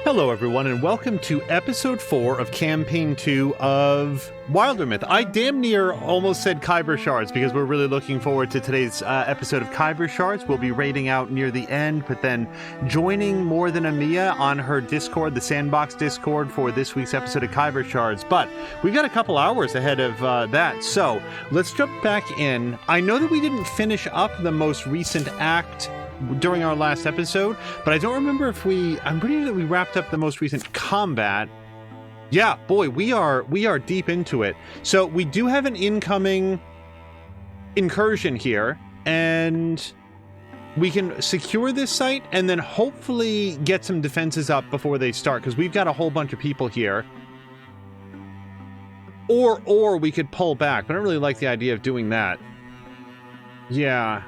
Hello everyone, and welcome to episode 4 of campaign 2 of Wildermyth. I damn near almost said Kyber Shards because we're really looking forward to today's episode of Kyber Shards. We'll be raiding out near the end, but then joining More Than a Mia on her Discord, the Sandbox Discord, for this week's episode of Kyber Shards. But we've got a couple hours ahead of that, so let's jump back in. I know that we didn't finish up the most recent act during our last episode, but I don't remember if I'm pretty sure that we wrapped up the most recent combat. Yeah, boy, we are deep into it. So we do have an incoming incursion here, and we can secure this site and then hopefully get some defenses up before they start, because we've got a whole bunch of people here. Or we could pull back, but I don't really like the idea of doing that. Yeah.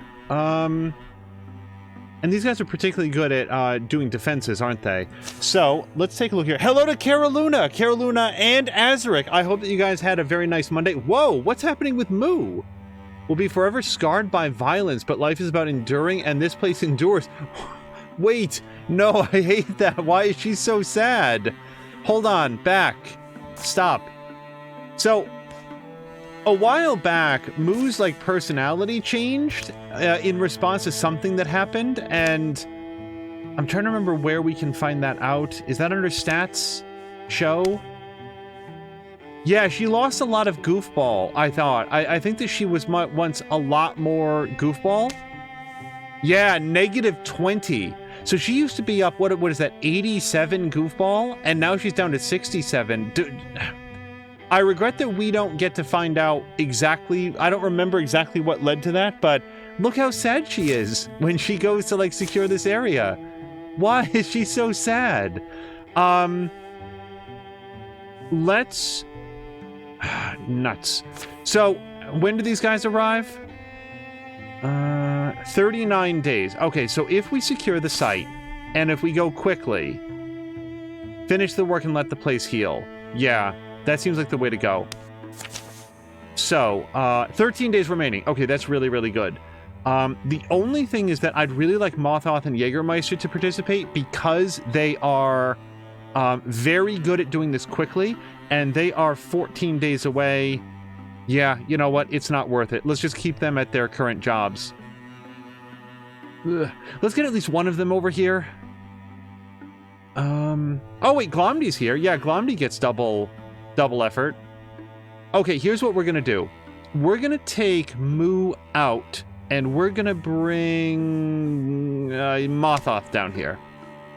And these guys are particularly good at doing defenses, aren't they? So, let's take a look here. Hello to Carynne and Azaric. I hope that you guys had a very nice Monday. Whoa, what's happening with Moo? Will be forever scarred by violence, but life is about enduring, and this place endures. Wait, no, I hate that. Why is she so sad? Hold on, back. Stop. So, a while back, Moo's personality changed in response to something that happened, and I'm trying to remember where we can find that out. Is that under stats? Show? Yeah, she lost a lot of goofball, I thought. I think that she was once a lot more goofball. Yeah, -20. So she used to be up, what is that, 87 goofball? And now she's down to 67. I regret that we don't get to find out exactly. I don't remember exactly what led to that, but look how sad she is when she goes to secure this area. Why is she so sad? Let's nuts. So when do these guys arrive? 39 days. Okay, so if we secure the site and if we go quickly, finish the work and let the place heal. Yeah. That seems like the way to go. So, 13 days remaining. Okay, that's really, really good. The only thing is that I'd really like Mothoth and Jägermeister to participate because they are very good at doing this quickly, and they are 14 days away. Yeah, you know what? It's not worth it. Let's just keep them at their current jobs. Ugh. Let's get at least one of them over here. Oh wait, Glomdy's here. Yeah, Glomdy gets double effort. Okay, here's what we're gonna do. We're gonna take Moo out, and we're gonna bring Mothoth down here.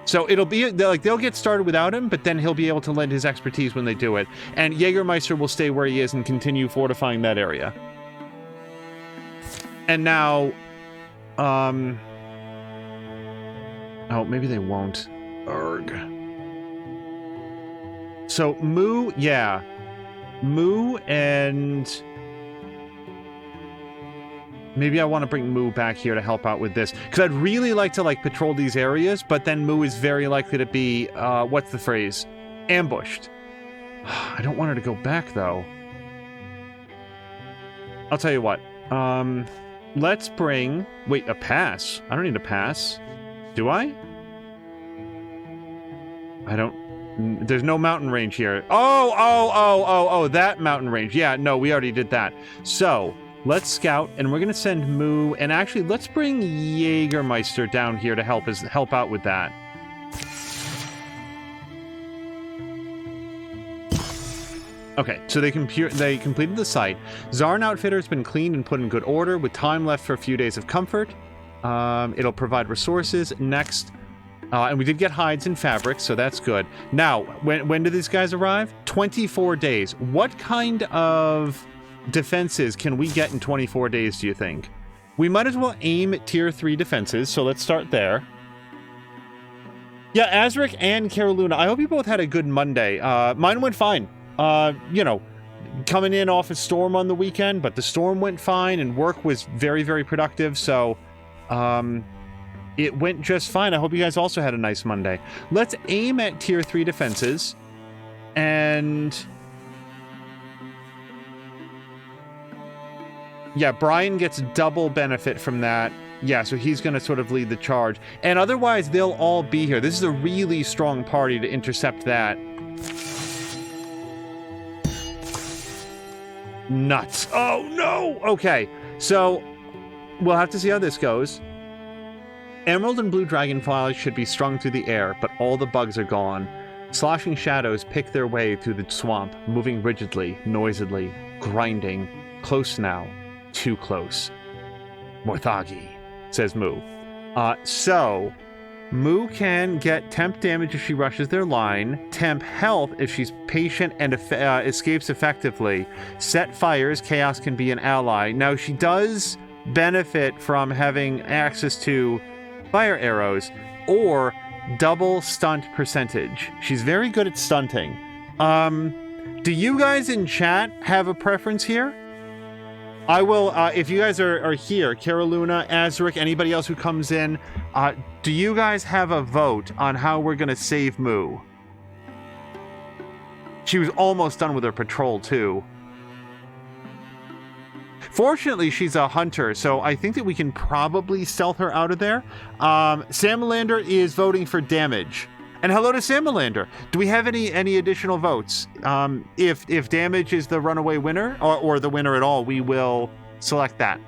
So it'll be they'll get started without him, but then he'll be able to lend his expertise when they do it. And Jägermeister will stay where he is and continue fortifying that area. And now, oh, maybe they won't. Urgh. So, Moo, yeah. Moo and... Maybe I want to bring Moo back here to help out with this. Because I'd really like to, patrol these areas, but then Moo is very likely to be, what's the phrase? Ambushed. I don't want her to go back, though. I'll tell you what. Let's bring... Wait, a pass? I don't need a pass. Do I? I don't... There's no mountain range here. Oh, that mountain range. Yeah, no, we already did that. So, let's scout, and we're going to send Moo, and actually, let's bring Jägermeister down here to help out with that. Okay, so they completed the site. Zarn Outfitter has been cleaned and put in good order, with time left for a few days of comfort. It'll provide resources. Next... and we did get hides and fabrics, so that's good. Now, when do these guys arrive? 24 days. What kind of defenses can we get in 24 days, do you think? We might as well aim at tier 3 defenses, so let's start there. Yeah, Azaric and Carynne, I hope you both had a good Monday. Mine went fine. Coming in off a storm on the weekend, but the storm went fine, and work was very, very productive, so... it went just fine. I hope you guys also had a nice Monday. Let's aim at tier 3 defenses. And... yeah, Brian gets double benefit from that. Yeah, so he's going to sort of lead the charge. And otherwise, they'll all be here. This is a really strong party to intercept that. Nuts. Oh, no! Okay, so we'll have to see how this goes. Emerald and blue dragonflies should be strung through the air, but all the bugs are gone. Sloshing shadows pick their way through the swamp, moving rigidly, noisily, grinding. Close now. Too close. Morthagi, says Moo. So, Moo can get temp damage if she rushes their line, temp health if she's patient and escapes effectively. Set fires, Chaos can be an ally. Now, she does benefit from having access to fire arrows or double stunt percentage. She's very good at stunting. Do you guys in chat have a preference here? I will, if you guys are here, Caryluna, Azric, anybody else who comes in, do you guys have a vote on how we're going to save Moo? She was almost done with her patrol, too. Fortunately, she's a hunter, so I think that we can probably stealth her out of there. Samalander is voting for damage. And hello to Samalander. Do we have any additional votes? If damage is the runaway winner, or the winner at all, we will select that.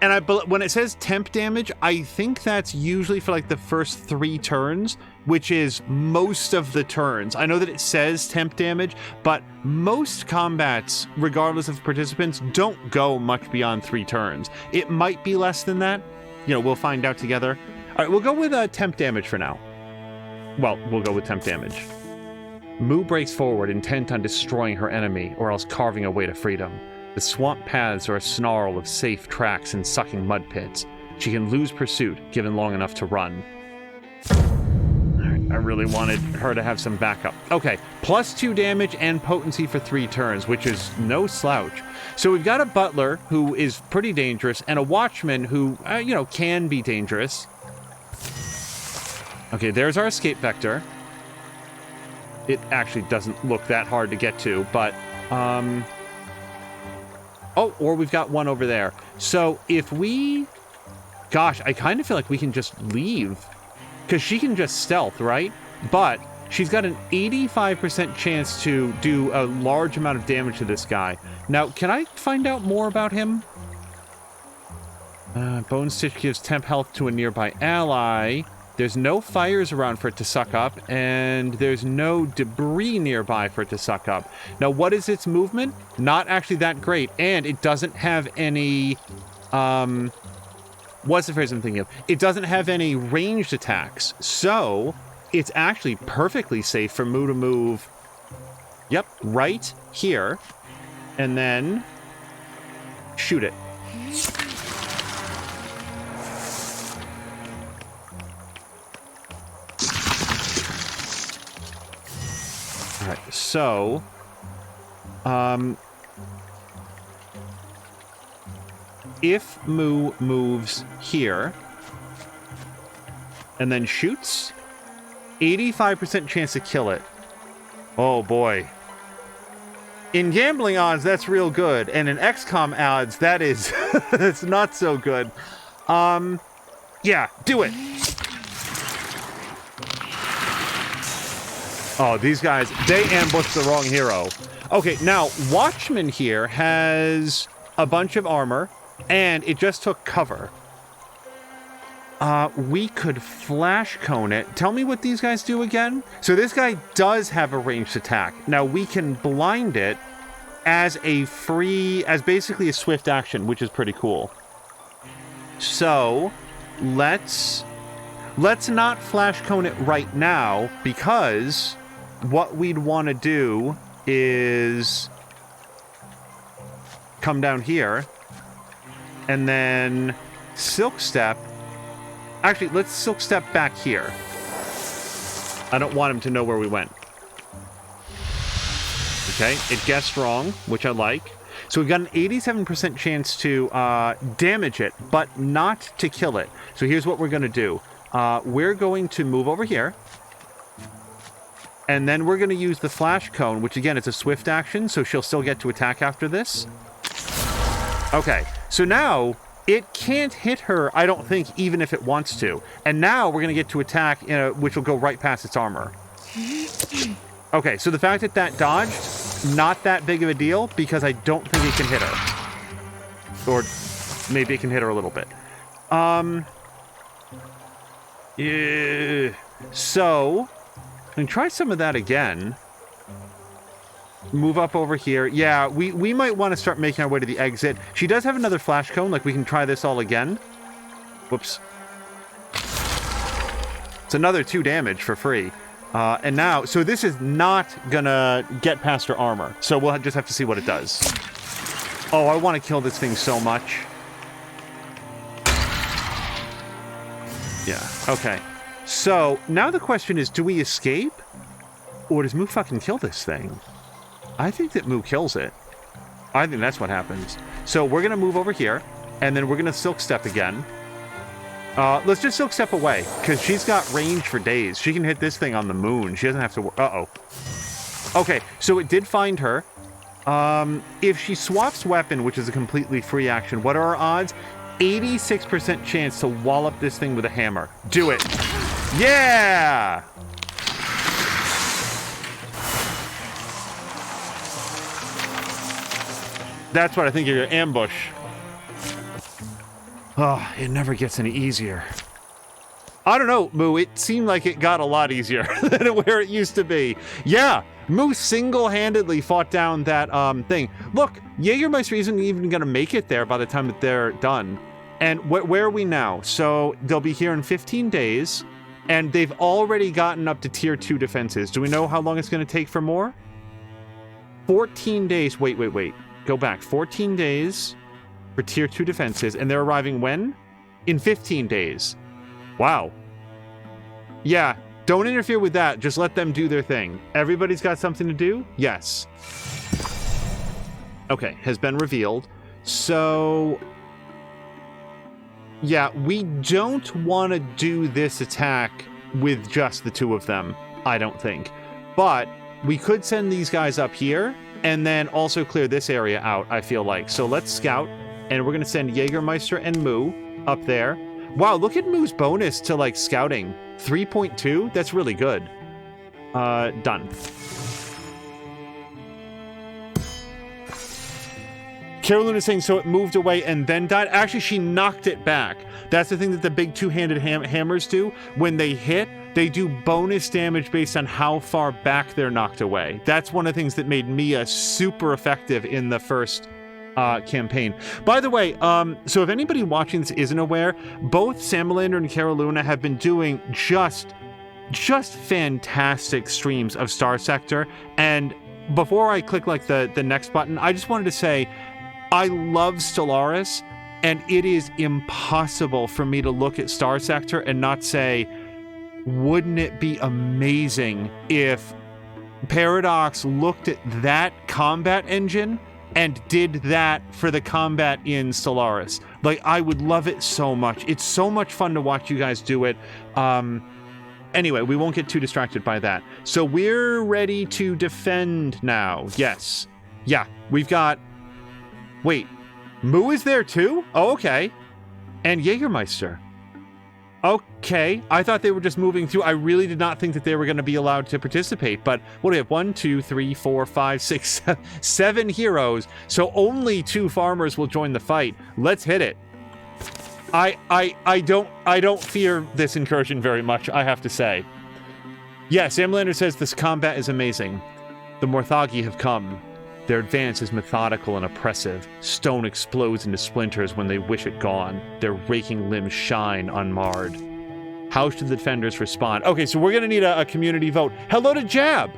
And when it says temp damage, I think that's usually for like the first 3 turns, which is most of the turns. I know that it says temp damage, but most combats, regardless of participants, don't go much beyond 3 turns. It might be less than that. You know, we'll find out together. All right, we'll go with temp damage for now. Well, we'll go with temp damage. Moo breaks forward, intent on destroying her enemy, or else carving a way to freedom. The swamp paths are a snarl of safe tracks and sucking mud pits. She can lose pursuit, given long enough to run. I really wanted her to have some backup. Okay, +2 damage and potency for 3 turns, which is no slouch. So we've got a butler, who is pretty dangerous, and a watchman who, can be dangerous. Okay, there's our escape vector. It actually doesn't look that hard to get to, but, oh, or we've got one over there. So if we... Gosh, I kind of feel like we can just leave. Because she can just stealth, right? But she's got an 85% chance to do a large amount of damage to this guy. Now, can I find out more about him? Bone Stitch gives temp health to a nearby ally. There's no fires around for it to suck up, and there's no debris nearby for it to suck up. Now, what is its movement? Not actually that great, and it doesn't have any... What's the phrase I'm thinking of? It doesn't have any ranged attacks, so it's actually perfectly safe for Moo to move, yep, right here, and then shoot it. All right, so, if Moo moves here and then shoots, 85% chance to kill it. Oh boy. In gambling odds, that's real good. And in XCOM odds, that is that's not so good. Yeah, do it. Oh, these guys, they ambushed the wrong hero. Okay, now, Watchman here has a bunch of armor, and it just took cover. We could flash cone it. Tell me what these guys do again. So this guy does have a ranged attack. Now we can blind it as basically a swift action, which is pretty cool. So let's not flash cone it right now, because what we'd want to do is come down here and then silk step. Actually, let's silk step back here. I don't want him to know where we went. Okay, it guessed wrong, which I like. So we've got an 87% chance to damage it, but not to kill it. So here's what we're going to do. We're going to move over here. And then we're going to use the flash cone, which again, is a swift action, so she'll still get to attack after this. Okay, so now It can't hit her, I don't think, even if it wants to. And now we're going to get to attack, which will go right past its armor. Okay, so the fact that that dodged, not that big of a deal, because I don't think it can hit her. Or maybe it can hit her a little bit. Yeah. So, I can try some of that again. Move up over here. Yeah, we might want to start making our way to the exit. She does have another flash cone, like we can try this all again. Whoops. It's another 2 damage for free. And now, so this is not gonna get past her armor. So we'll just have to see what it does. Oh, I want to kill this thing so much. Yeah, okay. So, now the question is, do we escape? Or does Moo fucking kill this thing? I think that Moo kills it. I think that's what happens. So we're going to move over here, and then we're going to Silk Step again. Let's just Silk Step away, because she's got range for days. She can hit this thing on the moon. She doesn't have to... Uh-oh. Okay, so it did find her. If she swaps weapon, which is a completely free action, what are our odds? 86% chance to wallop this thing with a hammer. Do it. Yeah! That's what I think of your ambush. Oh, it never gets any easier. I don't know, Moo. It seemed like it got a lot easier than where it used to be. Yeah, Moo single-handedly fought down that thing. Look, Jägermeister isn't even going to make it there by the time that they're done. And where are we now? So they'll be here in 15 days, and they've already gotten up to tier 2 defenses. Do we know how long it's going to take for more? 14 days. Wait. Go back. 14 days for tier 2 defenses, and they're arriving when? In 15 days. Wow. Yeah, don't interfere with that. Just let them do their thing. Everybody's got something to do? Yes. Okay, has been revealed. So... yeah, we don't want to do this attack with just the 2 of them, I don't think. But we could send these guys up here, and then also clear this area out, I feel like. So let's scout, and we're going to send Jägermeister and Moo up there. Wow, look at Moo's bonus to, like, scouting. 3.2? That's really good. Done. Carynne is saying, so it moved away and then died? Actually, she knocked it back. That's the thing that the big 2-handed hammers do. When they hit, they do bonus damage based on how far back they're knocked away. That's one of the things that made Mia super effective in the first campaign. By the way, so if anybody watching this isn't aware, both Salamander and Carynne have been doing just fantastic streams of Star Sector. And before I click like the next button, I just wanted to say, I love Stellaris, and it is impossible for me to look at Star Sector and not say, wouldn't it be amazing if Paradox looked at that combat engine and did that for the combat in Stellaris? Like, I would love it so much. It's so much fun to watch you guys do it. Anyway, we won't get too distracted by that. So we're ready to defend now. Yes. Yeah, we've got... Wait, Moo is there too? Oh, okay. And Jägermeister. Okay, I thought they were just moving through. I really did not think that they were going to be allowed to participate. But what do we have? 1, 2, 3, 4, 5, 6, 7 heroes. So only 2 farmers will join the fight. Let's hit it. I don't fear this incursion very much, I have to say. Yeah, Sam Lander says this combat is amazing. The Morthagi have come. Their advance is methodical and oppressive. Stone explodes into splinters when they wish it gone. Their raking limbs shine unmarred. How should the defenders respond? Okay, so we're going to need a community vote. Hello to Jab!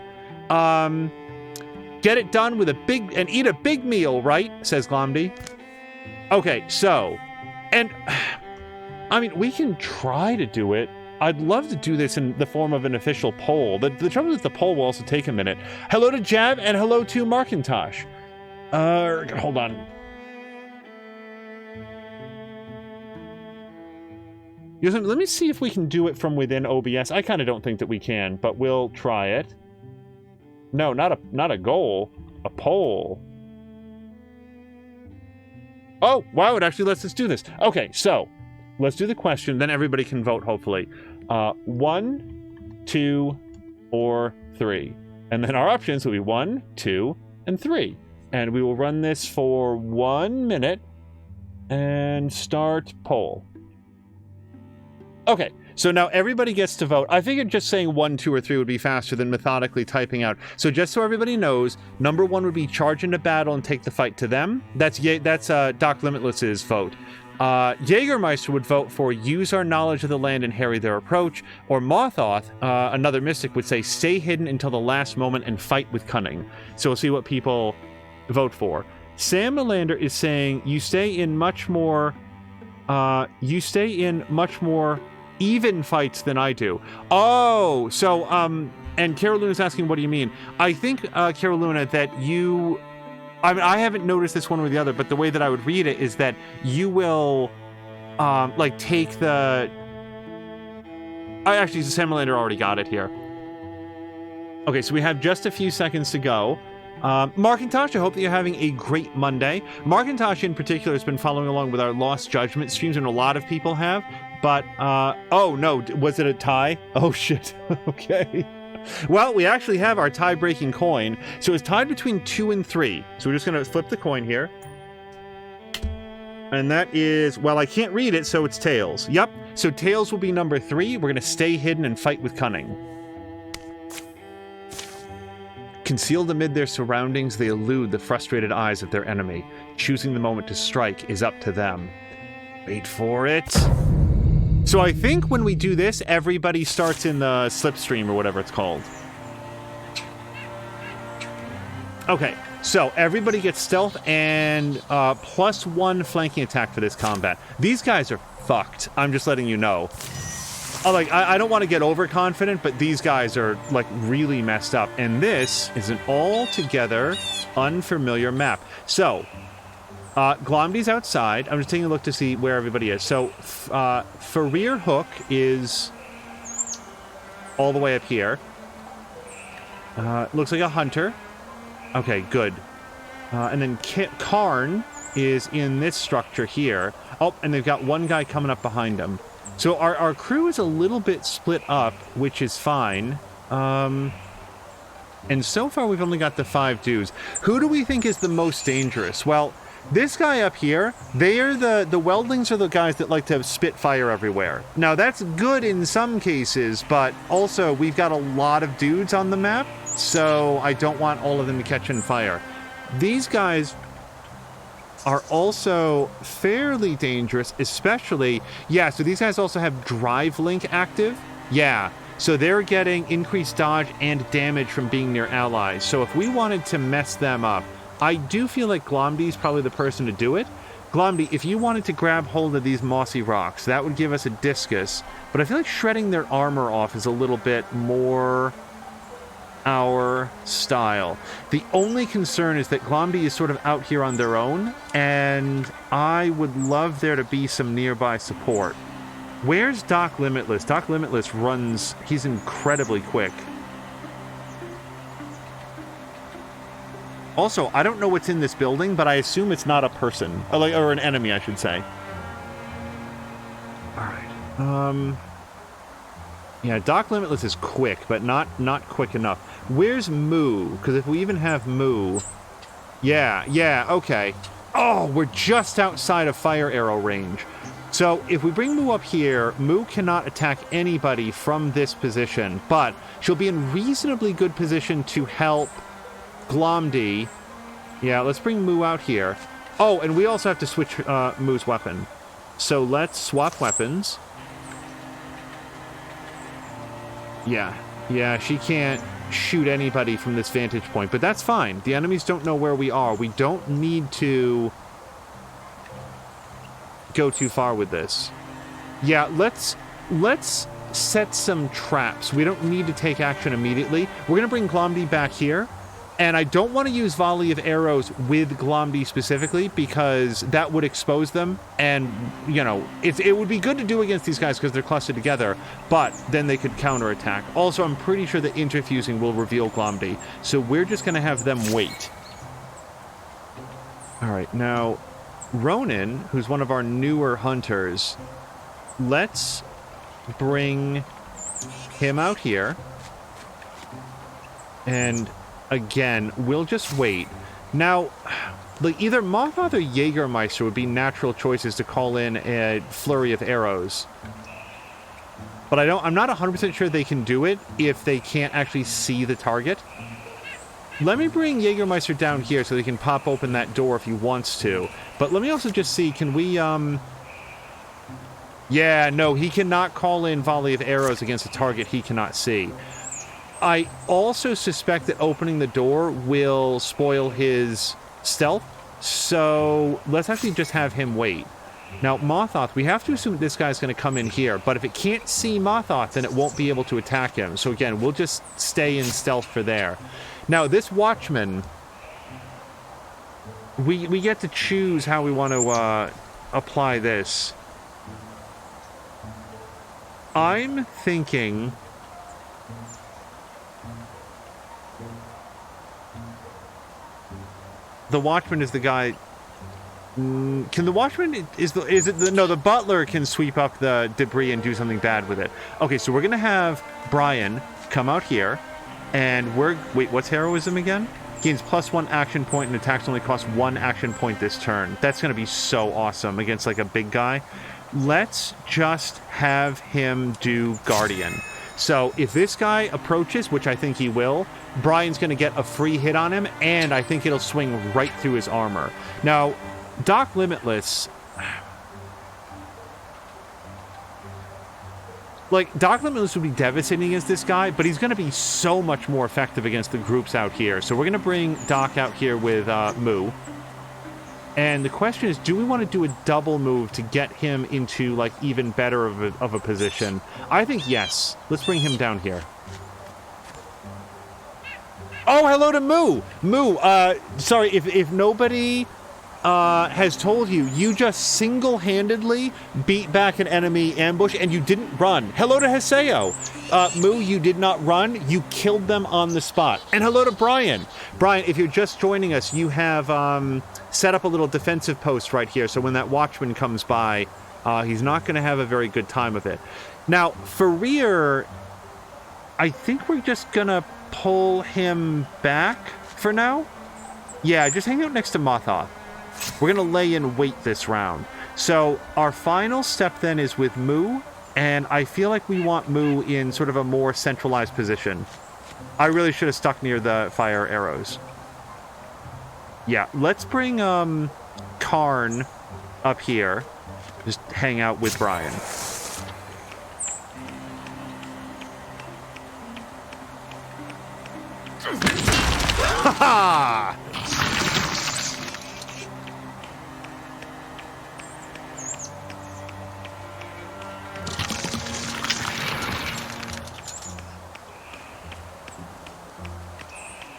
Get it done with and eat a big meal, right? Says Glomdy. Okay, so... And, I mean, we can try to do it. I'd love to do this in the form of an official poll. The trouble is the poll will also take a minute. Hello to Jab and hello to Markintosh. Hold on. Let me see if we can do it from within OBS. I kind of don't think that we can, but we'll try it. No, not a goal. A poll. Oh, wow, it actually lets us do this. Okay, so let's do the question, then everybody can vote, hopefully. 1, 2, or 3. And then our options will be 1, 2, and 3. And we will run this for 1 minute and start poll. Okay, so now everybody gets to vote. I figured just saying 1, 2, or 3 would be faster than methodically typing out. So just so everybody knows, number 1 would be charge into battle and take the fight to them. That's Doc Limitless's vote. Jägermeister would vote for use our knowledge of the land and harry their approach. Or Mothoth, another mystic, would say stay hidden until the last moment and fight with cunning. So we'll see what people vote for. Sam Melander is saying you stay in much more even fights than I do. Oh, so, and Caroluna's asking, what do you mean? I think, Caroluna, that you, I mean, I haven't noticed this one or the other, but the way that I would read it is that you will, like, take the, actually, Sam Melander already got it here. Okay, so we have just a few seconds to go. Mark and Tasha, hope that you're having a great Monday. Mark and Tasha in particular has been following along with our Lost Judgment streams, and a lot of people have. But, oh no, was it a tie? Oh shit, okay. Well, we actually have our tie-breaking coin. So it's tied between 2 and 3. So we're just gonna flip the coin here. And that is, well, I can't read it, so it's tails. Yep, so tails will be number 3. We're gonna stay hidden and fight with cunning. Concealed amid their surroundings, they elude the frustrated eyes of their enemy. Choosing the moment to strike is up to them. Wait for it. So I think when we do this, everybody starts in the slipstream or whatever it's called. Okay, so everybody gets stealth and +1 flanking attack for this combat. These guys are fucked. I'm just letting you know. I don't want to get overconfident, but these guys are, like, really messed up. And this is an altogether unfamiliar map. So, Glomdy's outside. I'm just taking a look to see where everybody is. So, Farir Hook is all the way up here. Looks like a hunter. Okay, good. And then Carynne is in this structure here. Oh, and they've got one guy coming up behind them. So our crew is a little bit split up, which is fine. And so far we've only got the 5 dudes. Who do we think is the most dangerous? Well, this guy up here, they are the Weldlings are the guys that like to spit fire everywhere. Now that's good in some cases, but also we've got a lot of dudes on the map, so I don't want all of them to catch on fire. These guys are also fairly dangerous, especially, yeah, so these guys also have Drive Link active. Yeah, so they're getting increased dodge and damage from being near allies. So if we wanted to mess them up, I do feel like Glomdy's probably the person to do it. Glomdy, if you wanted to grab hold of these mossy rocks, that would give us a discus, but I feel like shredding their armor off is a little bit more our style. The only concern is that Glomdy is sort of out here on their own, and I would love there to be some nearby support. Where's Doc Limitless? Doc Limitless runs, he's incredibly quick. Also, I don't know what's in this building, but I assume it's not a person, or an enemy, I should say. Alright, yeah, Doc Limitless is quick, but not quick enough. Where's Moo? Because if we even have Moo... Yeah, okay. Oh, we're just outside of fire arrow range. So if we bring Moo up here, Moo cannot attack anybody from this position, but she'll be in reasonably good position to help Glomdy. Yeah, let's bring Moo out here. Oh, and we also have to switch Moo's weapon. So let's swap weapons. Yeah, she can't shoot anybody from this vantage point, but that's fine. The enemies don't know where we are. We don't need to go too far with this. Yeah, let's set some traps. We don't need to take action immediately. We're going to bring Glomdy back here, and I don't want to use volley of arrows with Glomdy specifically because that would expose them, and, you know, it would be good to do against these guys because they're clustered together, but then they could counterattack. Also, I'm pretty sure that interfusing will reveal Glomdy, so we're just going to have them wait. Alright, now, Ronan, who's one of our newer hunters, let's bring him out here. And again, we'll just wait. Now, like either Mothog or Jägermeister would be natural choices to call in a flurry of arrows. But I'm not 100% sure they can do it if they can't actually see the target. Let me bring Jägermeister down here so they can pop open that door if he wants to. But let me also just see, can we, yeah, no, he cannot call in volley of arrows against a target he cannot see. I also suspect that opening the door will spoil his stealth, so let's actually just have him wait. Now, Mothog, we have to assume that this guy's going to come in here, but if it can't see Mothog, then it won't be able to attack him. So again, we'll just stay in stealth for there. Now, this Watchman, we get to choose how we want to apply this. I'm thinking... the Watchman is the guy... Can the Watchman... No, the Butler can sweep up the debris and do something bad with it. Okay, so we're going to have Brian come out here, and wait, what's heroism again? Gains +1 action point, and attacks only cost 1 action point this turn. That's going to be so awesome against, like, a big guy. Let's just have him do Guardian. So if this guy approaches, which I think he will, Brian's going to get a free hit on him, and I think it'll swing right through his armor. Now, Doc Limitless... like, Doc Limitless would be devastating against this guy, but he's going to be so much more effective against the groups out here. So we're going to bring Doc out here with Moo. And the question is, do we want to do a double move to get him into, like, even better of a position? I think yes. Let's bring him down here. Oh, hello to Moo! Moo, sorry, if nobody has told you, you just single-handedly beat back an enemy ambush and you didn't run. Hello to Haseo. Moo, you did not run. You killed them on the spot. And hello to Brian. Brian, if you're just joining us, you have set up a little defensive post right here, so when that Watchman comes by, he's not going to have a very good time of it. Now, for rear, I think we're just going to pull him back for now. Yeah, just hang out next to Mothog. We're going to lay in wait this round. So our final step then is with Moo, and I feel like we want Moo in sort of a more centralized position. I really should have stuck near the fire arrows. Yeah, let's bring Carynne up here. Just hang out with Brian. Ha ha!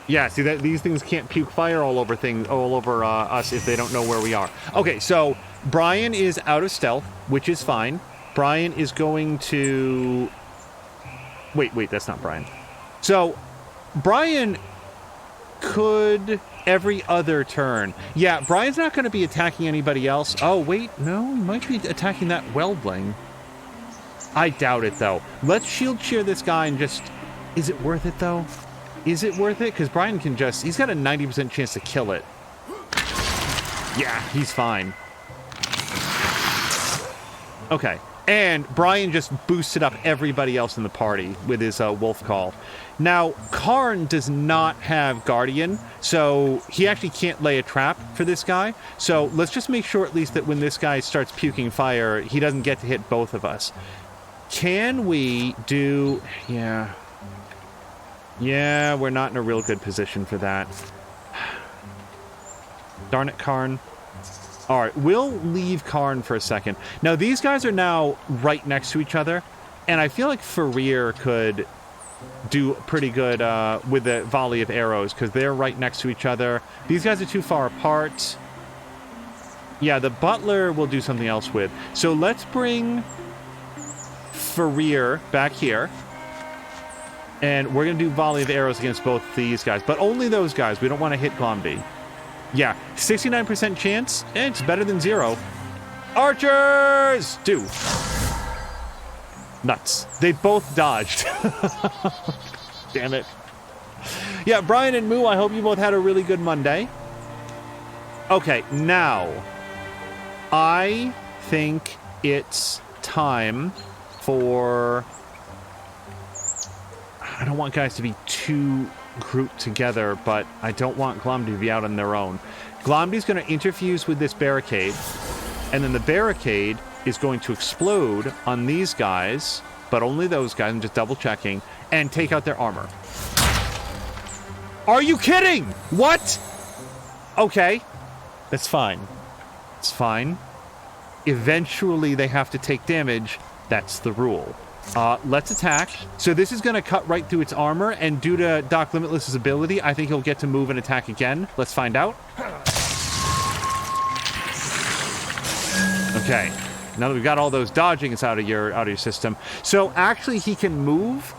Yeah, see that these things can't puke fire all over us if they don't know where we are. Okay, so Brian is out of stealth, which is fine. Brian is going to... Wait, that's not Brian. So, Brian could every other turn. Yeah, Brian's not going to be attacking anybody else. Oh, wait, no, he might be attacking that Weldling. I doubt it, though. Let's shield cheer this guy and just... Is it worth it, though? Is it worth it? Because Brian can just... He's got a 90% chance to kill it. Yeah, he's fine. Okay. And Brian just boosted up everybody else in the party with his wolf call. Now, Carynne does not have Guardian, so he actually can't lay a trap for this guy. So let's just make sure at least that when this guy starts puking fire, he doesn't get to hit both of us. Can we do... Yeah... Yeah, we're not in a real good position for that. Darn it, Carynne. All right, we'll leave Carynne for a second. Now, these guys are now right next to each other, and I feel like Farir could do pretty good with the volley of arrows, because they're right next to each other. These guys are too far apart. Yeah, the Butler will do something else with. So let's bring Farir back here. And we're going to do volley of arrows against both these guys. But only those guys. We don't want to hit Glomby. Yeah, 69% chance. It's better than 0. Archers! Do. Nuts. They both dodged. Damn it. Yeah, Brian and Moo, I hope you both had a really good Monday. Okay, now, I think it's time for... I don't want guys to be too grouped together, but I don't want Glomdy to be out on their own. Glomdy's going to interfuse with this barricade, and then the barricade is going to explode on these guys, but only those guys, I'm just double checking, and take out their armor. Are you kidding? What? Okay. That's fine. It's fine. Eventually they have to take damage. That's the rule. Let's attack. So this is going to cut right through its armor, and due to Doc Limitless's ability, I think he'll get to move and attack again. Let's find out. Okay. Now that we've got all those dodgings out of your system. So actually he can move.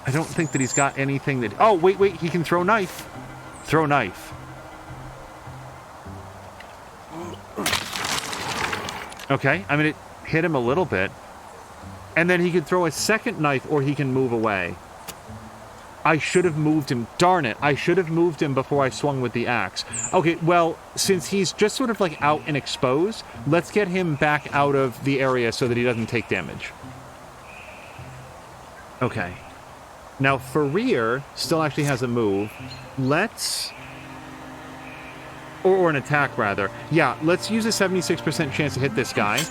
I don't think that he's got anything that... Oh, wait, he can throw knife. Throw knife. Okay, I mean, it hit him a little bit. And then he could throw a second knife, or he can move away. I should have moved him. Darn it, I should have moved him before I swung with the axe. Okay, well, since he's just sort of like out and exposed, let's get him back out of the area so that he doesn't take damage. Okay. Now, Farir still actually has a move. Let's... Or an attack, rather. Yeah, let's use a 76% chance to hit this guy.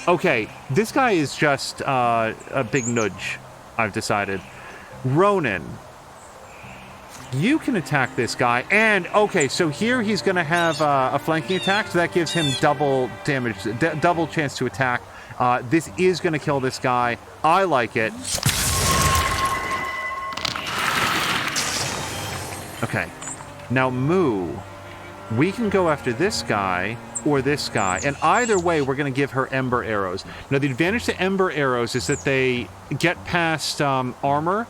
Okay, this guy is just a big nudge, I've decided. Ronan, you can attack this guy. And, okay, so here he's going to have a flanking attack, so that gives him double damage, double chance to attack. This is going to kill this guy. I like it. Okay, now Moo, we can go after this guy or this guy, and either way we're going to give her Ember Arrows. Now the advantage to Ember Arrows is that they get past armor.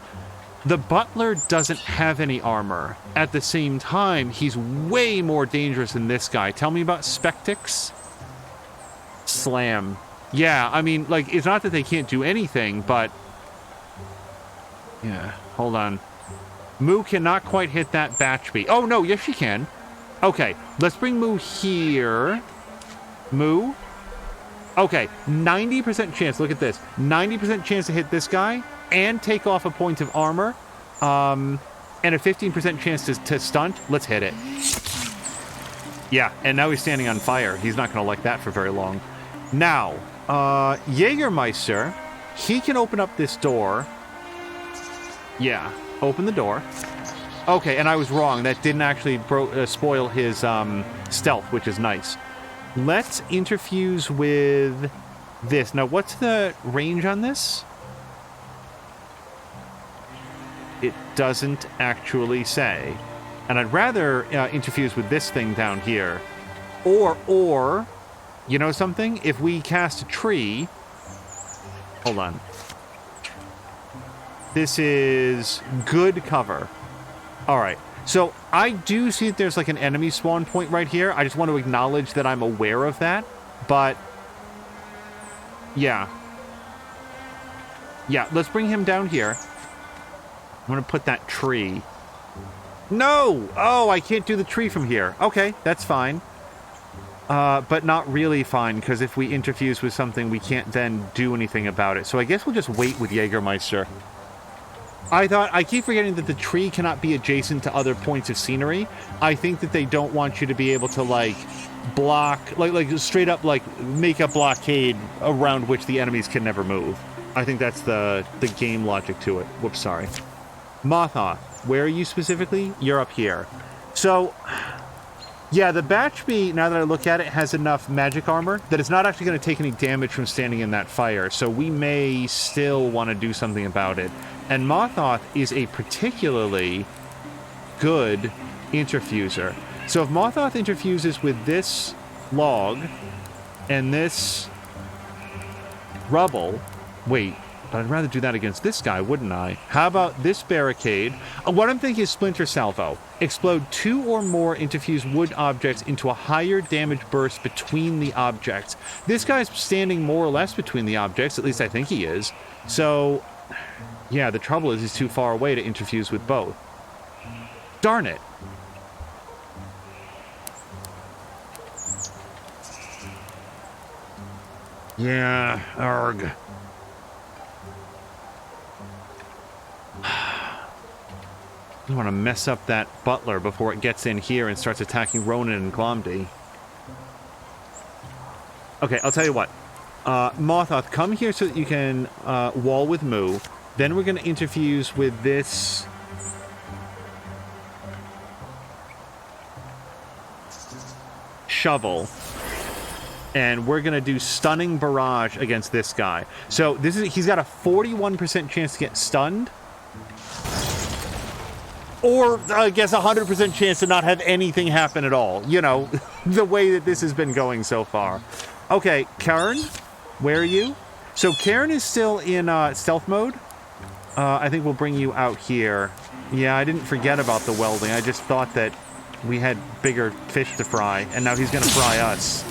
The Butler doesn't have any armor. At the same time, he's way more dangerous than this guy. Tell me about Spectix. Slam. Yeah, I mean, like, it's not that they can't do anything, but... Yeah, hold on. Moo cannot quite hit that batch beat. Oh, no, yes, she can. Okay, let's bring Moo here. Moo. Okay, 90% chance. Look at this. 90% chance to hit this guy and take off a point of armor. And a 15% chance to stunt. Let's hit it. Yeah, and now he's standing on fire. He's not going to like that for very long. Now, Jägermeister, he can open up this door. Yeah. Open the door. Okay, and I was wrong. That didn't actually spoil his stealth, which is nice. Let's interfuse with this. Now, what's the range on this? It doesn't actually say. And I'd rather interfuse with this thing down here. Or, you know something? If we cast a tree... Hold on. This is good cover. All right. So I do see that there's like an enemy spawn point right here. I just want to acknowledge that I'm aware of that. But yeah. Yeah, let's bring him down here. I'm going to put that tree. No! Oh, I can't do the tree from here. Okay, that's fine. But not really fine, because if we interfuse with something, we can't then do anything about it. So I guess we'll just wait with Jägermeister. I keep forgetting that the tree cannot be adjacent to other points of scenery. I think that they don't want you to be able to, like, block, like straight up, like, make a blockade around which the enemies can never move. I think that's the game logic to it. Whoops, sorry. Morthagi, where are you specifically? You're up here. So, yeah, the Batchbee, now that I look at it, has enough magic armor that it's not actually going to take any damage from standing in that fire, so we may still want to do something about it. And Morthagi is a particularly good interfuser. So if Morthagi interfuses with this log and this rubble... Wait, But I'd rather do that against this guy, wouldn't I? How about this barricade? What I'm thinking is Splinter Salvo. Explode 2 or more interfused wood objects into a higher damage burst between the objects. This guy's standing more or less between the objects, at least I think he is. So, yeah, the trouble is he's too far away to interfuse with both. Darn it. Yeah, arg. I don't want to mess up that butler before it gets in here and starts attacking Ronan and Glomdy. Okay, I'll tell you what. Morthagi, come here so that you can wall with Moo. Then we're going to interfuse with this... shovel. And we're going to do Stunning Barrage against this guy. So this is he's got a 41% chance to get stunned. Or, I guess, a 100% chance to not have anything happen at all. You know, the way that this has been going so far. Okay, Carynne, where are you? So Carynne is still in stealth mode. I think we'll bring you out here. Yeah, I didn't forget about the welding. I just thought that we had bigger fish to fry, and now he's going to fry us.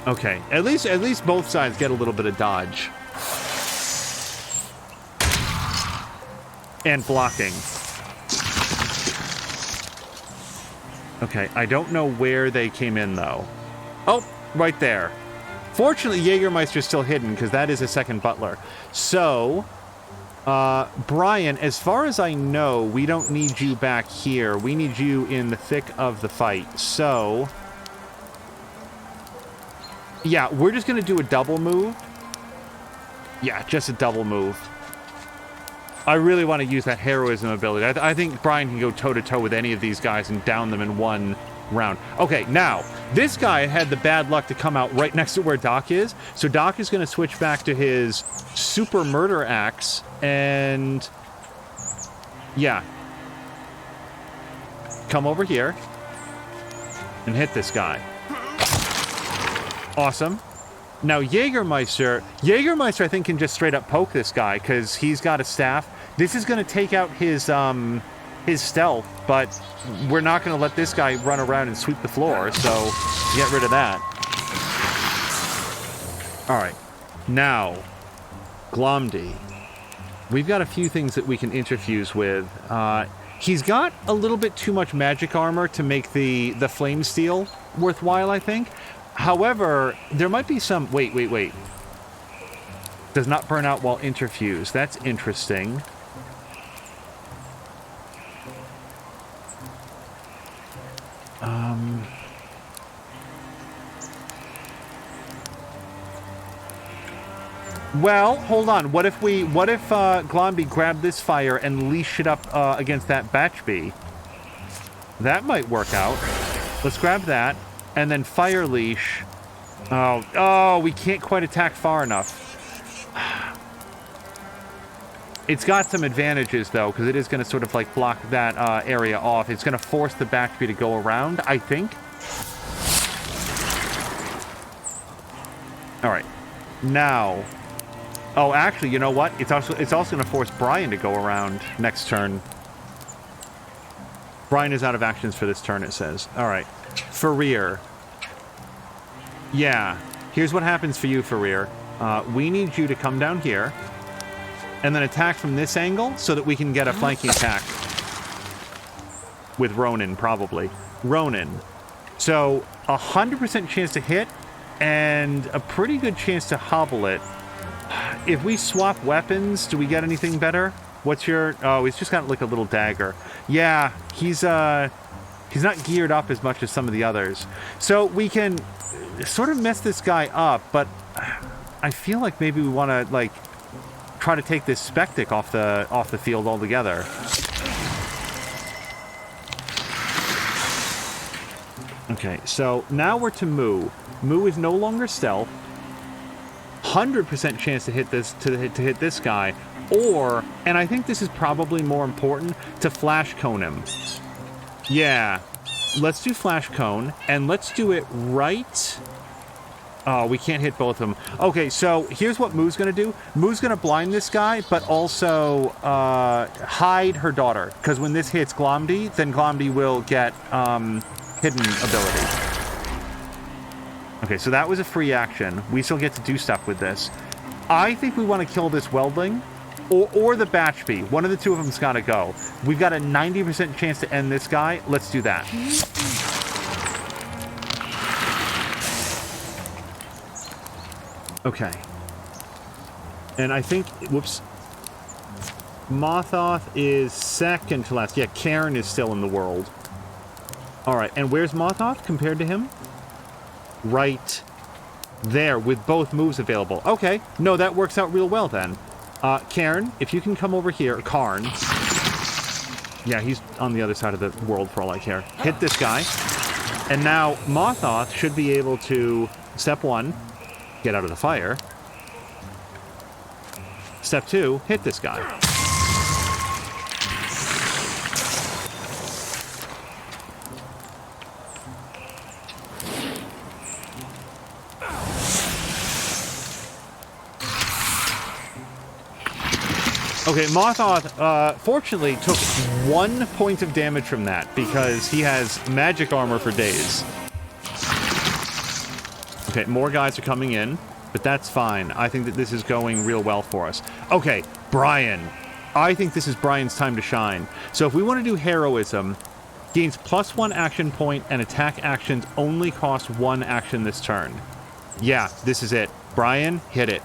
Okay, at least both sides get a little bit of dodge. And blocking. Okay, I don't know where they came in, though. Oh, right there. Fortunately, Jägermeister's still hidden, because that is a second butler. So, Brian, as far as I know, we don't need you back here. We need you in the thick of the fight. So, yeah, we're just going to do a double move. Yeah, just a double move. I really want to use that heroism ability. I think Brian can go toe-to-toe with any of these guys and down them in one round. Okay, now, this guy had the bad luck to come out right next to where Doc is. So Doc is going to switch back to his super murder axe. And, yeah. Come over here. And hit this guy. Awesome. Now, Jägermeister, I think, can just straight up poke this guy, because he's got a staff. This is going to take out his stealth, but we're not going to let this guy run around and sweep the floor, so get rid of that. Alright. Now, Glomdy. We've got a few things that we can interfuse with. He's got a little bit too much magic armor to make the flame steel worthwhile, I think. However, there might be some... Wait. Does not burn out while interfused. That's interesting. Well, hold on. What if Glomdy grabbed this fire and leash it up against that batch bee? That might work out. Let's grab that. And then fire leash. Oh, we can't quite attack far enough. It's got some advantages, though, because it is going to sort of, like, block that area off. It's going to force the batch bee to go around, I think. All right. Now... Oh, actually, you know what? It's also going to force Brian to go around next turn. Brian is out of actions for this turn, it says. All right. Farir. Yeah. Here's what happens for you, Farir. We need you to come down here and then attack from this angle so that we can get a flanking attack with Ronan, probably. Ronan. So, 100% chance to hit and a pretty good chance to hobble it. If we swap weapons, do we get anything better? What's your... Oh, he's just got, like, a little dagger. Yeah, he's not geared up as much as some of the others. So we can sort of mess this guy up, but I feel like maybe we want to, like, try to take this Spectic off the field altogether. Okay, so now we're to Moo. Moo is no longer stealth. 100% chance to hit this guy, or, and I think this is probably more important, to flash cone him. Yeah, let's do flash cone, and let's do it right Oh, we can't hit both of them. Okay, so here's what Moo's going to do. Moo's going to blind this guy, but also hide her daughter. Because when this hits Glomdy, then Glomdy will get hidden ability. Okay, so that was a free action. We still get to do stuff with this. I think we want to kill this Weldling or the Batchbee. One of the two of them's got to go. We've got a 90% chance to end this guy. Let's do that. Okay. And I think, whoops. Mothoth is second to last. Yeah, Carynne is still in the world. Alright, and where's Mothoth compared to him? Right there, with both moves available. Okay, no, that works out real well then. Carynne, if you can come over here. Carynne. Yeah, he's on the other side of the world for all I care. Hit this guy. And now Mothoth should be able to, step 1, get out of the fire. Step 2, hit this guy. Okay, Mothoth, fortunately, took 1 point of damage from that because he has magic armor for days. Okay, more guys are coming in, but that's fine. I think that this is going real well for us. Okay, Brian. I think this is Brian's time to shine. So if we want to do heroism, gains +1 action point and attack actions only cost 1 action this turn. Yeah, this is it. Brian, hit it.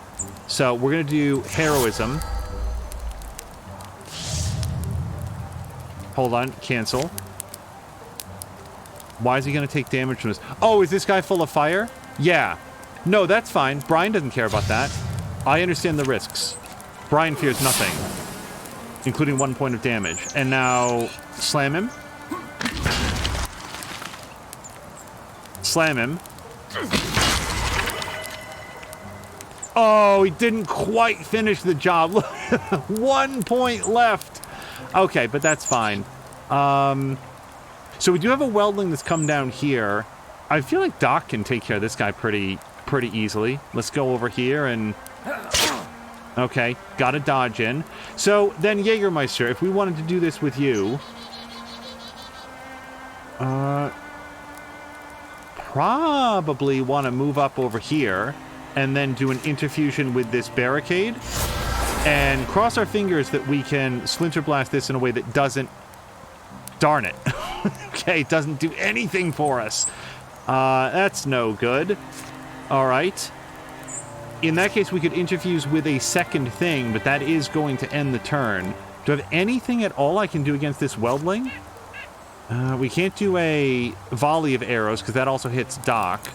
So we're going to do heroism. Hold on, cancel. Why is he going to take damage from this? Oh, is this guy full of fire? Yeah. No, that's fine. Brian doesn't care about that. I understand the risks. Brian fears nothing, including 1 point of damage. And now, slam him. Slam him. Oh, he didn't quite finish the job. 1 point left. Okay, but that's fine. So we do have a Weldling that's come down here. I feel like Doc can take care of this guy pretty easily. Let's go over here and... Okay, got to dodge in. So then, Jägermeister, if we wanted to do this with you... Probably want to move up over here and then do an interfusion with this barricade. And cross our fingers that we can Splinter Blast this in a way that doesn't... Darn it. Okay, doesn't do anything for us. That's no good. Alright. In that case, we could interfuse with a second thing, but that is going to end the turn. Do I have anything at all I can do against this Weldling? We can't do a volley of arrows, because that also hits Doc.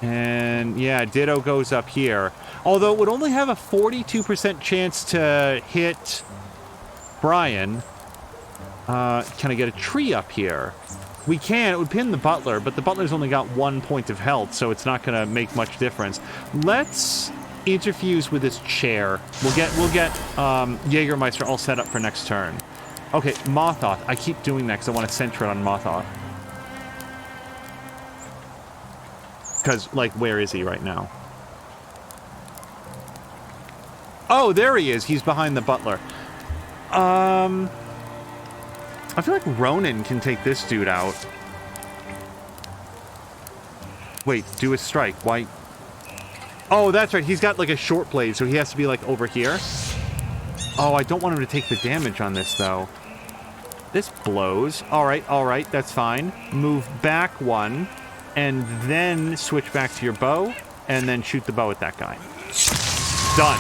And, yeah, Ditto goes up here. Although it would only have a 42% chance to hit Brian. Can I get a tree up here? We can. It would pin the Butler, but the Butler's only got 1 point of health, so it's not going to make much difference. Let's interfuse with this chair. We'll get Jägermeister all set up for next turn. Okay, Mothoth. I keep doing that because I want to center it on Mothoth. Because, like, where is he right now? Oh, there he is. He's behind the Butler. I feel like Ronan can take this dude out. Wait, do a strike. Why? Oh, that's right. He's got, like, a short blade, so he has to be, like, over here. Oh, I don't want him to take the damage on this, though. This blows. All right. That's fine. Move back 1. And then switch back to your bow, and then shoot the bow at that guy. Done.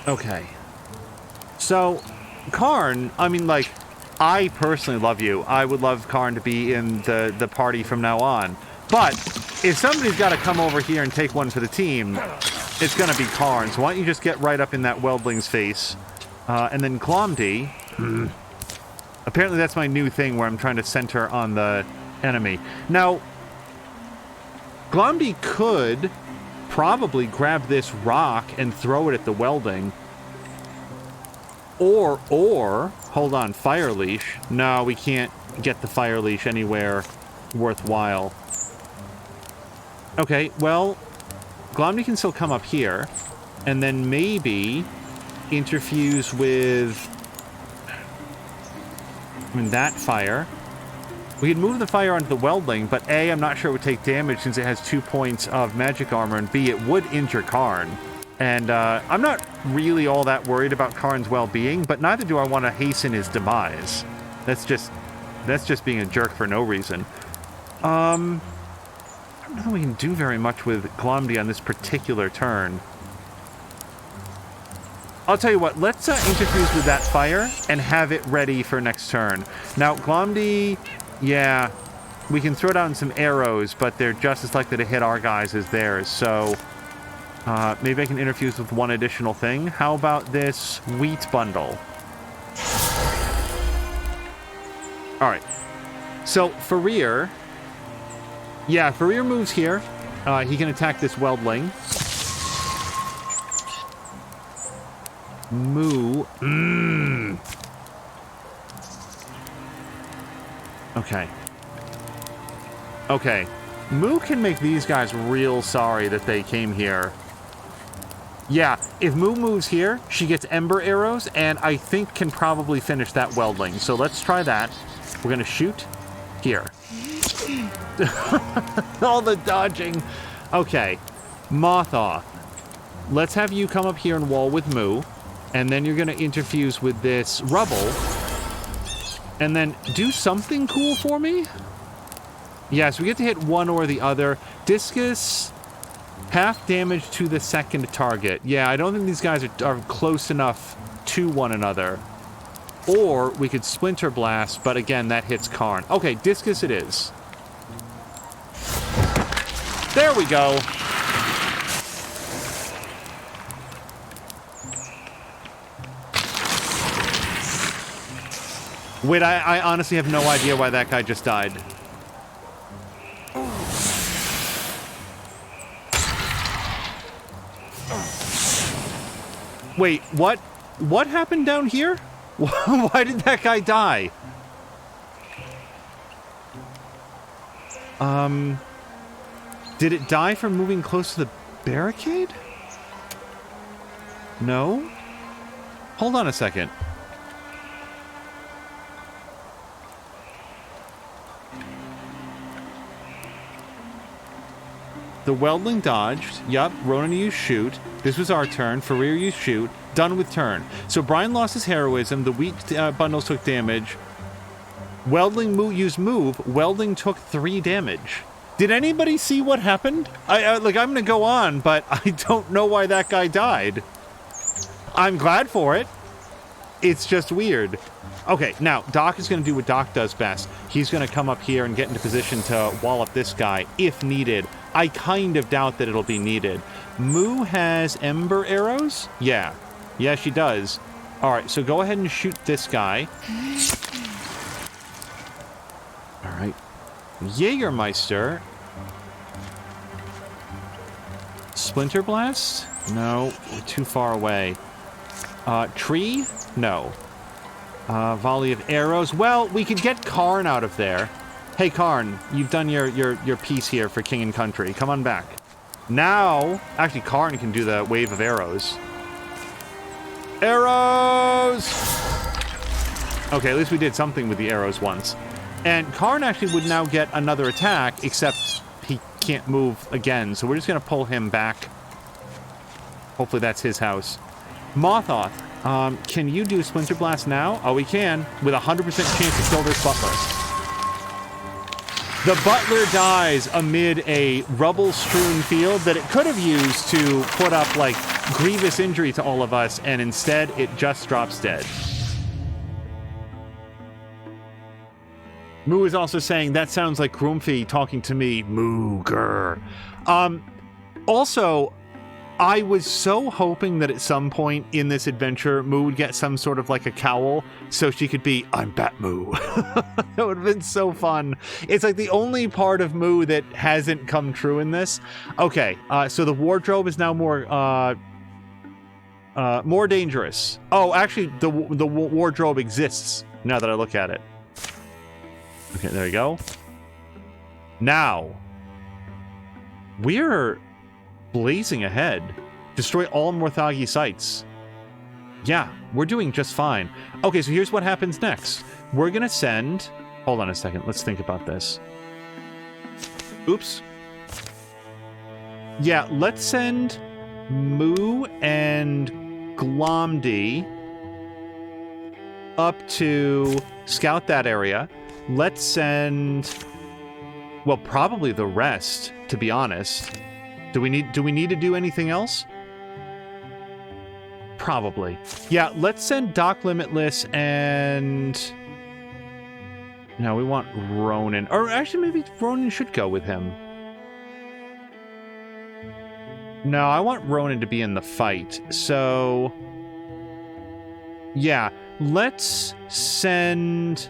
Okay. So, Carynne, I mean, like, I personally love you. I would love Carynne to be in the party from now on. But, if somebody's got to come over here and take one for the team, it's going to be Carynne. So why don't you just get right up in that Weldling's face. And then Glomdy... Apparently that's my new thing where I'm trying to center on the enemy. Now, Glomdy could probably grab this rock and throw it at the Welding. Or, hold on, Fire Leash. No, we can't get the fire leash anywhere worthwhile. Okay, well, Glomney can still come up here, and then maybe interfuse with that fire. We could move the fire onto the Weldling, but A, I'm not sure it would take damage since it has 2 points of magic armor, and B, it would injure Carynne. And I'm not really all that worried about Karn's well-being, but neither do I want to hasten his demise. That's just being a jerk for no reason. I don't know we can do very much with Glomney on this particular turn. I'll tell you what, let's interfuse with that fire and have it ready for next turn. Now, Glomney, yeah, we can throw down some arrows, but they're just as likely to hit our guys as theirs, so maybe I can interfuse with one additional thing. How about this wheat bundle? Alright, so Farir, yeah, Farir moves here. He can attack this Weldling. Moo. Okay. Okay. Moo can make these guys real sorry that they came here. Yeah, if Moo moves here, she gets Ember Arrows, and I think can probably finish that Weldling. So let's try that. We're going to shoot here. All the dodging. Okay. Morthagi. Let's have you come up here and wall with Moo. And then you're going to interfuse with this rubble. And then do something cool for me? Yes, we get to hit one or the other. Discus, half damage to the second target. Yeah, I don't think these guys are close enough to one another. Or we could Splinter Blast, but again, that hits Carynne. Okay, Discus it is. There we go. Wait, I honestly have no idea why that guy just died. Wait, what? What happened down here? Why did that guy die? Did it die from moving close to the barricade? No? Hold on a second. The Weldling dodged. Yup, Ronan used shoot. This was our turn. Farir used shoot. Done with turn. So Brian lost his heroism. The wheat bundles took damage. Weldling used move. Weldling took 3 damage. Did anybody see what happened? I'm going to go on, but I don't know why that guy died. I'm glad for it. It's just weird. Okay, now, Doc is going to do what Doc does best. He's going to come up here and get into position to wallop this guy, if needed. I kind of doubt that it'll be needed. Moo has Ember Arrows? Yeah. Yeah, she does. Alright, so go ahead and shoot this guy. Alright. Jägermeister. Splinter Blast? No, we're too far away. Tree? No. Volley of arrows. Well, we could get Carynne out of there. Hey, Carynne, you've done your piece here for King and Country. Come on back. Now, actually, Carynne can do the wave of arrows. Arrows! Okay, at least we did something with the arrows once. And Carynne actually would now get another attack, except he can't move again, so we're just going to pull him back. Hopefully that's his house. Morthagi, can you do Splinter Blast now? Oh, we can, with a 100% chance to kill this butler. The butler dies amid a rubble-strewn field that it could have used to put up, like, grievous injury to all of us, and instead it just drops dead. Moo is also saying, that sounds like Grumpy talking to me. Moo, grr. Also, I was so hoping that at some point in this adventure, Moo would get some sort of like a cowl so she could be, I'm Bat-Moo. That would have been so fun. It's like the only part of Moo that hasn't come true in this. Okay, so the wardrobe is now more dangerous. Oh, actually, the wardrobe exists now that I look at it. Okay, there you go. Now, we're blazing ahead. Destroy all Morthagi sites. Yeah, we're doing just fine. Okay, so here's what happens next. We're gonna send... Hold on a second, let's think about this. Oops. Yeah, let's send Moo and Glomdy up to scout that area. Let's send... Well, probably the rest, to be honest. Do we need to do anything else? Probably. Yeah, let's send Doc Limitless and... No, we want Ronan. Or actually, maybe Ronan should go with him. No, I want Ronan to be in the fight. So... Yeah, let's send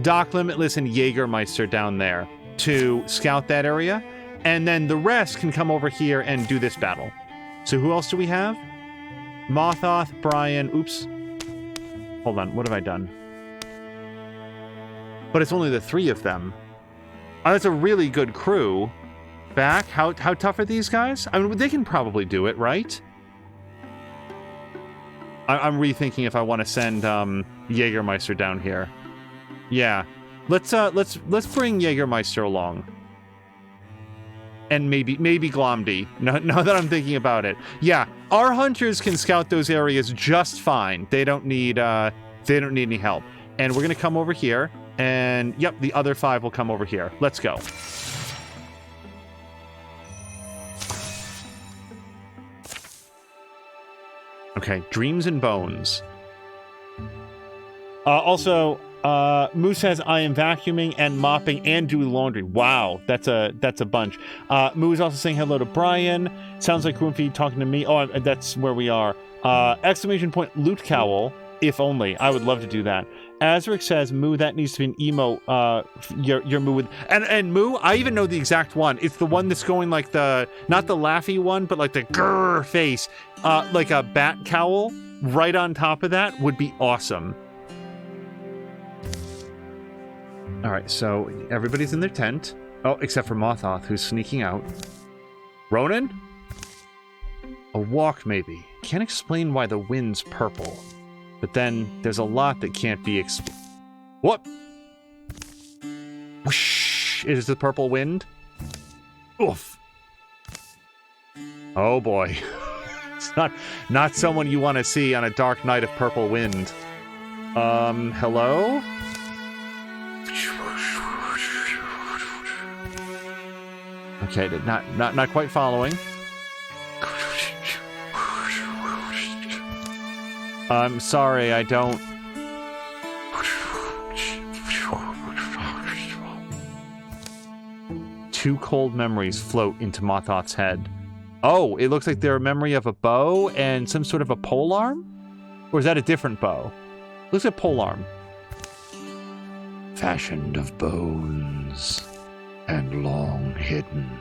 Doc Limitless and Jägermeister down there to scout that area. And then the rest can come over here and do this battle. So who else do we have? Mothoth, Brian, oops. Hold on, what have I done? But it's only the 3 of them. Oh, that's a really good crew. Back, how tough are these guys? I mean, they can probably do it, right? I'm rethinking if I want to send Jägermeister down here. Yeah, let's bring Jägermeister along. And maybe Glomdy. Now that I'm thinking about it. Yeah, our hunters can scout those areas just fine. They don't need any help. And we're gonna come over here, and yep, the other 5 will come over here. Let's go. Okay, Dreams and Bones. Also, Moo says, I am vacuuming and mopping and doing laundry. Wow, that's a bunch. Moo is also saying hello to Brian. Sounds like Groomfeed talking to me. Oh, that's where we are. Exclamation point, Loot Cowl. If only. I would love to do that. Azric says, Moo, that needs to be an emo, your Moo with... And Moo, I even know the exact one. It's the one that's going like the... Not the laughy one, but like the grrr face. Like a bat cowl right on top of that would be awesome. Alright, so everybody's in their tent. Oh, except for Mothoth, who's sneaking out. Ronan? A walk, maybe. Can't explain why the wind's purple. But then, there's a lot that can't be What? Whoosh! It is the purple wind? Oof. Oh boy. It's not someone you want to see on a dark night of purple wind. Hello? Okay, not quite following. I'm sorry, I don't... Two cold memories float into Mothoth's head. Oh, it looks like they're a memory of a bow and some sort of a polearm? Or is that a different bow? Looks like polearm. Fashioned of bones and long hidden.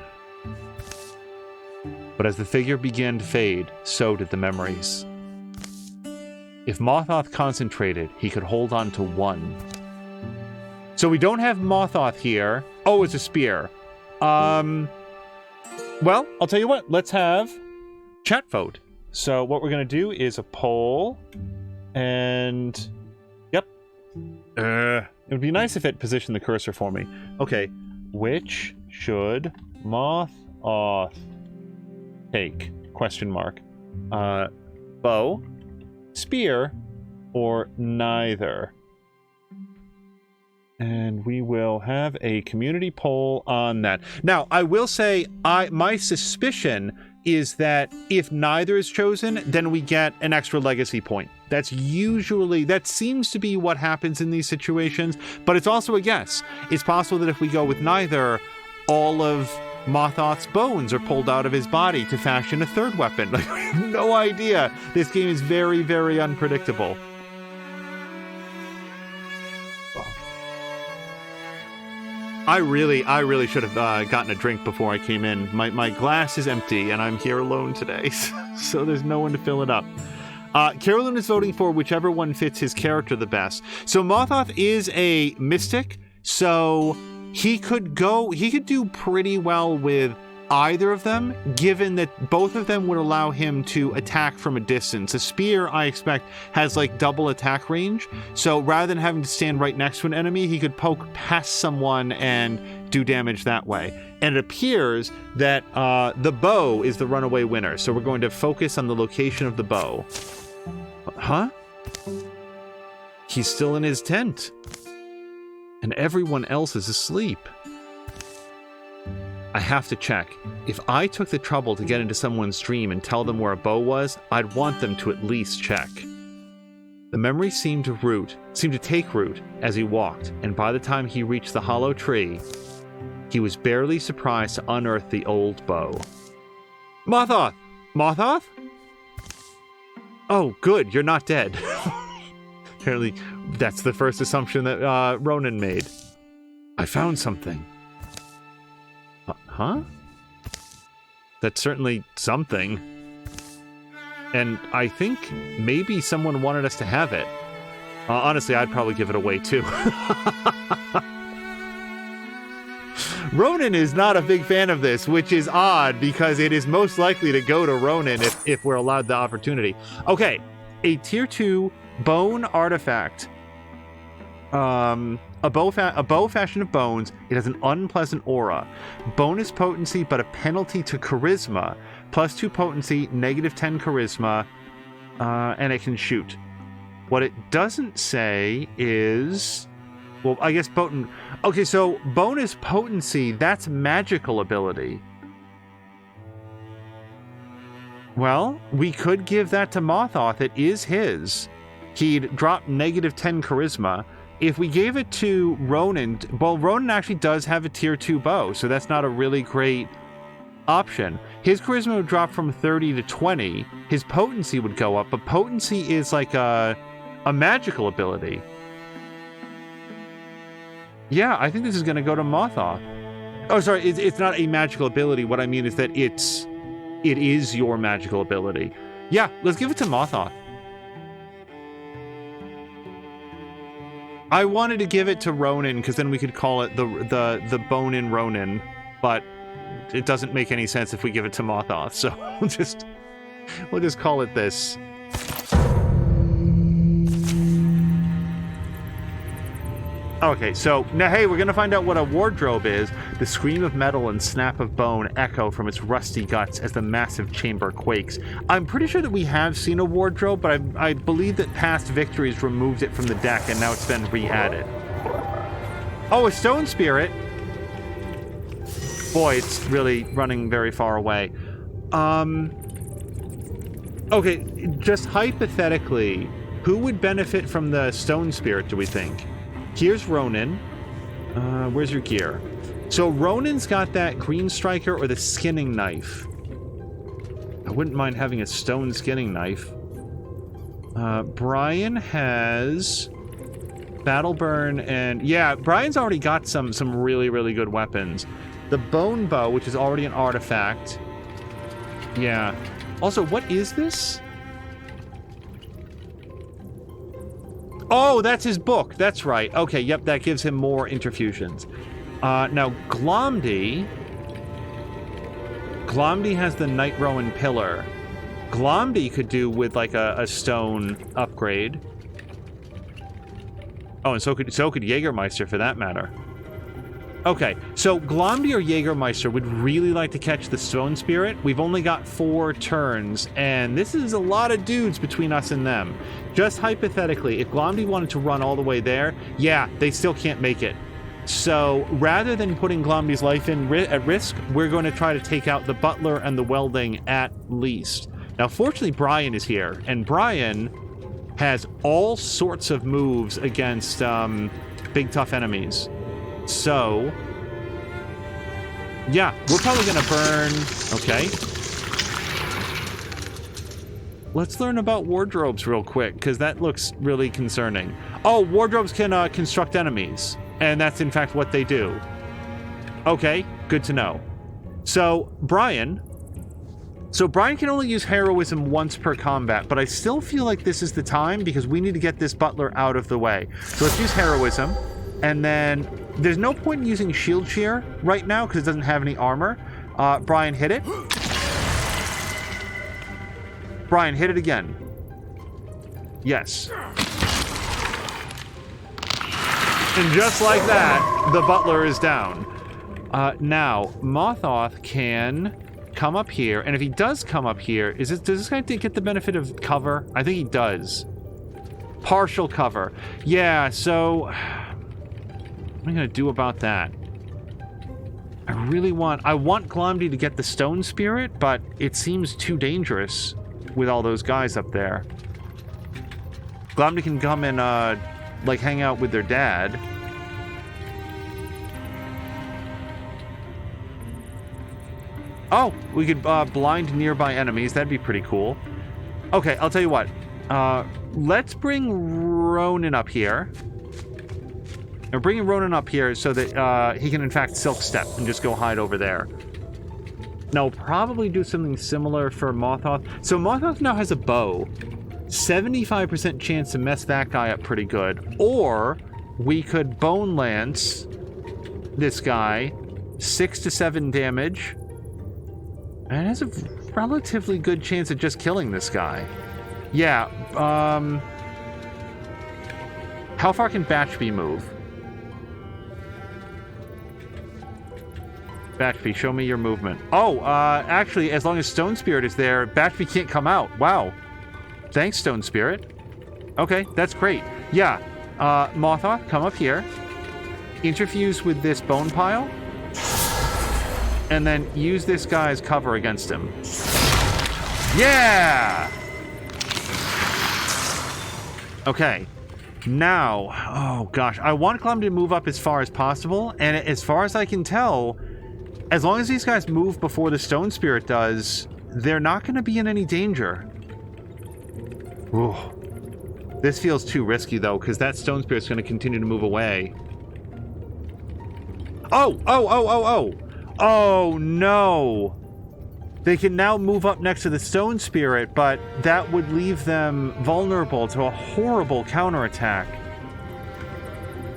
But as the figure began to fade, so did the memories. If Mothoth concentrated, he could hold on to one. So we don't have Mothoth here. Oh, it's a spear. Well, I'll tell you what. Let's have chat vote. So what we're going to do is a poll. And... Yep. It would be nice if it positioned the cursor for me. Okay. Which should Mothoth take? Question mark. Bow, spear, or neither? And we will have a community poll on that. Now, I will say, my suspicion is that if neither is chosen, then we get an extra legacy point. That seems to be what happens in these situations, but it's also a guess. It's possible that if we go with neither, all of Mothoth's bones are pulled out of his body to fashion a third weapon. Like, I have no idea. This game is very, very unpredictable. I really should have gotten a drink before I came in. My glass is empty, and I'm here alone today, so there's no one to fill it up. Carynne is voting for whichever one fits his character the best. So Mothoth is a mystic, So he could do pretty well with either of them, given that both of them would allow him to attack from a distance. A spear, I expect, has like double attack range, so rather than having to stand right next to an enemy, he could poke past someone and do damage that way. And it appears that the bow is the runaway winner, so we're going to focus on the location of the bow. Huh? He's still in his tent, and everyone else is asleep. I have to check. If I took the trouble to get into someone's dream and tell them where a bow was, I'd want them to at least check. The memory seemed to take root as he walked, and by the time he reached the hollow tree, he was barely surprised to unearth the old bow. Morthoth! Morthoth? Oh, good, you're not dead. Apparently, that's the first assumption that Ronan made. I found something. Huh? That's certainly something. And I think maybe someone wanted us to have it. Honestly, I'd probably give it away too. Ronan is not a big fan of this, which is odd because it is most likely to go to Ronan if we're allowed the opportunity. Okay, a tier 2 bone artifact. A bow fashioned of bones. It has an unpleasant aura. Bonus potency, but a penalty to charisma. +2 potency, -10 charisma, and it can shoot. What it doesn't say is... Well, I guess potent... Okay, so bonus potency, that's magical ability. Well, we could give that to Morthoth. It is his. He'd drop -10 charisma. If we gave it to Ronan, well, Ronan actually does have a tier 2 bow, so that's not a really great option. His charisma would drop from 30 to 20. His potency would go up, but potency is like a magical ability. Yeah, I think this is going to go to Morthoth. Oh, sorry, it's not a magical ability. What I mean is that it is your magical ability. Yeah, let's give it to Morthoth. I wanted to give it to Ronan because then we could call it the Bone in Ronan, but it doesn't make any sense if we give it to Morthoth, so we'll just call it this. Okay, so now, hey, we're gonna find out what a wardrobe is. The scream of metal and snap of bone echo from its rusty guts as the massive chamber quakes. I'm pretty sure that we have seen a wardrobe, but I believe that past victories removed it from the deck and now it's been re-added. Oh, a stone spirit. Boy, it's really running very far away. Okay, just hypothetically, who would benefit from the stone spirit, do we think? Here's Ronan. Where's your gear? So Ronan's got that green striker or the skinning knife. I wouldn't mind having a stone skinning knife. Brian has battle burn and... Yeah, Brian's already got some really, really good weapons. The bone bow, which is already an artifact. Yeah. Also, what is this? Oh, that's his book. That's right. Okay, yep, that gives him more interfusions. Now, Glomdy has the Night Rowan Pillar. Glomdy could do with, like, a stone upgrade. Oh, and so could Jägermeister, for that matter. Okay, so Glomdy or Jägermeister would really like to catch the Stone Spirit. We've only got 4 turns, and this is a lot of dudes between us and them. Just hypothetically, if Glomdy wanted to run all the way there, yeah, they still can't make it. So rather than putting Glomdy's life at risk, we're going to try to take out the Butler and the Welding at least. Now, fortunately, Brian is here, and Brian has all sorts of moves against big, tough enemies. So, yeah, we're probably going to burn... Okay. Let's learn about wardrobes real quick, because that looks really concerning. Oh, wardrobes can construct enemies, and that's in fact what they do. Okay, good to know. So, Brian can only use heroism once per combat, but I still feel like this is the time because we need to get this butler out of the way. So let's use heroism. And then there's no point in using shield shear right now because it doesn't have any armor. Brian, hit it. Brian, hit it again. Yes. And just like that, the butler is down. Now, Morthagi can come up here, and if he does come up here, does this guy get the benefit of cover? I think he does. Partial cover. Yeah, so what am I gonna do about that? I want Glomdy to get the stone spirit, but it seems too dangerous with all those guys up there. Glomdy can come and like hang out with their dad. Oh, we could blind nearby enemies. That'd be pretty cool. Okay, I'll tell you what. Let's bring Ronan up here. And bring Ronan up here so that he can, in fact, silk step and just go hide over there. Now, probably do something similar for Morthagi. So Morthagi now has a bow. 75% chance to mess that guy up pretty good. Or we could Bone Lance this guy. 6 to 7 damage. And it has a relatively good chance of just killing this guy. Yeah, how far can Batchby move? Batchby, show me your movement. Oh, actually, as long as Stone Spirit is there, Batchby can't come out. Wow. Thanks, Stone Spirit. Okay, that's great. Yeah, Morthagi, come up here. Interfuse with this bone pile. And then use this guy as cover against him. Yeah! Okay. Now, oh gosh, I want Glomdy to move up as far as possible, and as far as I can tell, as long as these guys move before the Stone Spirit does, they're not going to be in any danger. Ooh. This feels too risky, though, because that Stone Spirit's going to continue to move away. Oh! Oh, no! They can now move up next to the Stone Spirit, but that would leave them vulnerable to a horrible counterattack.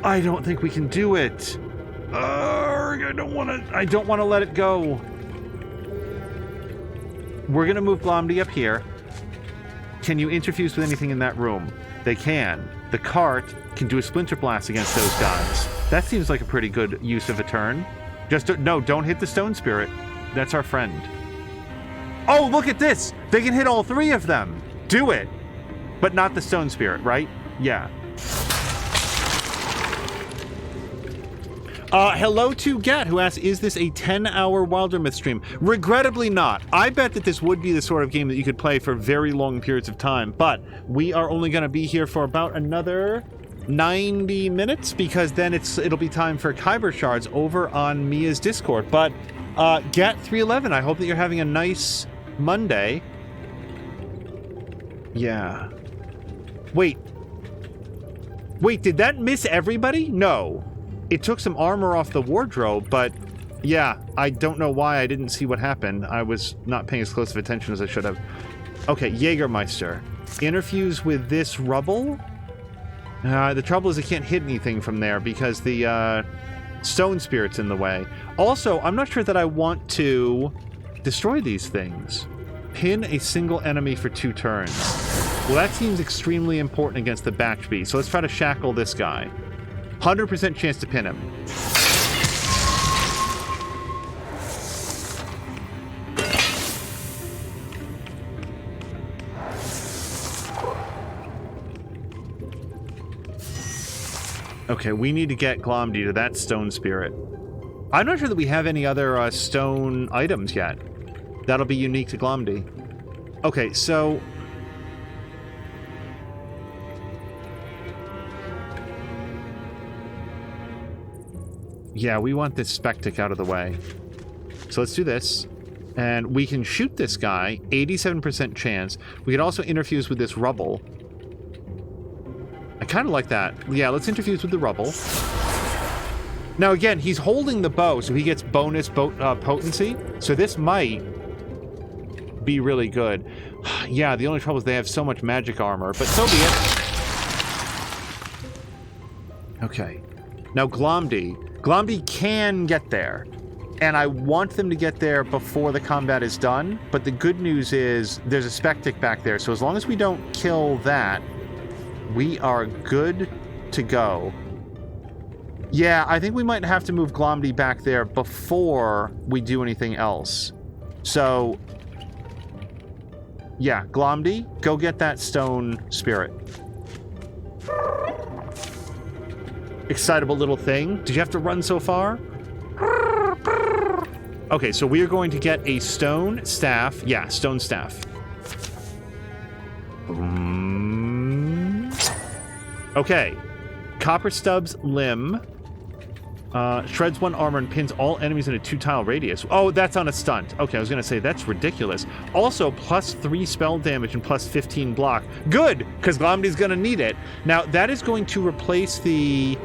I don't think we can do it. I don't want to let it go. We're going to move Glomdy up here. Can you interfuse with anything in that room? They can. The cart can do a Splinter Blast against those guys. That seems like a pretty good use of a turn. Don't hit the Stone Spirit. That's our friend. Oh, look at this! They can hit all 3 of them! Do it! But not the Stone Spirit, right? Yeah. Hello to Gat, who asks, is this a 10-hour Wildermyth stream? Regrettably not. I bet that this would be the sort of game that you could play for very long periods of time, but we are only going to be here for about another 90 minutes, because then it'll be time for Kyber Shards over on Mia's Discord. But Gat311, I hope that you're having a nice Monday. Yeah. Wait, did that miss everybody? No. It took some armor off the wardrobe, but yeah, I don't know why I didn't see what happened. I was not paying as close of attention as I should have. Okay, Jägermeister. Interfuse with this rubble. The trouble is I can't hit anything from there because the Stone Spirit's in the way. Also, I'm not sure that I want to destroy these things. Pin a single enemy for 2 turns. Well, that seems extremely important against the Batchby, so let's try to shackle this guy. 100% chance to pin him. Okay, we need to get Glomdy to that Stone Spirit. I'm not sure that we have any other stone items yet. That'll be unique to Glomdy. Okay, so... yeah, we want this Spectic out of the way. So let's do this. And we can shoot this guy, 87% chance. We can also interfuse with this rubble. I kind of like that. Yeah, let's interfuse with the rubble. Now again, he's holding the bow, so he gets bonus potency. So this might be really good. Yeah, the only trouble is they have so much magic armor, but so be it. Okay. Now, Glomdy can get there. And I want them to get there before the combat is done. But the good news is there's a Spectic back there. So as long as we don't kill that, we are good to go. Yeah, I think we might have to move Glomdy back there before we do anything else. So, yeah, Glomdy, go get that stone spirit. Excitable little thing. Did you have to run so far? Okay, so we are going to get a stone staff. Yeah, stone staff. Okay. Copper Stub's limb. Shreds 1 armor and pins all enemies in a 2-tile radius. Oh, that's on a stunt. Okay, I was going to say, that's ridiculous. Also, +3 spell damage and +15 block. Good, because Glomdy's going to need it. Now, that is going to replace the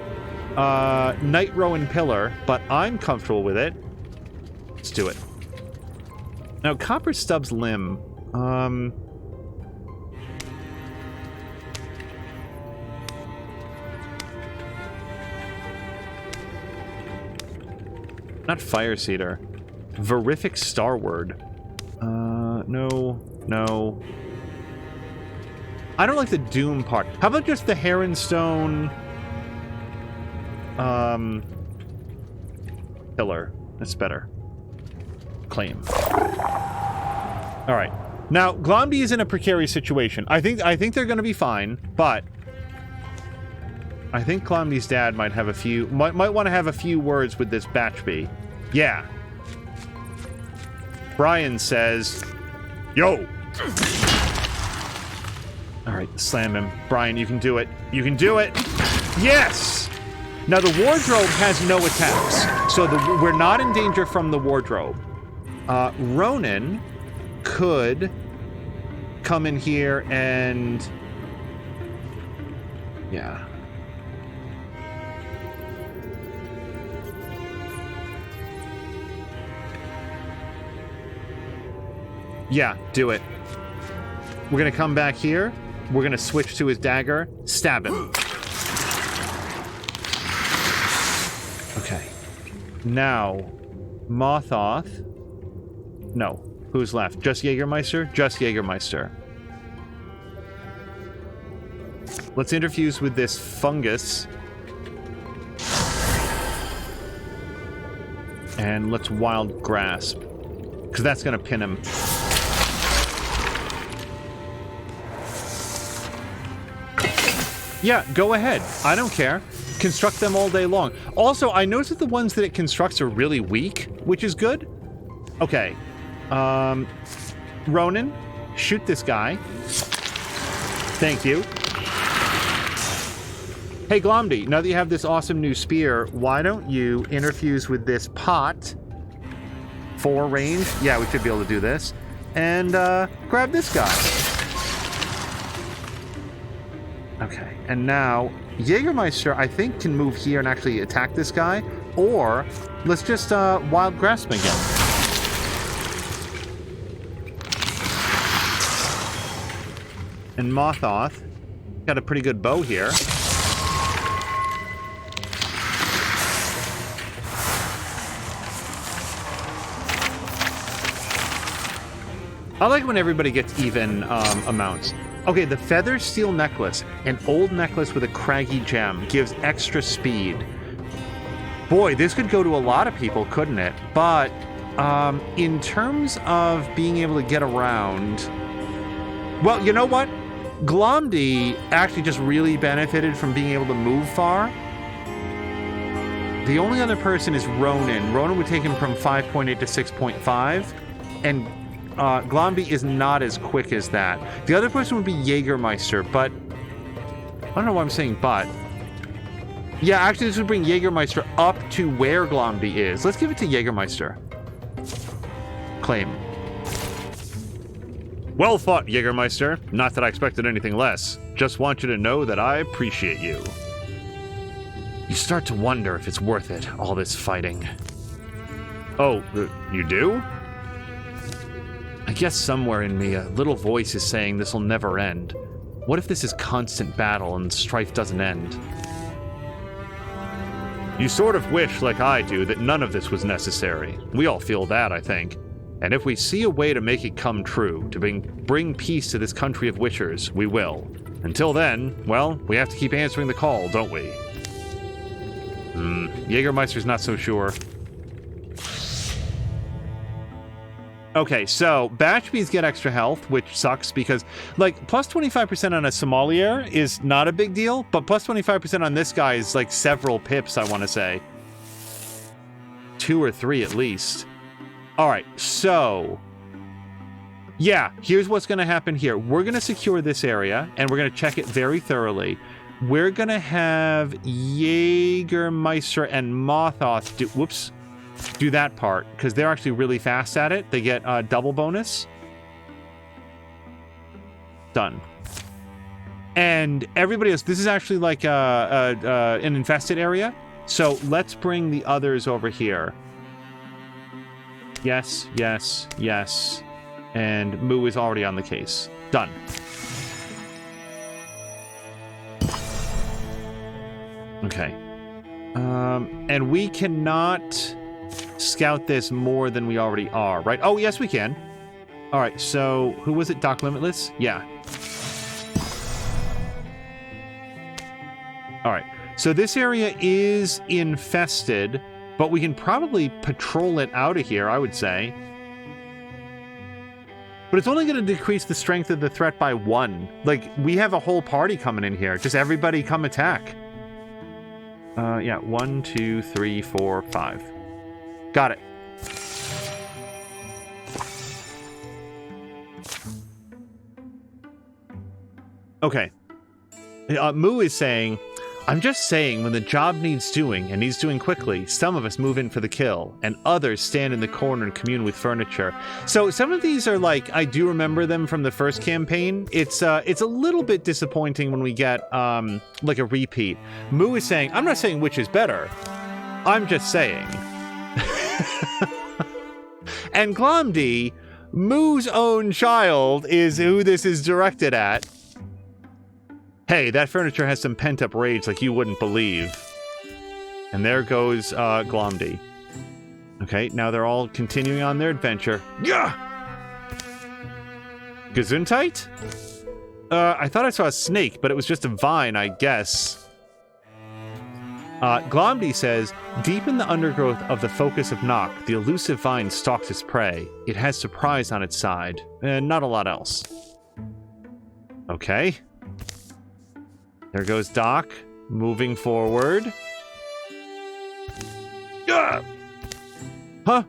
Night Rowan Pillar, but I'm comfortable with it. Let's do it. Now, Copper Stub's limb. Not Fire Cedar. Verific Starward. No. I don't like the Doom part. How about just the Heronstone pillar? That's better. Claim. All right. Now, Glomdy is in a precarious situation. I think they're going to be fine, but I think Glomdy's dad might have might want to have a few words with this Batchbee. Yeah. Brian says, "Yo." All right, slam him. Brian, you can do it. You can do it. Yes! Now, the wardrobe has no attacks, so we're not in danger from the wardrobe. Ronan could come in here and... Yeah. Yeah, do it. We're gonna come back here. We're gonna switch to his dagger. Stab him. Okay. Now, Mothoth. No. Who's left? Just Jägermeister? Just Jägermeister. Let's interfuse with this fungus. And let's Wild Grasp. Because that's going to pin him. Yeah, go ahead. I don't care. Construct them all day long. Also, I noticed that the ones that it constructs are really weak, which is good. Okay. Ronan, shoot this guy. Thank you. Hey, Glomdy, now that you have this awesome new spear, why don't you interfuse with this pot for range? Yeah, we should be able to do this. And grab this guy. Okay, and now Jägermeister, I think, can move here and actually attack this guy. Or let's just Wild Grasp again. And Mothoth got a pretty good bow here. I like when everybody gets even amounts. Okay, the Feather Steel Necklace, an old necklace with a craggy gem, gives extra speed. Boy, this could go to a lot of people, couldn't it? But in terms of being able to get around... Well, you know what? Glomdy actually just really benefited from being able to move far. The only other person is Ronan. Ronan would take him from 5.8 to 6.5, and Glomdy is not as quick as that. The other person would be Jägermeister, but... I don't know why I'm saying but. Yeah, actually this would bring Jägermeister up to where Glomdy is. Let's give it to Jägermeister. Claim. Well fought, Jägermeister. Not that I expected anything less. Just want you to know that I appreciate you. You start to wonder if it's worth it, all this fighting. Oh, you do? I guess somewhere in me, a little voice is saying this will never end. What if this is constant battle and strife doesn't end? You sort of wish, like I do, that none of this was necessary. We all feel that, I think. And if we see a way to make it come true, to bring peace to this country of witchers, we will. Until then, well, we have to keep answering the call, don't we? Jägermeister's not so sure. Okay, so Batchbees get extra health, which sucks because, like, plus 25% on a sommelier is not a big deal, but plus 25% on this guy is, like, several pips, I want to say. 2 or 3 at least. Alright, so... yeah, here's what's going to happen here. We're going to secure this area, and we're going to check it very thoroughly. We're going to have Jägermeister and Mothoth do that part, because they're actually really fast at it. They get a double bonus. Done. And everybody else, this is actually like an infested area. So let's bring the others over here. Yes, yes, yes. And Moo is already on the case. Done. Okay. And we cannot scout this more than we already are, right? Oh, yes, we can. All right, so who was it? Doc Limitless? Yeah. All right, so this area is infested, but we can probably patrol it out of here, I would say. But it's only going to decrease the strength of the threat by 1. Like, we have a whole party coming in here. Just everybody come attack. Yeah, 1, 2, 3, 4, 5. Got it. Okay. Moo is saying, I'm just saying when the job needs doing, and needs doing quickly, some of us move in for the kill, and others stand in the corner and commune with furniture. So some of these are like, I do remember them from the first campaign. It's a little bit disappointing when we get like a repeat. Moo is saying, I'm not saying which is better. I'm just saying. And Glomdy, Moo's own child, is who this is directed at. Hey, that furniture has some pent-up rage like you wouldn't believe. And there goes Glomdy. Okay, now they're all continuing on their adventure. Yeah! Gesundheit? I thought I saw a snake, but it was just a vine, I guess. Glomdy says, deep in the undergrowth of the focus of Nock, the elusive vine stalks its prey. It has surprise on its side, and not a lot else. Okay. There goes Doc, moving forward. Yeah! Huh?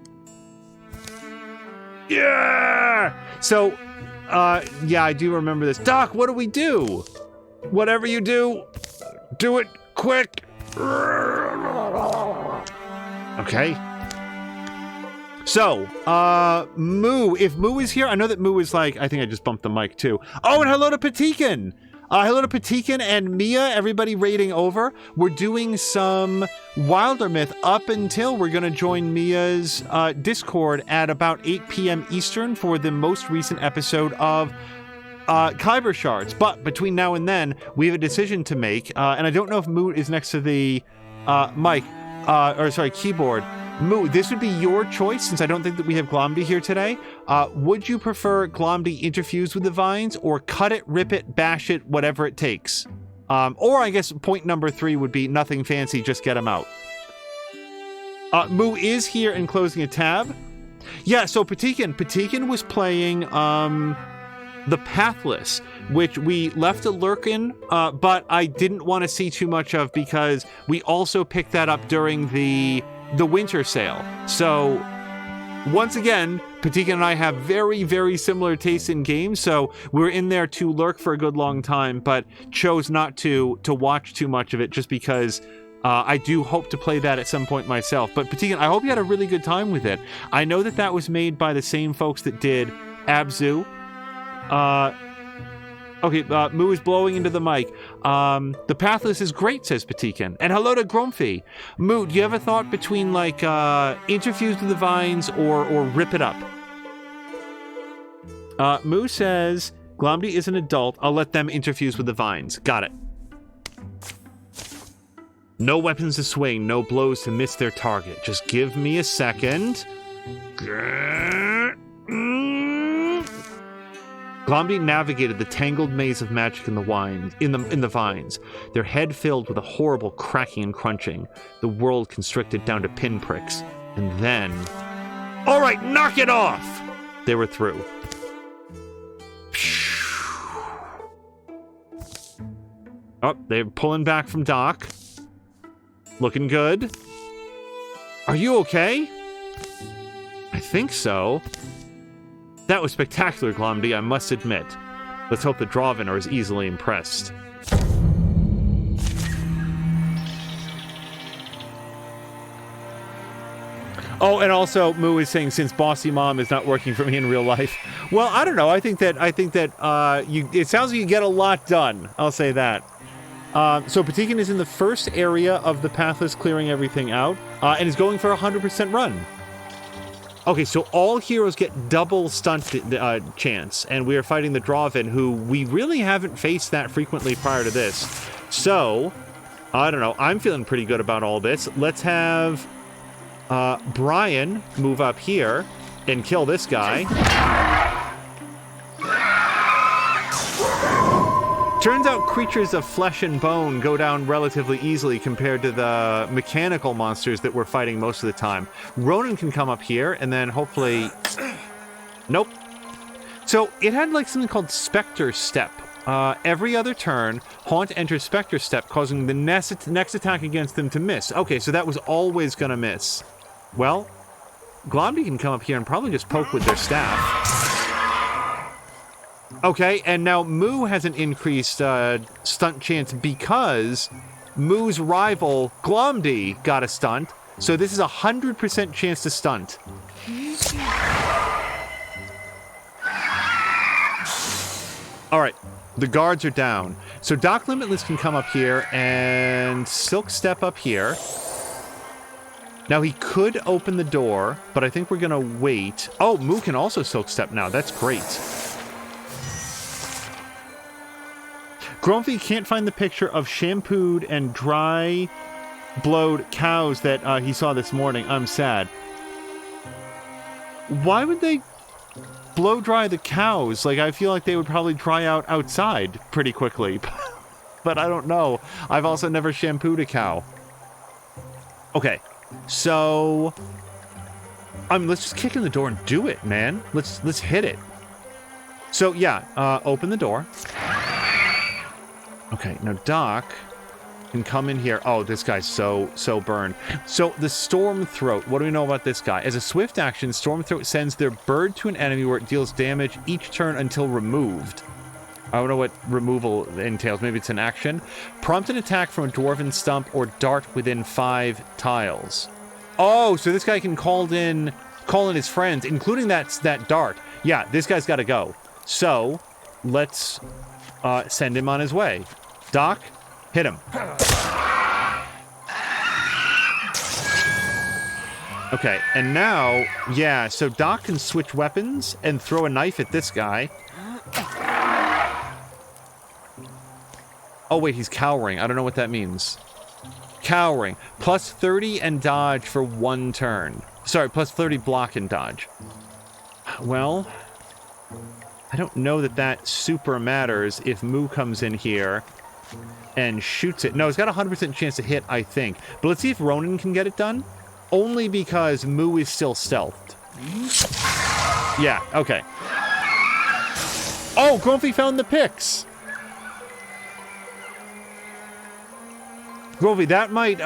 Yeah! So, yeah, I do remember this. Doc, what do we do? Whatever you do, do it quick. Okay. So, Moo, if Moo is here, I know that Moo is like, I think I just bumped the mic too. Oh, and hello to Patikin! Hello to Patikin and Mia, everybody raiding over. We're doing some Wildermyth up until we're going to join Mia's Discord at about 8 p.m. Eastern for the most recent episode of Kyber Shards. But between now and then, we have a decision to make. And I don't know if Moo is next to the keyboard. Moo, this would be your choice, since I don't think that we have Glomdy here today. Would you prefer Glomdy interfuse with the vines, or cut it, rip it, bash it, whatever it takes? Or I guess point number 3 would be nothing fancy, just get him out. Moo is here and closing a tab. Yeah, so Patikin was playing the Pathless, which we left a lurk in, but I didn't want to see too much of because we also picked that up during the winter sale. So once again, Patikin and I have very, very similar tastes in games, so we're in there to lurk for a good long time, but chose not to watch too much of it just because I do hope to play that at some point myself. But Patikin, I hope you had a really good time with it. I know that that was made by the same folks that did Abzu. Okay, Moo is blowing into the mic. The Pathless is great, says Patikin. And hello to Grumpy. Moo, do you have a thought between, like, interfuse with the vines or rip it up? Moo says, Glomdy is an adult. I'll let them interfuse with the vines. Got it. No weapons to swing, no blows to miss their target. Just give me a second. Glomdy navigated the tangled maze of magic in the vines, their head filled with a horrible cracking and crunching, the world constricted down to pinpricks. And then... All right, knock it off! They were through. Oh, they're pulling back from Doc. Looking good. Are you okay? I think so. That was spectacular, Glomdy, I must admit. Let's hope the Draven are as easily impressed. Oh, and also, Moo is saying, since Bossy Mom is not working for me in real life. Well, I don't know. I think that it sounds like you get a lot done. I'll say that. So Patikin is in the first area of the Pathless, clearing everything out, and is going for a 100% run. Okay, so all heroes get double stunt chance, and we are fighting the Draven, who we really haven't faced that frequently prior to this. So, I don't know. I'm feeling pretty good about all this. Let's have Brian move up here and kill this guy. Turns out creatures of flesh and bone go down relatively easily compared to the mechanical monsters that we're fighting most of the time. Ronan can come up here, and then hopefully... Nope. So, it had like something called Spectre Step. Every other turn, Haunt enters Spectre Step, causing the next attack against them to miss. Okay, so that was always gonna miss. Well, Glomdy can come up here and probably just poke with their staff. Okay, and now Moo has an increased stunt chance because Moo's rival, Glomdy, got a stunt. So this is a 100% chance to stunt. All right, the guards are down. So Doc Limitless can come up here and Silk Step up here. Now he could open the door, but I think we're gonna wait. Oh, Moo can also Silk Step now. That's great. Grumpy can't find the picture of shampooed and dry-blowed cows that he saw this morning. I'm sad. Why would they blow dry the cows? Like, I feel like they would probably dry out outside pretty quickly. But I don't know. I've also never shampooed a cow. Okay, so... I mean, let's just kick in the door and do it, man. Let's hit it. So, yeah, open the door. Okay, now Doc can come in here. Oh, this guy's so burned. So, the Storm Throat. What do we know about this guy? As a swift action, Storm Throat sends their bird to an enemy where it deals damage each turn until removed. I don't know what removal entails. Maybe it's an action. Prompt an attack from a dwarven stump or dart within 5 tiles. Oh, so this guy can call in his friends, including that dart. Yeah, this guy's got to go. So, let's... send him on his way. Doc, hit him. Okay, and now, yeah, so Doc can switch weapons and throw a knife at this guy. Oh, wait, he's cowering. I don't know what that means. Cowering. Plus 30 and dodge for 1 turn. Sorry, plus 30 block and dodge. Well... I don't know that super matters if Moo comes in here and shoots it. No, it's got a 100% chance to hit, I think. But let's see if Ronan can get it done. Only because Moo is still stealthed. Yeah, okay. Oh, Grumpy found the picks! Grumpy, that might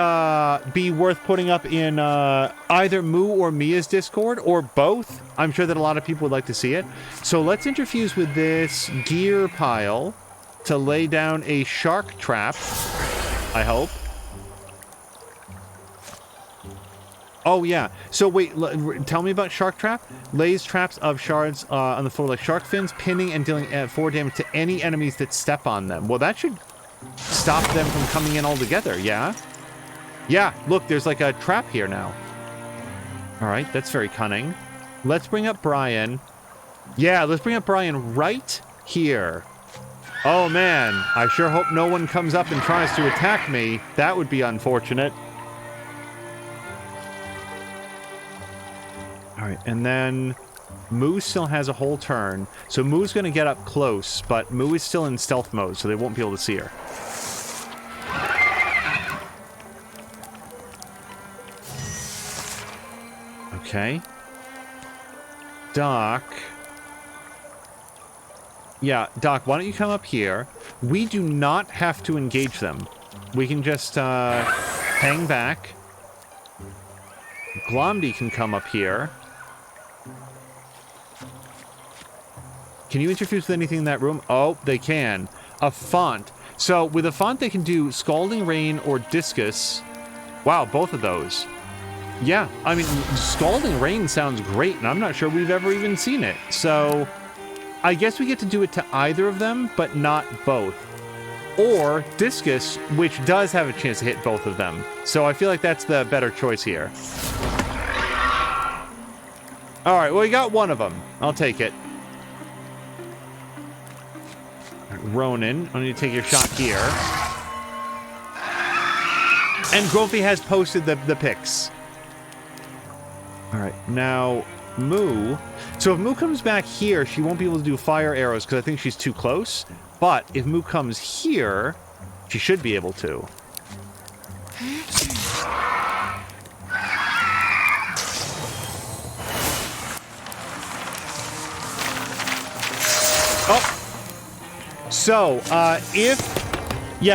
be worth putting up in either Moo or Mia's Discord, or both. I'm sure that a lot of people would like to see it. So let's interfuse with this gear pile to lay down a shark trap, I hope. Oh, yeah. So wait, tell me about shark trap. Lays traps of shards on the floor like shark fins, pinning and dealing 4 damage to any enemies that step on them. Well, that should stop them from coming in altogether, yeah? Yeah, look, there's like a trap here now. All right, that's very cunning. Let's bring up Brian. Yeah, let's bring up Brian right here. Oh man, I sure hope no one comes up and tries to attack me. That would be unfortunate. Alright, and then Moo still has a whole turn. So Moo's going to get up close, but Moo is still in stealth mode, so they won't be able to see her. Okay. Doc. Yeah, Doc, why don't you come up here? We do not have to engage them. We can just hang back. Glomdy can come up here. Can you interfuse with anything in that room? Oh, they can. A font. So with a font, they can do Scalding Rain or Discus. Wow, both of those. Yeah, I mean, Scalding Rain sounds great, and I'm not sure we've ever even seen it. So I guess we get to do it to either of them, but not both. Or Discus, which does have a chance to hit both of them. So I feel like that's the better choice here. All right, well, we got one of them. I'll take it. Ronan, I need to take your shot here. And Grumpy has posted the pics. Alright, now Moo. So if Moo comes back here, she won't be able to do fire arrows because I think she's too close. But if Moo comes here, she should be able to. Oh! So,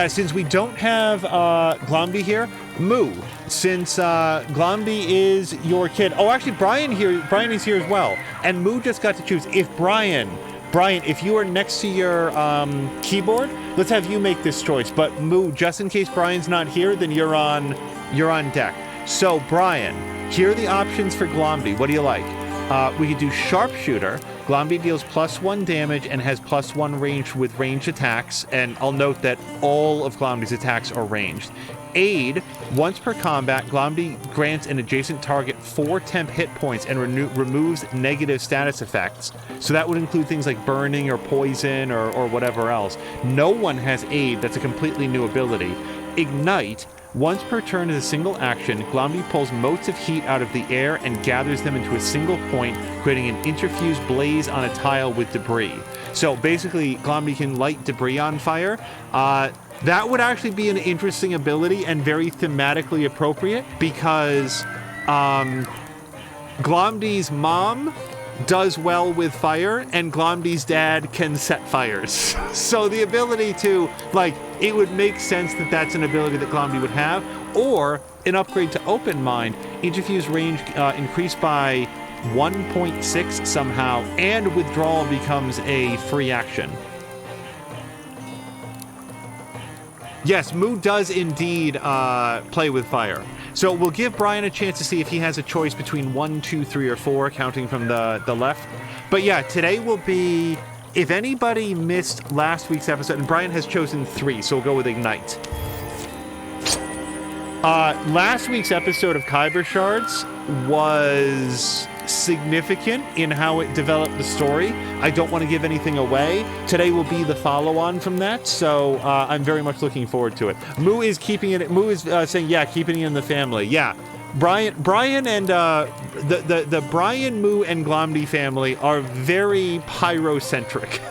since we don't have Glomby here, Moo, since Glomby is your kid. Oh, actually, Brian is here as well. And Moo just got to choose. If Brian, if you are next to your keyboard, let's have you make this choice. But Moo, just in case Brian's not here, then you're on deck. So, Brian, here are the options for Glomby. What do you like? We could do Sharpshooter. Glomby deals +1 damage and has +1 range with ranged attacks, and I'll note that all of Glomby's attacks are ranged. Aid, once per combat, Glomby grants an adjacent target 4 temp hit points and removes negative status effects. So that would include things like burning or poison or whatever else. No one has Aid, that's a completely new ability. Ignite, once per turn as a single action, Glomby pulls motes of heat out of the air and gathers them into a single point, creating an interfused blaze on a tile with debris. So basically, Glomby can light debris on fire. That would actually be an interesting ability and very thematically appropriate because Glomdy's mom does well with fire, and Glomdy's dad can set fires. So the ability to, it would make sense that that's an ability that Glomby would have, or an upgrade to Open Mind, interfuse range increased by 1.6 somehow, and withdrawal becomes a free action. Yes, Moo does indeed play with fire. So we'll give Brian a chance to see if he has a choice between 1, 2, 3, or 4, counting from the left. But yeah, today will be, if anybody missed last week's episode, and Brian has chosen 3, so we'll go with Ignite. Last week's episode of Kyber Shards was significant in how it developed the story. I don't want to give anything away. Today will be the follow-on from that, so I'm very much looking forward to it. Moo is keeping it. Moo is saying, yeah, keeping it in the family. Yeah, Brian and the Brian, Moo, and Glomdy family are very pyrocentric.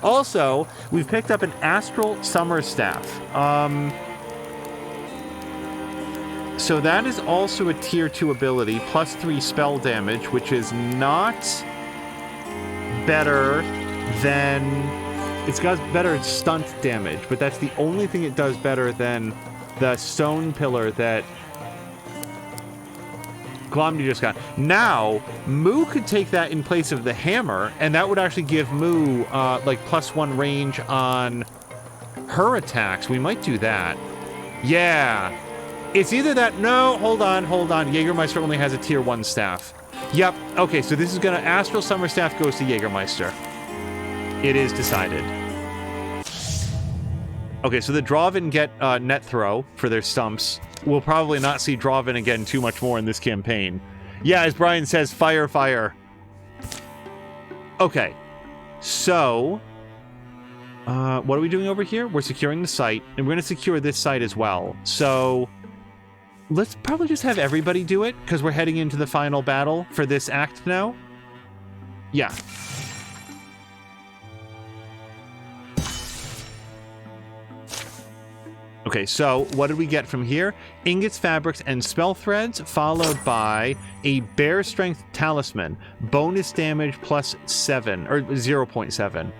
Also, we've picked up an Astral Summer Staff. So that is also a tier 2 ability, +3 spell damage, which is not better than... It's got better stunt damage, but that's the only thing it does better than the stone pillar that Glomdy just got. Now, Moo could take that in place of the hammer, and that would actually give Moo, +1 range on her attacks. We might do that. Yeah. It's either that... No, hold on. Jägermeister only has a tier 1 staff. Yep. Okay, so this is gonna... Astral Summer Staff goes to Jägermeister. It is decided. Okay, so the Draven get net throw for their stumps. We'll probably not see Draven again too much more in this campaign. Yeah, as Brian says, fire. Okay. So... What are we doing over here? We're securing the site, and we're going to secure this site as well. So let's probably just have everybody do it, because we're heading into the final battle for this act now. Yeah. Okay, so what did we get from here? Ingots, fabrics, and spell threads, followed by a bear strength talisman. Bonus damage plus 7, or 0.7.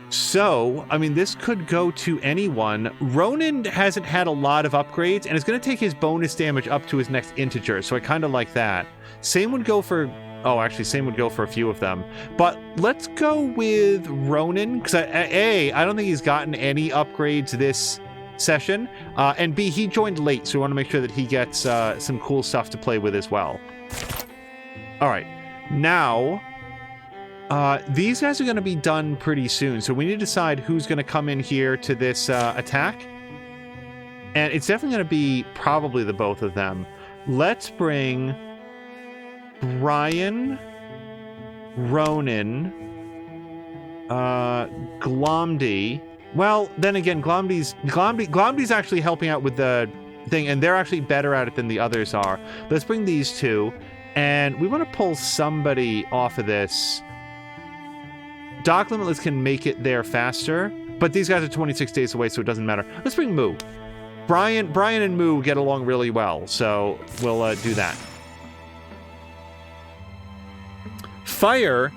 So, I mean, this could go to anyone. Ronan hasn't had a lot of upgrades, and it's going to take his bonus damage up to his next integer, so I kind of like that. Same would go for... Oh, actually, same would go for a few of them. But let's go with Ronan, because I don't think he's gotten any upgrades this session, and B, he joined late, so we want to make sure that he gets some cool stuff to play with as well. All right, now these guys are going to be done pretty soon, so we need to decide who's going to come in here to this attack, and it's definitely going to be probably the both of them. Let's bring Brian, Ronan, Glomdy. Well, then again, Glomdy's actually helping out with the thing, and they're actually better at it than the others are. Let's bring these two, and we want to pull somebody off of this. Doc Limitless can make it there faster, but these guys are 26 days away, so it doesn't matter. Let's bring Moo. Brian and Moo get along really well, so we'll do that. Fire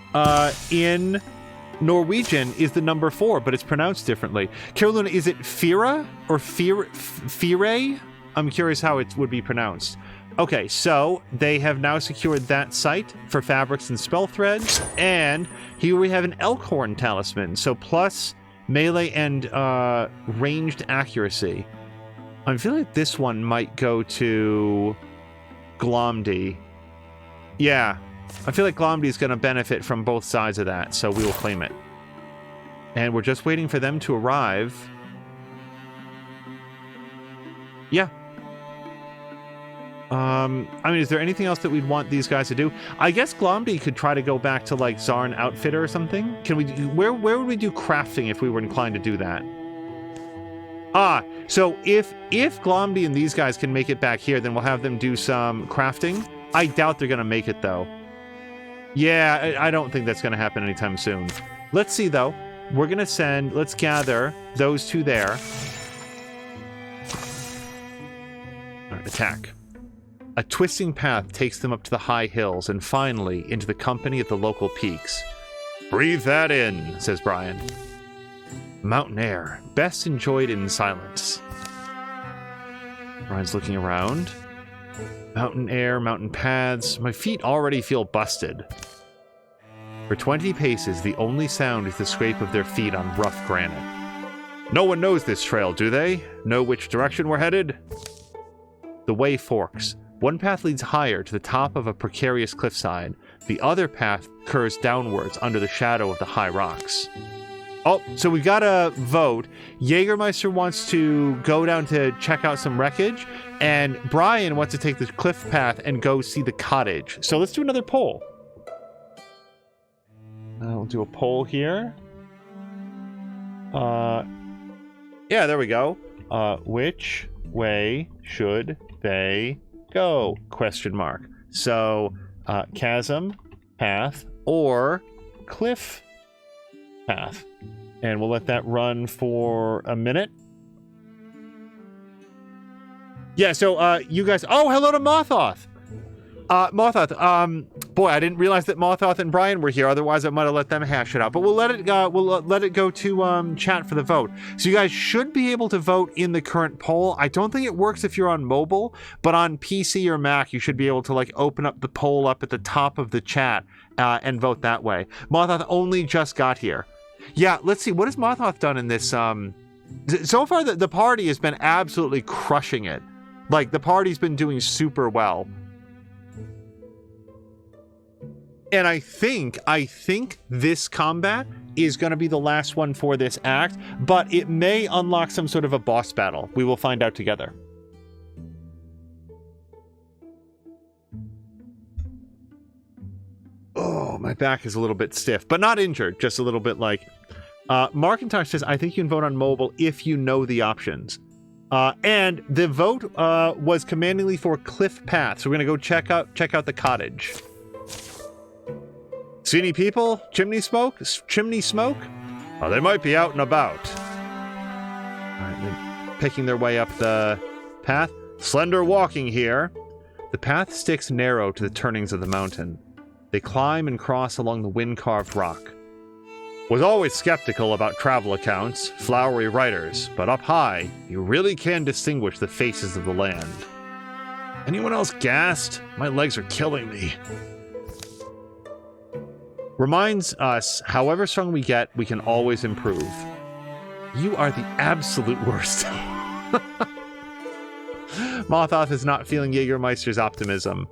in Norwegian is the number 4, but it's pronounced differently. Carolina, is it Fira or Fire? I'm curious how it would be pronounced. Okay, so they have now secured that site for fabrics and spell threads, and here we have an Elkhorn talisman, so plus melee and ranged accuracy. I feel like this one might go to Glomdy. Yeah, I feel like Glomdy is going to benefit from both sides of that, so we will claim it. And we're just waiting for them to arrive. Yeah. I mean, is there anything else that we'd want these guys to do? I guess Glomdy could try to go back to, like, Zarn Outfitter or something. Can we do, where would we do crafting if we were inclined to do that? Ah, so if Glomdy and these guys can make it back here, then we'll have them do some crafting. I doubt they're going to make it, though. Yeah, I don't think that's going to happen anytime soon. Let's see, though. We're going to let's gather those two there. All right, attack. A twisting path takes them up to the high hills and finally into the company of the local peaks. Breathe that in, says Brian. Mountain air, best enjoyed in silence. Brian's looking around. Mountain air, mountain paths. My feet already feel busted. For 20 paces, the only sound is the scrape of their feet on rough granite. No one knows this trail, do they? Know which direction we're headed? The way forks. One path leads higher to the top of a precarious cliffside. The other path curves downwards under the shadow of the high rocks. Oh, so we've got a vote. Jägermeister wants to go down to check out some wreckage, and Brian wants to take the cliff path and go see the cottage. So let's do another poll. We'll do a poll here. Yeah, there we go. Which way should they go? Question mark. So, chasm path or cliff path. And we'll let that run for a minute. Yeah, so you guys... Oh, hello to Mothoth! Mothoth, boy, I didn't realize that Mothoth and Brian were here. Otherwise, I might have let them hash it out. But we'll let it go to chat for the vote. So you guys should be able to vote in the current poll. I don't think it works if you're on mobile, but on PC or Mac, you should be able to, like, open up the poll up at the top of the chat and vote that way. Mothoth only just got here. Yeah, let's see. What has Mothoth done in this? So far, the party has been absolutely crushing it. Like, the party's been doing super well. And I think this combat is going to be the last one for this act, but it may unlock some sort of a boss battle. We will find out together. Oh, my back is a little bit stiff, but not injured. Just a little bit like, Markintosh says, I think you can vote on mobile if you know the options. And the vote was commandingly for Cliff Path. So we're going to go check out the cottage. See any people? Chimney smoke? Chimney smoke? Oh, they might be out and about. All right, they're picking their way up the path. Slender walking here. The path sticks narrow to the turnings of the mountain. They climb and cross along the wind-carved rock. Was always skeptical about travel accounts, flowery writers, but up high, you really can distinguish the faces of the land. Anyone else gassed? My legs are killing me. Reminds us, however strong we get, we can always improve. You are the absolute worst. Mothoth is not feeling Jägermeister's optimism.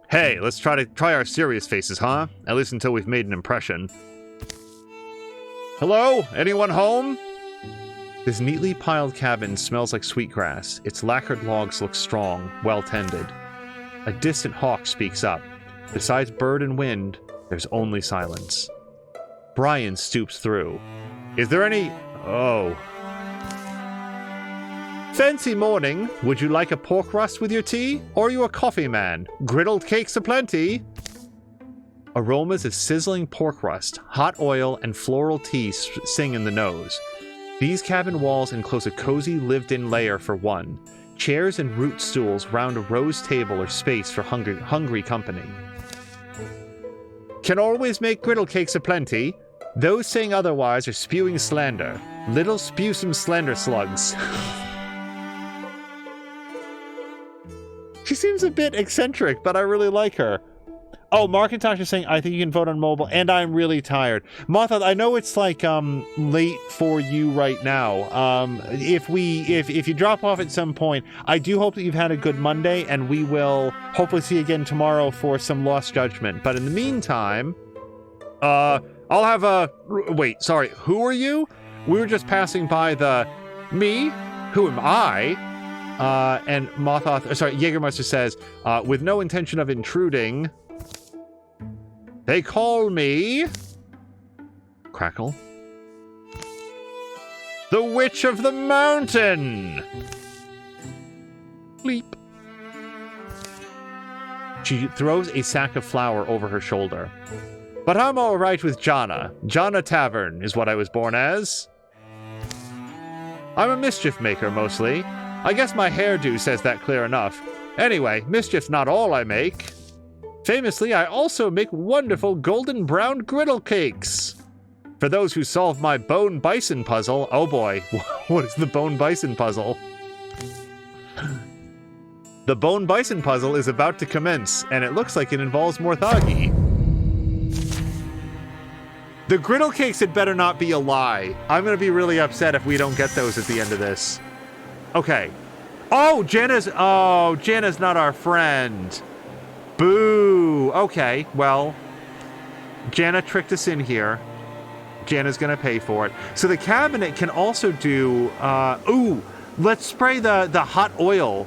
Hey, let's try our serious faces, huh? At least until we've made an impression. Hello? Anyone home? This neatly piled cabin smells like sweetgrass. Its lacquered logs look strong, well-tended. A distant hawk speaks up. Besides bird and wind, there's only silence. Brian stoops through. Is there any... Oh. Fancy morning. Would you like a pork rust with your tea? Or are you a coffee man? Griddled cakes aplenty. Aromas of sizzling pork rust, hot oil, and floral tea sing in the nose. These cabin walls enclose a cozy lived-in lair for one. Chairs and root stools round a rose table are space for hungry company. Can always make griddle cakes aplenty. Those saying otherwise are spewing slander. Little spewsome slender slugs. She seems a bit eccentric, but I really like her. Oh, Markintosh is saying, I think you can vote on mobile, and I'm really tired. Martha, I know it's like late for you right now. If you drop off at some point, I do hope that you've had a good Monday, and we will hopefully see you again tomorrow for some Lost Judgment. But in the meantime, I'll have a... Wait, sorry, who are you? We were just passing by the... Me? Who am I? And Jägermeister says, with no intention of intruding... They call me... Crackle. The Witch of the Mountain! Bleep. She throws a sack of flour over her shoulder. But I'm all right with Jana. Jana Tavern is what I was born as. I'm a mischief maker, mostly. I guess my hairdo says that clear enough. Anyway, mischief's not all I make. Famously, I also make wonderful golden brown griddle cakes. For those who solve my bone bison puzzle, oh boy, what is the bone bison puzzle? The bone bison puzzle is about to commence, and it looks like it involves Morthagi. The griddle cakes had better not be a lie. I'm gonna be really upset if we don't get those at the end of this. Okay. Oh, Jenna's not our friend. Boo! Okay, well, Jana tricked us in here. Jana's gonna pay for it. So the cabinet can also do, let's spray the hot oil.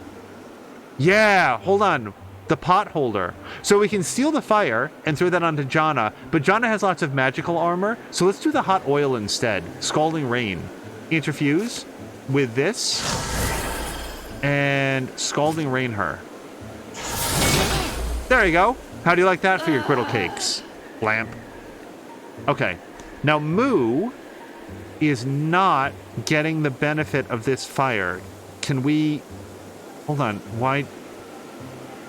Yeah, hold on. The pot holder. So we can steal the fire and throw that onto Jana, but Jana has lots of magical armor, so let's do the hot oil instead. Scalding Rain. Interfuse with this, and Scalding Rain her. There you go. How do you like that for your griddle cakes? Lamp. Okay. Now, Moo is not getting the benefit of this fire. Can we... Hold on. Why...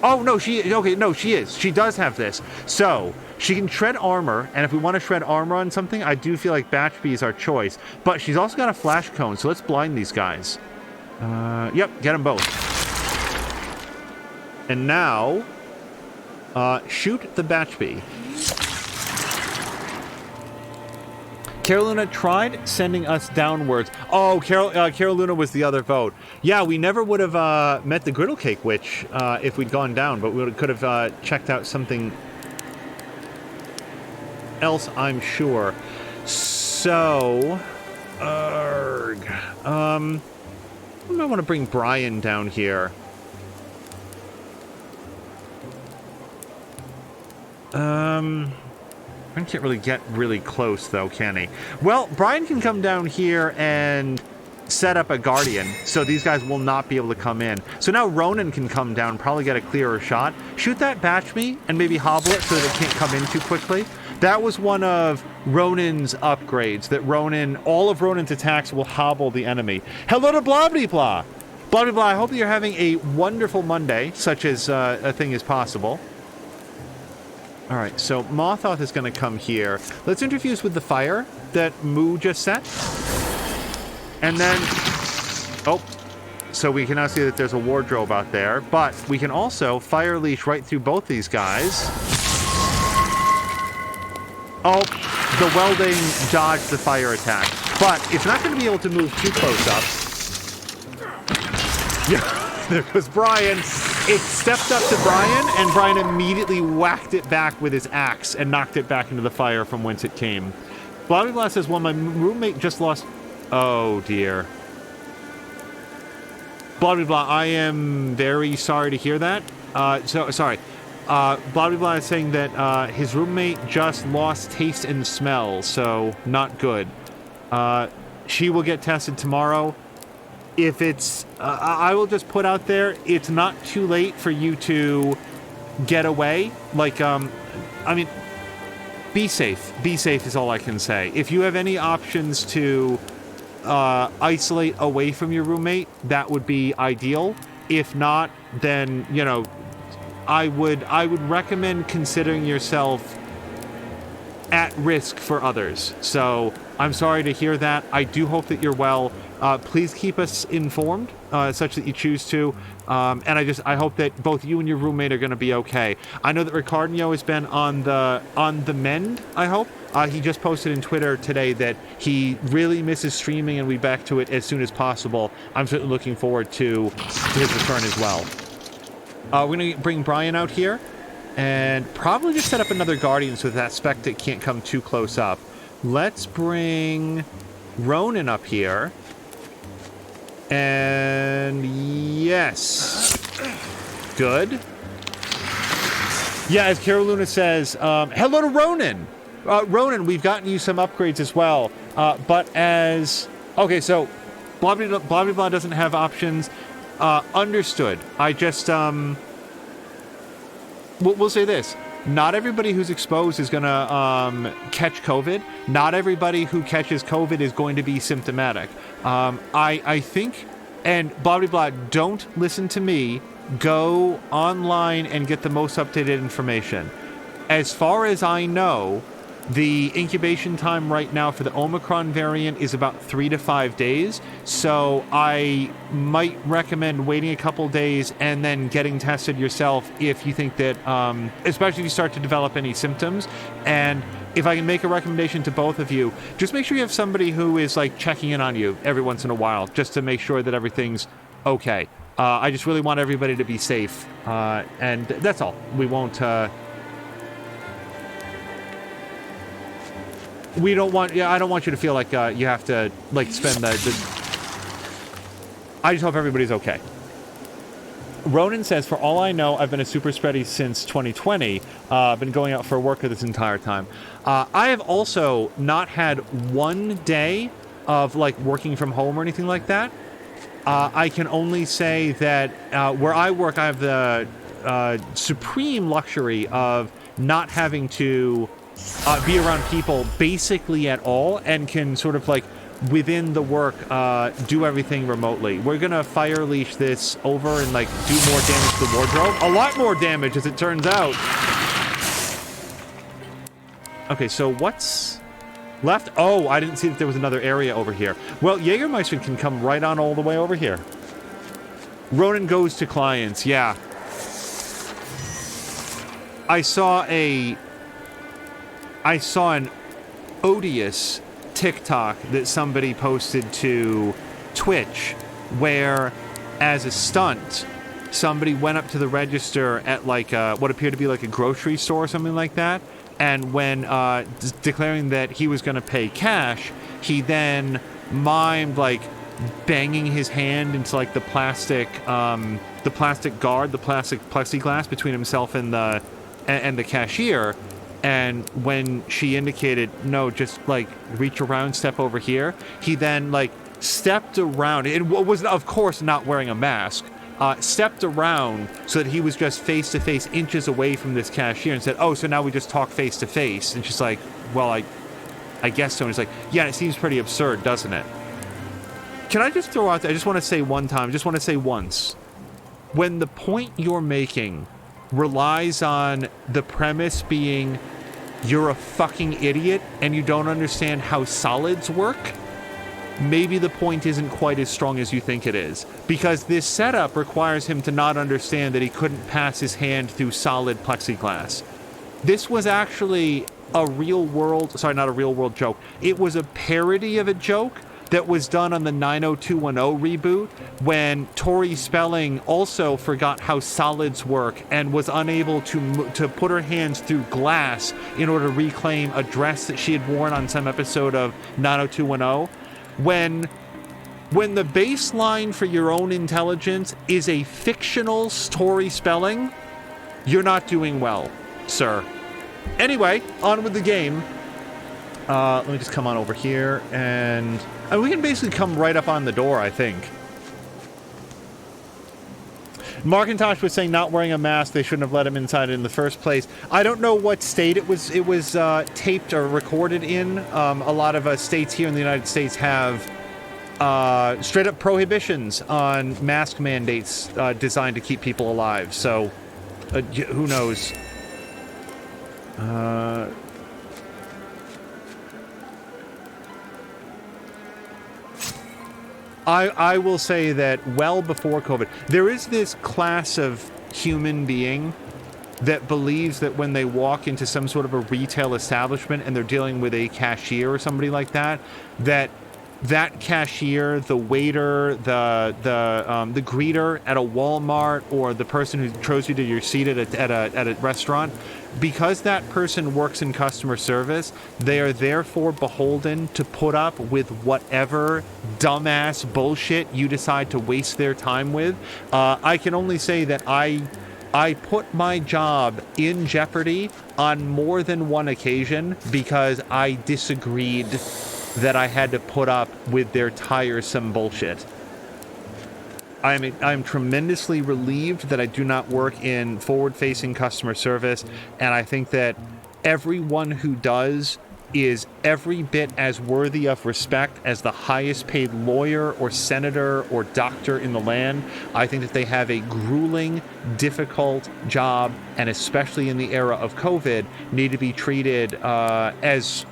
Oh, no, she is. She does have this. So, she can shred armor, and if we want to shred armor on something, I do feel like Batchby is our choice. But she's also got a flash cone, so let's blind these guys. Yep, get them both. And now... shoot the Batchby. Carolina tried sending us downwards. Oh, Carolina was the other vote. Yeah, we never would have met the Griddle Cake Witch if we'd gone down, but we could have checked out something else, I'm sure. So, I want to bring Brian down here. Brian can't really get really close, though, can he? Well, Brian can come down here and set up a Guardian, so these guys will not be able to come in. So now Ronan can come down, probably get a clearer shot. Shoot that Batch Me and maybe hobble it so that it can't come in too quickly. That was one of Ronan's upgrades, that all of Ronan's attacks will hobble the enemy. Hello to Blobbity Blah! Blobbity Blah, I hope that you're having a wonderful Monday, such as a thing is possible. Alright, so Mothoth is going to come here. Let's interfuse with the fire that Moo just set. And then, oh, so we can now see that there's a wardrobe out there, but we can also fire leash right through both these guys. Oh, the welding dodged the fire attack, but it's not going to be able to move too close up. Yeah, there goes Brian. It stepped up to Brian, and Brian immediately whacked it back with his axe and knocked it back into the fire from whence it came. Blobby Blast says, well, my roommate just lost... Oh, dear. Blobby Blah, I am very sorry to hear that. Sorry. Blobby Blah is saying that his roommate just lost taste and smell, so not good. She will get tested tomorrow. If it's... I will just put out there, it's not too late for you to get away. Like, I mean, be safe. Be safe is all I can say. If you have any options to... isolate away from your roommate, that would be ideal. If not, then, you know, I would recommend considering yourself at risk for others. So I'm sorry to hear that. I do hope that you're well. Please keep us informed, such that you choose to. And I hope that both you and your roommate are going to be okay. I know that Ricardinho has been on the mend, I hope. He just posted in Twitter today that he really misses streaming and will be back to it as soon as possible. I'm certainly looking forward to his return as well. We're going to bring Brian out here and probably just set up another Guardian so that Spectic can't come too close up. Let's bring Ronan up here. And yes. Good. Yeah, as Caroluna says, hello to Ronan. Ronan, we've gotten you some upgrades as well. But as... Okay, so Blobby Blah doesn't have options. Understood. I just... We'll say this. Not everybody who's exposed is going to catch COVID. Not everybody who catches COVID is going to be symptomatic. I think... And Blobby Blah, don't listen to me. Go online and get the most up-to-date information. As far as I know... The incubation time right now for the Omicron variant is about 3 to 5 days, so I might recommend waiting a couple days and then getting tested yourself if you think that, especially if you start to develop any symptoms. And if I can make a recommendation to both of you, just make sure you have somebody who is like checking in on you every once in a while, just to make sure that everything's okay. I just really want everybody to be safe, and that's all. We won't... We don't want... Yeah, I don't want you to feel like you have to, like, spend the... I just hope everybody's okay. Ronan says, for all I know, I've been a super spready since 2020. Been going out for a worker this entire time. I have also not had one day of, like, working from home or anything like that. I can only say that where I work, I have the supreme luxury of not having to... be around people basically at all, and can sort of like within the work do everything remotely. We're gonna fire leash this over and like do more damage to the wardrobe. A lot more damage, as it turns out. Okay, so what's left? Oh, I didn't see that there was another area over here. Well, Jägermeister can come right on all the way over here. Ronan goes to clients, yeah. I saw an odious TikTok that somebody posted to Twitch where, as a stunt, somebody went up to the register at like what appeared to be like a grocery store or something like that, and when declaring that he was going to pay cash, he then mimed like banging his hand into like the plastic guard, the plastic plexiglass between himself and the cashier. And when she indicated, no, just like reach around, step over here, he then like stepped around. It was, of course, not wearing a mask. Stepped around so that he was just face to face, inches away from this cashier, and said, "Oh, so now we just talk face to face." And she's like, "Well, I guess so." And he's like, "Yeah, it seems pretty absurd, doesn't it?" Can I just throw out there, I just want to say one time, just want to say once, when the point you're making relies on the premise being you're a fucking idiot and you don't understand how solids work, maybe the point isn't quite as strong as you think it is. Because this setup requires him to not understand that he couldn't pass his hand through solid plexiglass. This was actually a real world, sorry, not a real world joke. It was a parody of a joke that was done on the 90210 reboot when Tori Spelling also forgot how solids work and was unable to put her hands through glass in order to reclaim a dress that she had worn on some episode of 90210. When the baseline for your own intelligence is a fictional Tori Spelling, you're not doing well, sir. Anyway, on with the game. Let me just come on over here, and we can basically come right up on the door, I think. Markintosh was saying not wearing a mask, they shouldn't have let him inside in the first place. I don't know what state it was taped or recorded in. A lot of states here in the United States have straight up prohibitions on mask mandates designed to keep people alive. So, who knows? I will say that well before COVID, there is this class of human being that believes that when they walk into some sort of a retail establishment and they're dealing with a cashier or somebody like that, that cashier, the waiter, the greeter at a Walmart, or the person who throws you to your seat at a restaurant, because that person works in customer service, they are therefore beholden to put up with whatever dumbass bullshit you decide to waste their time with. I can only say that I put my job in jeopardy on more than one occasion because I disagreed that I had to put up with their tiresome bullshit. I'm tremendously relieved that I do not work in forward-facing customer service, and I think that everyone who does is every bit as worthy of respect as the highest paid lawyer or senator or doctor in the land. I think that they have a grueling, difficult job, and especially in the era of COVID, need to be treated as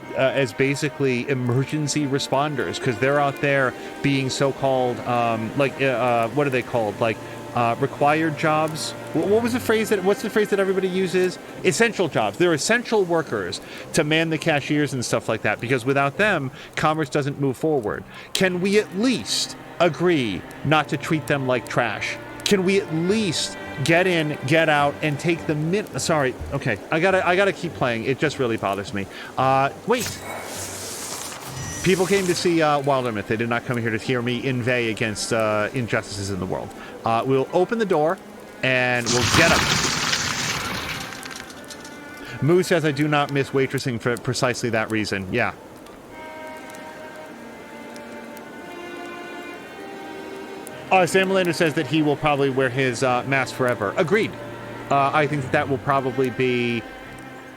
basically emergency responders, because they're out there being so-called what are they called, required jobs. What's the phrase that everybody uses? Essential jobs. They're essential workers to man the cashiers and stuff like that, because without them, commerce doesn't move forward. Can we at least agree not to treat them like trash? Can we at least get in, get out, and take the sorry, okay, I gotta keep playing. It just really bothers me. Wait. People came to see Wildermyth. They did not come here to hear me inveigh against injustices in the world. We'll open the door, and we'll get them. Moo says I do not miss waitressing for precisely that reason. Yeah. Sam Melander says that he will probably wear his mask forever. Agreed. I think that will probably be...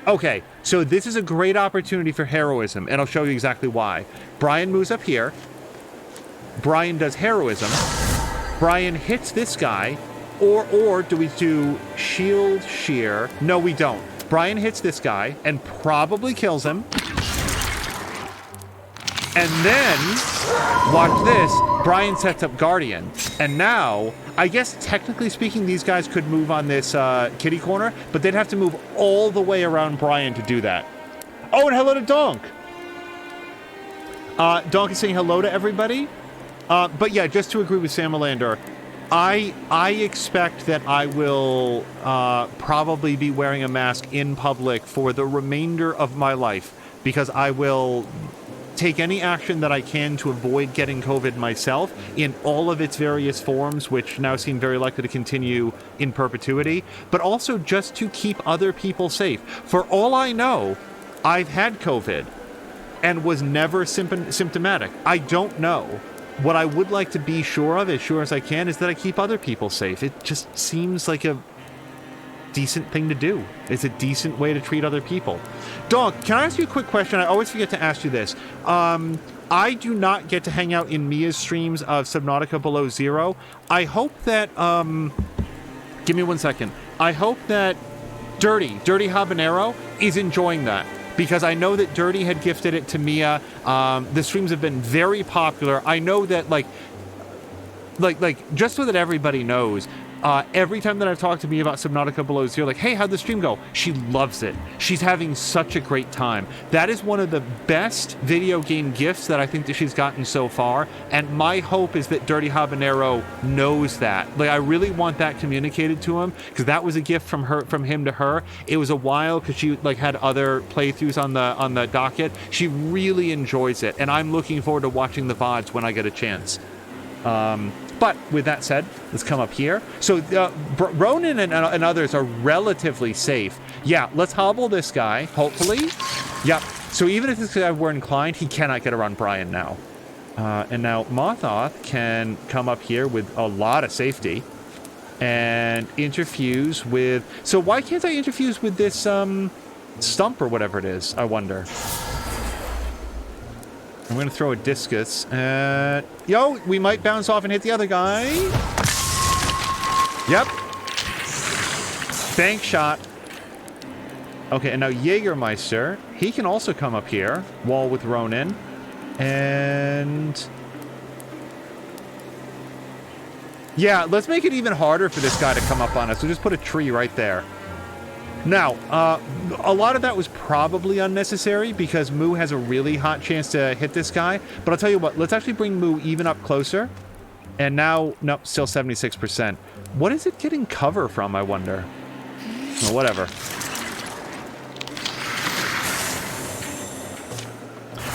Okay, so this is a great opportunity for heroism, and I'll show you exactly why. Brian moves up here. Brian does heroism. Brian hits this guy. Or do we do shield shear? No, we don't. Brian hits this guy and probably kills him. And then, watch this, Brian sets up Guardian. And now, I guess technically speaking, these guys could move on this kitty corner, but they'd have to move all the way around Brian to do that. Oh, and hello to Donk. Donk is saying hello to everybody. But yeah, just to agree with Sam Melander, I expect that I will probably be wearing a mask in public for the remainder of my life, because I will take any action that I can to avoid getting COVID myself in all of its various forms, which now seem very likely to continue in perpetuity, but also just to keep other people safe. For all I know, I've had COVID and was never symptomatic. I don't know. What I would like to be sure of, as sure as I can, is that I keep other people safe. It just seems like a decent thing to do. It's a decent way to treat other people. Dog, can I ask you a quick question? I always forget to ask you this. I do not get to hang out in Mia's streams of Subnautica Below Zero. I hope that, give me 1 second. I hope that Dirty Habanero is enjoying that, because I know that Dirty had gifted it to Mia. The streams have been very popular. I know that, like, just so that everybody knows, every time that I've talked to Mia about Subnautica Below Zero, like, hey, how'd the stream go? She loves it. She's having such a great time. That is one of the best video game gifts that I think that she's gotten so far, and my hope is that Dirty Habanero knows that. Like, I really want that communicated to him, because that was a gift from him to her. It was a while, because she, like, had other playthroughs on the docket. She really enjoys it, and I'm looking forward to watching the VODs when I get a chance. But with that said, let's come up here. So Ronan and others are relatively safe. Yeah, let's hobble this guy, hopefully. Yep. So even if this guy were inclined, he cannot get around Brian now. And now Morthagi can come up here with a lot of safety and interfuse with... So why can't I interfuse with this stump or whatever it is, I wonder? I'm going to throw a discus. Yo, we might bounce off and hit the other guy. Yep. Bank shot. Okay, and now Jägermeister. He can also come up here. Wall with Ronan. And... yeah, let's make it even harder for this guy to come up on us. We'll just put a tree right there. Now, a lot of that was probably unnecessary because Moo has a really hot chance to hit this guy. But I'll tell you what, let's actually bring Moo even up closer. And now, nope, still 76%. What is it getting cover from, I wonder? Well, whatever.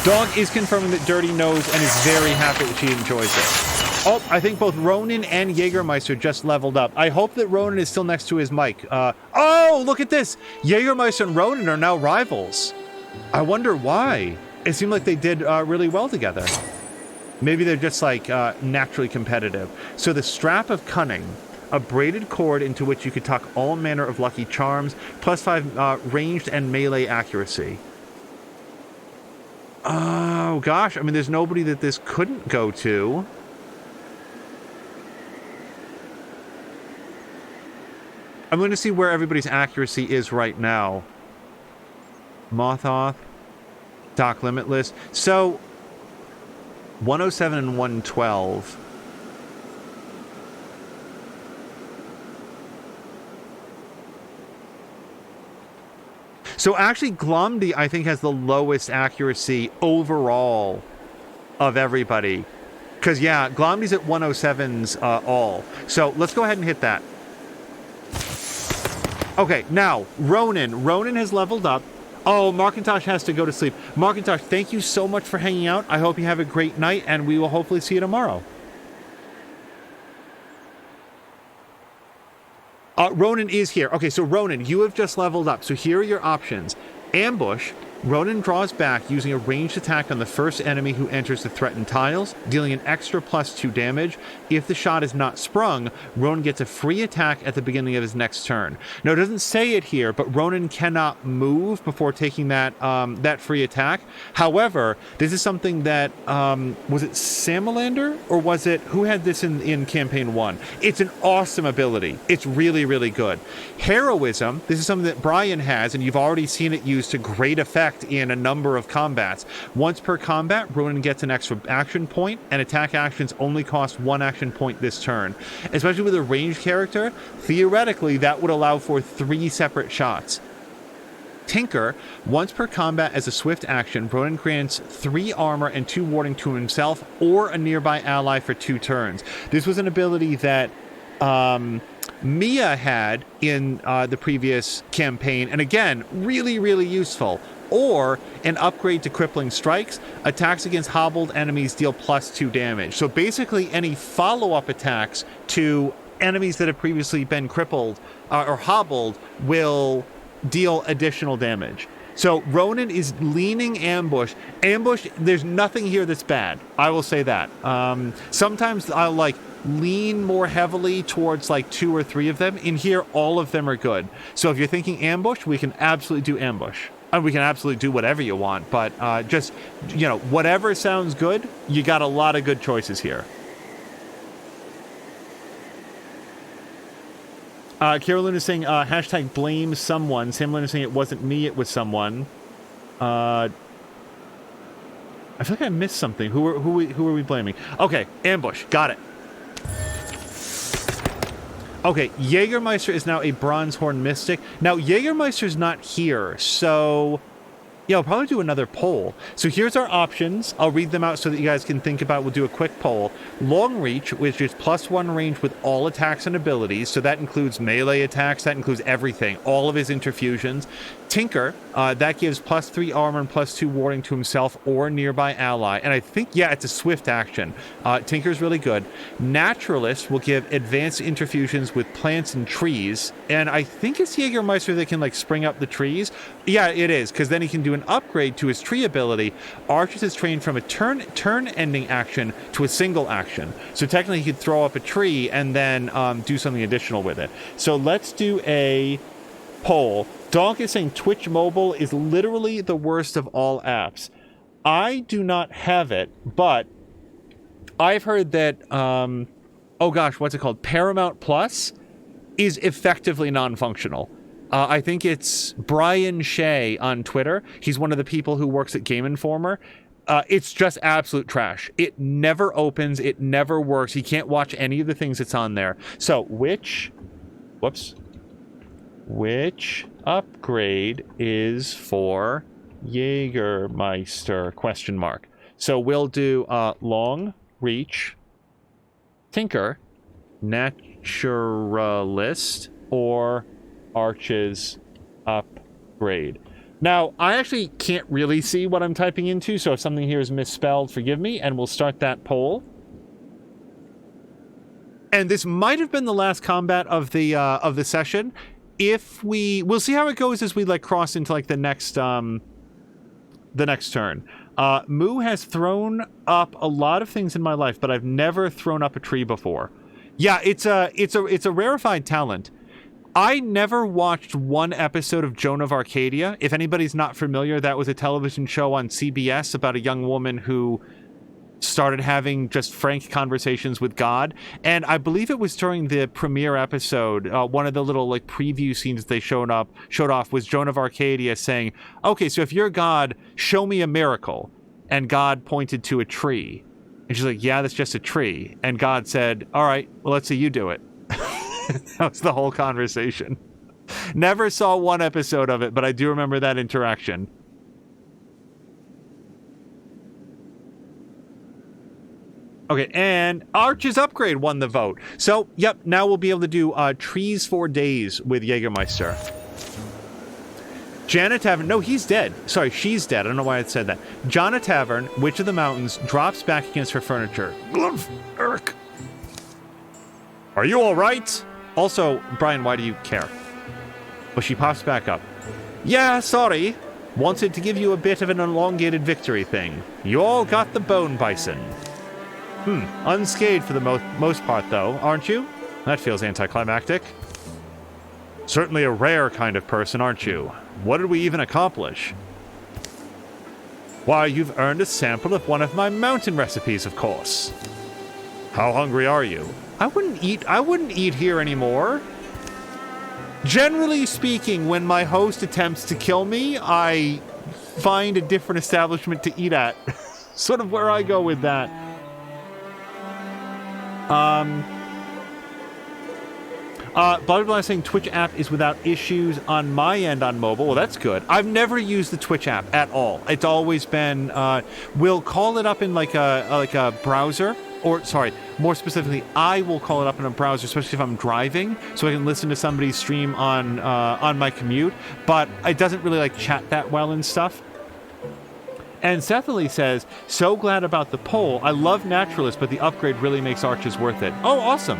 Dog is confirming that Dirty knows and is very happy that she enjoys it. Oh, I think both Ronan and Jägermeister just leveled up. I hope that Ronan is still next to his mic. Oh, look at this! Jägermeister and Ronan are now rivals. I wonder why. It seemed like they did really well together. Maybe they're just, like, naturally competitive. So the Strap of Cunning, a braided cord into which you could tuck all manner of lucky charms, +5 ranged and melee accuracy. Oh, gosh. I mean, there's nobody that this couldn't go to. I'm going to see where everybody's accuracy is right now. Morthagi, Doc Limitless. So, 107 and 112. So actually, Glumdy, I think, has the lowest accuracy overall of everybody. Because, yeah, Glumdy's at 107s all. So let's go ahead and hit that. Okay, now, Ronan. Ronan has leveled up. Oh, Markintosh has to go to sleep. Markintosh, thank you so much for hanging out. I hope you have a great night, and we will hopefully see you tomorrow. Ronan is here. Okay, so Ronan, you have just leveled up. So here are your options. Ambush. Ronan draws back using a ranged attack on the first enemy who enters the threatened tiles, dealing an extra +2 damage. If the shot is not sprung, Ronan gets a free attack at the beginning of his next turn. Now, it doesn't say it here, but Ronan cannot move before taking that that free attack. However, this is something that, was it Samalander? Or was it, who had this in Campaign 1? It's an awesome ability. It's really, really good. Heroism, this is something that Brian has, and you've already seen it used to great effect in a number of combats. Once per combat, Ronan gets an extra action point, and attack actions only cost 1 action point this turn. Especially with a ranged character, theoretically that would allow for 3 separate shots. Tinker, once per combat as a swift action, Ronan grants 3 armor and 2 warding to himself or a nearby ally for 2 turns. This was an ability that Mia had in the previous campaign, and again, really, really useful. or an upgrade to crippling strikes. Attacks against hobbled enemies deal +2 damage. So basically any follow-up attacks to enemies that have previously been crippled or hobbled will deal additional damage. So Ronan is leaning ambush. Ambush, there's nothing here that's bad. I will say that. Sometimes I'll like lean more heavily towards like 2 or 3 of them. In here, all of them are good. So if you're thinking ambush, we can absolutely do ambush. And we can absolutely do whatever you want, but just, you know, whatever sounds good, you got a lot of good choices here. Carynne is saying, hashtag blame someone. Samlin is saying it wasn't me, it was someone. I feel like I missed something. Who are we blaming? Okay, ambush. Got it. Okay, Jägermeister is now a Bronzehorn Mystic. Now, Jägermeister's not here, so yeah, I'll probably do another poll. So here's our options. I'll read them out so that you guys can think about. We'll do a quick poll. Long Reach, which is +1 range with all attacks and abilities. So that includes melee attacks. That includes everything. All of his interfusions. Tinker, that gives +3 armor and +2 warding to himself or nearby ally. And I think, yeah, it's a swift action. Tinker's really good. Naturalist will give advanced interfusions with plants and trees. And I think it's Jägermeister that can, like, spring up the trees. Yeah, it is, because then he can do an upgrade to his tree ability. Archers is trained from a turn-ending action to a single action. So technically he could throw up a tree and then do something additional with it. So let's do a poll. Donk is saying Twitch Mobile is literally the worst of all apps. I do not have it, but I've heard that, oh gosh, what's it called? Paramount Plus is effectively non-functional. I think it's Brian Shea on Twitter. He's one of the people who works at Game Informer. It's just absolute trash. It never opens. It never works. He can't watch any of the things that's on there. So which upgrade is for Jägermeister ? So we'll do Long Reach, Tinker, Naturalist, or Arches upgrade. Now, I actually can't really see what I'm typing into, so if something here is misspelled, forgive me, and we'll start that poll. And this might have been the last combat of the session. If we'll see how it goes as we like cross into like the next turn. Moo has thrown up a lot of things in my life, but I've never thrown up a tree before. Yeah, it's a rarefied talent. I never watched one episode of Joan of Arcadia. If anybody's not familiar, that was a television show on CBS about a young woman who started having just frank conversations with God. And I believe it was during the premiere episode, one of the little like preview scenes they showed off was Joan of Arcadia saying, okay, so if you're God, show me a miracle. And God pointed to a tree. And she's like, yeah, that's just a tree. And God said, all right, well, let's see you do it. That was the whole conversation. Never saw one episode of it, but I do remember that interaction. Okay, and Arch's upgrade won the vote. So, yep, now we'll be able to do trees for days with Jägermeister. Janet Tavern, no, he's dead. Sorry, she's dead. I don't know why I said that. Jana Tavern, Witch of the Mountains, drops back against her furniture. Irk. Are you all right? Also, Brian, why do you care? Well, she pops back up. Yeah, sorry. Wanted to give you a bit of an elongated victory thing. You all got the bone bison. Unscathed for the most part, though, aren't you? That feels anticlimactic. Certainly a rare kind of person, aren't you? What did we even accomplish? Why, you've earned a sample of one of my mountain recipes, of course. How hungry are you? I wouldn't eat here anymore. Generally speaking, when my host attempts to kill me, I find a different establishment to eat at. Sort of where I go with that. Butterfly saying Twitch app is without issues on my end on mobile. Well, that's good. I've never used the Twitch app at all. It's always been, we'll call it up in like a browser, or sorry, more specifically, I will call it up in a browser, especially if I'm driving, so I can listen to somebody's stream on my commute. But it doesn't really like chat that well and stuff. And Cecily says, so glad about the poll. I love Naturalist, but the upgrade really makes arches worth it. Oh, awesome.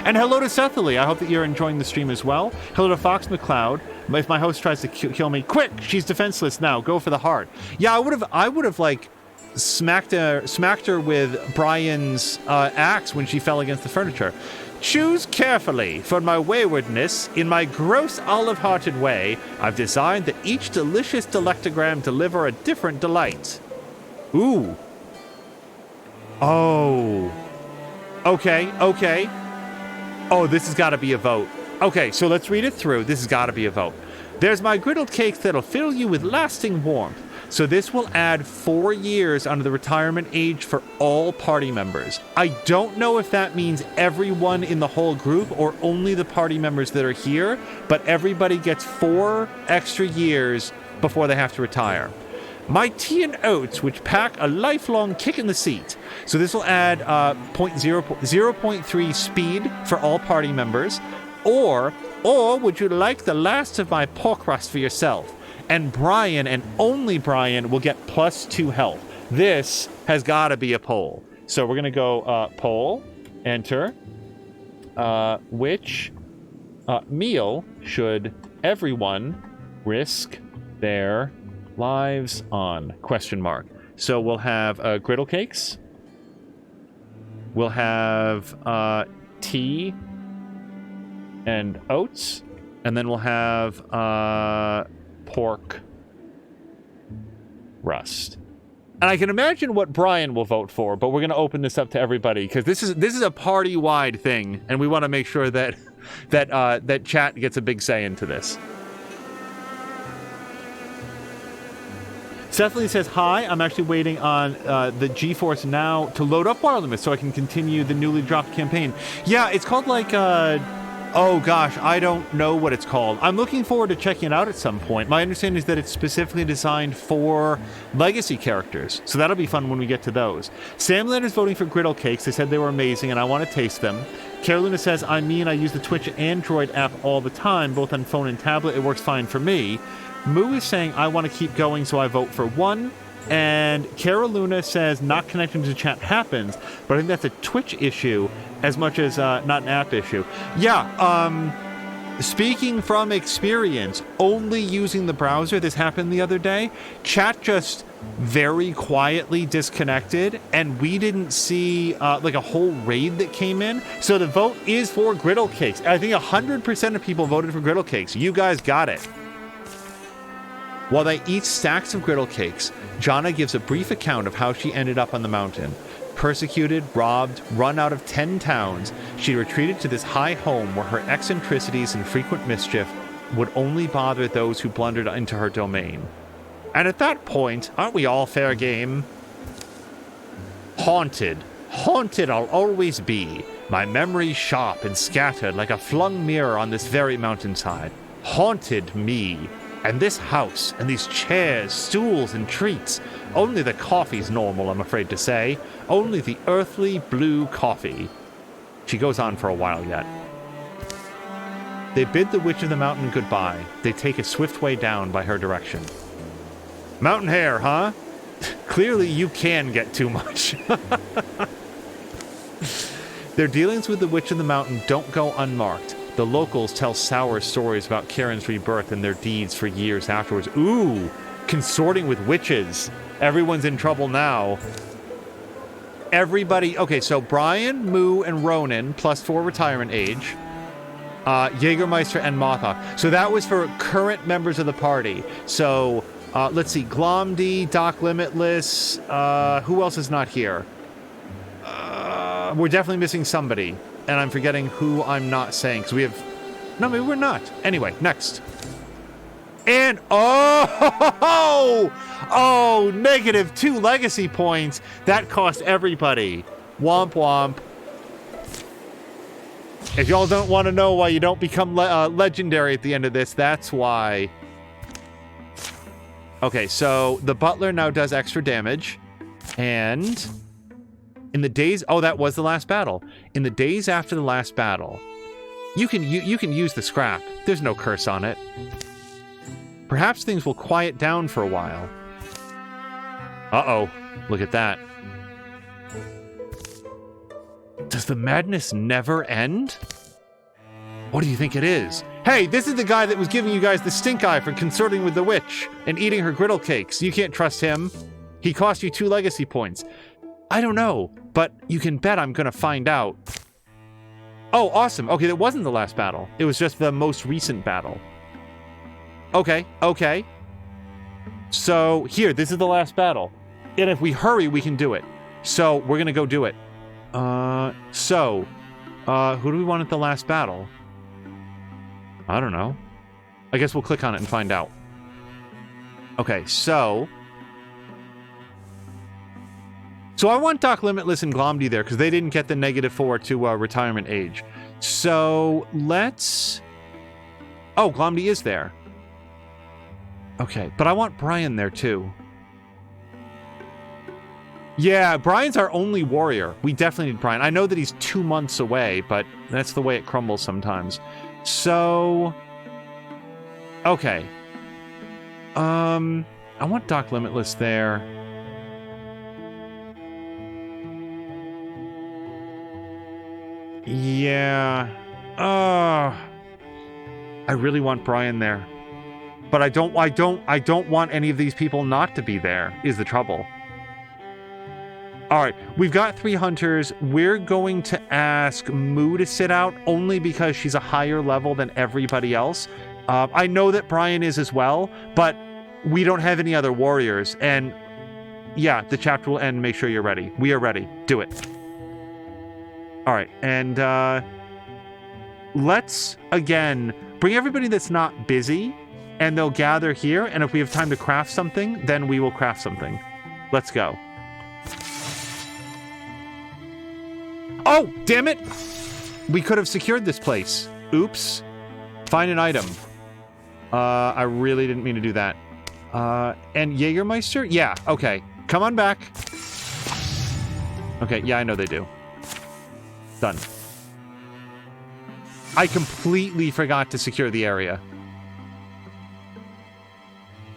And hello to Cecily. I hope that you're enjoying the stream as well. Hello to Fox McCloud. If my host tries to kill me, quick, she's defenseless now. Go for the heart. Yeah, I would have like smacked her with Brian's axe when she fell against the furniture. Choose carefully. For my waywardness, in my gross olive-hearted way, I've designed that each delicious delectogram deliver a different delight. Ooh. Oh. Okay. Oh, this has got to be a vote. Okay, so let's read it through. This has got to be a vote. There's my griddled cake that'll fill you with lasting warmth. So this will add 4 years under the retirement age for all party members. I don't know if that means everyone in the whole group or only the party members that are here, but everybody gets 4 extra years before they have to retire. My tea and oats, which pack a lifelong kick in the seat. So this will add 0.3 speed for all party members. Or would you like the last of my pork rust for yourself? And Brian, and only Brian, will get +2 health. This has got to be a poll. So we're going to go poll, enter. Which meal should everyone risk their lives on? ? So we'll have griddle cakes. We'll have tea and oats. And then we'll have pork rust. And I can imagine what Brian will vote for, but we're going to open this up to everybody because this is a party-wide thing, and we want to make sure that that chat gets a big say into this. Cecily says, hi, I'm actually waiting on the GeForce Now to load up Wildermyth so I can continue the newly dropped campaign. Yeah, it's called like oh gosh, I don't know what it's called. I'm looking forward to checking it out at some point. My understanding is that it's specifically designed for legacy characters, so that'll be fun when we get to those. Samland is voting for griddle cakes. They said they were amazing, and I want to taste them. Carolina says, I use the Twitch Android app all the time, both on phone and tablet. It works fine for me. Moo is saying, I want to keep going, so I vote for 1. And Carolina says, not connecting to chat happens, but I think that's a Twitch issue as much as not an app issue. Yeah, speaking from experience, only using the browser, this happened the other day. Chat just very quietly disconnected, and we didn't see like a whole raid that came in. So the vote is for griddle cakes. I think 100% of people voted for griddle cakes. You guys got it. While they eat stacks of griddle cakes, Jana gives a brief account of how she ended up on the mountain. Persecuted, robbed, run out of 10 towns, she retreated to this high home where her eccentricities and frequent mischief would only bother those who blundered into her domain. And at that point, aren't we all fair game? Haunted I'll always be, my memories sharp and scattered like a flung mirror on this very mountainside. Haunted me. And this house, and these chairs, stools, and treats. Only the coffee's normal, I'm afraid to say. Only the earthly blue coffee. She goes on for a while yet. They bid the Witch of the Mountain goodbye. They take a swift way down by her direction. Mountain hare, huh? Clearly you can get too much. Their dealings with the Witch of the Mountain don't go unmarked. The locals tell sour stories about Carynne's rebirth and their deeds for years afterwards. Ooh, consorting with witches. Everyone's in trouble now. Everybody... Okay, so Brian, Moo, and Ronan, +4 retirement age. Jägermeister and Morthagi. So that was for current members of the party. So, let's see. Glomdy, Doc Limitless. Who else is not here? We're definitely missing somebody. And I'm forgetting who I'm not saying, because we have... No, maybe we're not. Anyway, next. And... Oh! -2 legacy points. That cost everybody. Womp womp. If y'all don't want to know why you don't become legendary at the end of this, that's why. Okay, so the butler now does extra damage. And... In the days... Oh, that was the last battle. In the days after the last battle, you can use the scrap. There's no curse on it. Perhaps things will quiet down for a while. Uh-oh. Look at that. Does the madness never end? What do you think it is? Hey, this is the guy that was giving you guys the stink eye for consorting with the witch and eating her griddle cakes. You can't trust him. He cost you 2 legacy points. I don't know, but you can bet I'm gonna find out. Oh, awesome. Okay, that wasn't the last battle. It was just the most recent battle. Okay. So, here, this is the last battle. And if we hurry, we can do it. So, we're gonna go do it. Who do we want at the last battle? I don't know. I guess we'll click on it and find out. Okay, so I want Doc Limitless and Glomdy there because they didn't get the -4 to retirement age. So let's... Oh, Glomdy is there. Okay, but I want Brian there too. Yeah, Brian's our only warrior. We definitely need Brian. I know that he's 2 months away, but that's the way it crumbles sometimes. So... Okay. I want Doc Limitless there. Yeah. I really want Brian there. But I don't want any of these people not to be there, is the trouble. All right, we've got 3 hunters. We're going to ask Moo to sit out only because she's a higher level than everybody else. I know that Brian is as well, but we don't have any other warriors. And yeah, the chapter will end. Make sure you're ready. We are ready. Do it. All right, and let's, again, bring everybody that's not busy, and they'll gather here, and if we have time to craft something, then we will craft something. Let's go. Oh, damn it! We could have secured this place. Oops. Find an item. I really didn't mean to do that. And Jägermeister? Yeah, okay. Come on back. Okay, yeah, I know they do. Done. I completely forgot to secure the area.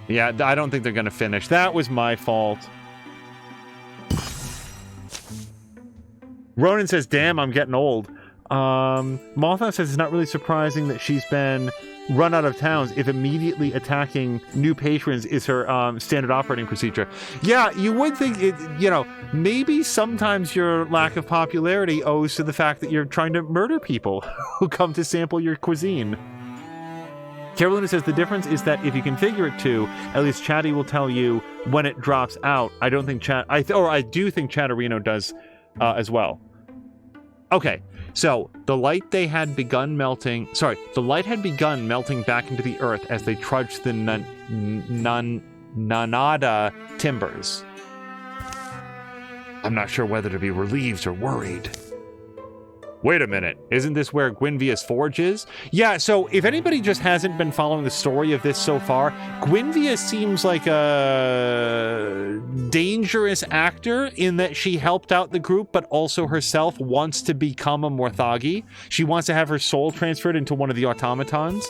Yeah, I don't think they're going to finish. That was my fault. Ronan says, damn, I'm getting old. Maltha says it's not really surprising that she's been run out of towns if immediately attacking new patrons is her standard operating procedure. Yeah, you would think, maybe sometimes your lack of popularity owes to the fact that you're trying to murder people who come to sample your cuisine. Carolina says the difference is that if you configure it to, at least Chatty will tell you when it drops out. I don't think I do think Chatterino does as well. Okay, so the light had begun melting back into the earth as they trudged the Nanada timbers. I'm not sure whether to be relieved or worried. Wait a minute, isn't this where Gwynvia's forge is? Yeah, so if anybody just hasn't been following the story of this so far, Gwynvia seems like a dangerous actor in that she helped out the group, but also herself wants to become a Morthagi. She wants to have her soul transferred into one of the automatons.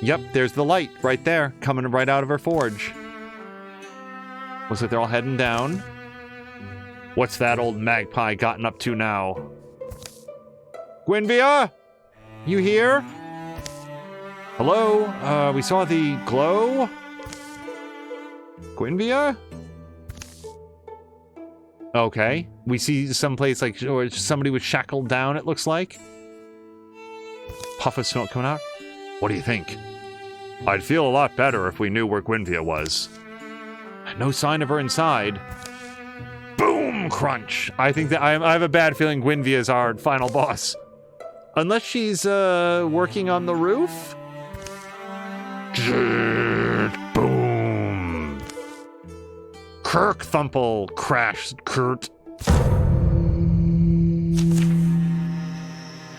Yep, there's the light right there, coming right out of her forge. Looks like they're all heading down. What's that old magpie gotten up to now? Gwynvia? You here? Hello? We saw the glow? Gwynvia? Okay. We see someplace like or somebody was shackled down, it looks like. Puff of smoke coming out. What do you think? I'd feel a lot better if we knew where Gwynvia was. No sign of her inside. Boom! Crunch. I think that I have a bad feeling Gwynvia is our final boss. Unless she's working on the roof? Boom! Kirk Thumple crash Kurt.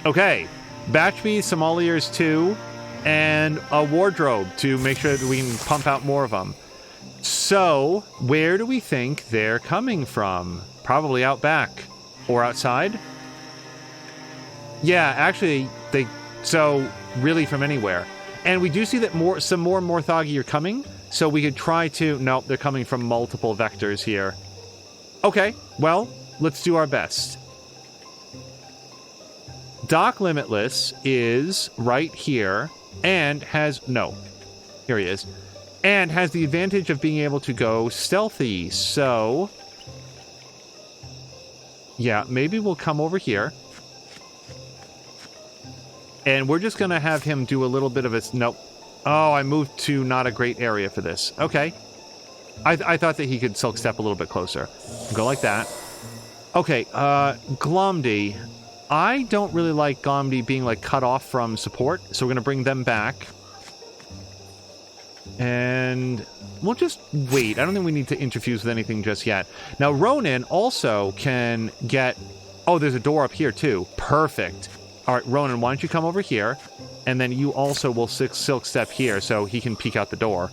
Okay. Batchby, Somaliers 2, and a wardrobe to make sure that we can pump out more of them. So, where do we think they're coming from? Probably out back. Or outside? Yeah, actually, so, really from anywhere. And we do see that some more Morthagi are coming, so we could try to... Nope, they're coming from multiple vectors here. Okay, well, let's do our best. Doc Limitless is right here, and has... No, here he is. And has the advantage of being able to go stealthy, so... Yeah, maybe we'll come over here. And we're just going to have him do a little bit of a... Nope. Oh, I moved to not a great area for this. Okay. I thought that he could silk step a little bit closer. Go like that. Okay, Glomdy. I don't really like Glomdy being, like, cut off from support, so we're going to bring them back. And we'll just wait. I don't think we need to interfuse with anything just yet. Now, Ronan also can get... Oh, there's a door up here, too. Perfect. All right, Ronan, why don't you come over here? And then you also will silk step here so he can peek out the door.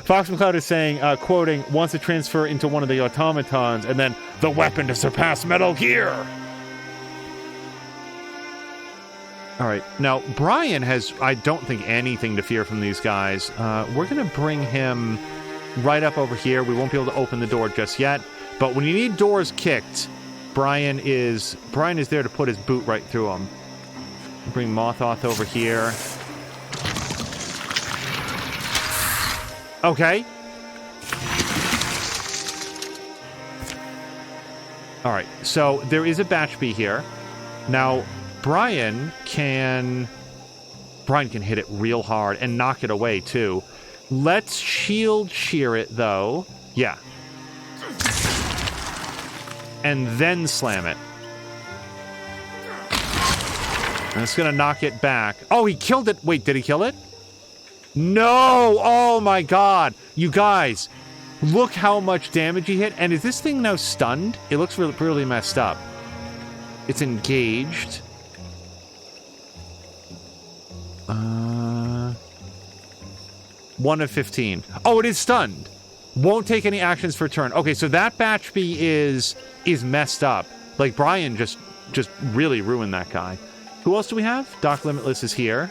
Fox McCloud is saying, quoting, wants to transfer into one of the automatons and then the weapon to surpass Metal Gear. All right. Now, Brian has, I don't think, anything to fear from these guys. We're going to bring him right up over here. We won't be able to open the door just yet. But when you need doors kicked, Brian is there to put his boot right through them. Bring Mothoth over here. Okay. All right. So there is a batch B here. Now, Brian can hit it real hard and knock it away, too. Let's shield shear it, though. Yeah. And then slam it. And it's going to knock it back. Oh, he killed it. Wait, did he kill it? No! Oh, my God. You guys, look how much damage he hit. And is this thing now stunned? It looks really, really messed up. It's engaged. 1 of 15. Oh, it is stunned. Won't take any actions for a turn. Okay, so that batch B is messed up. Like, Brian just really ruined that guy. Who else do we have? Doc Limitless is here.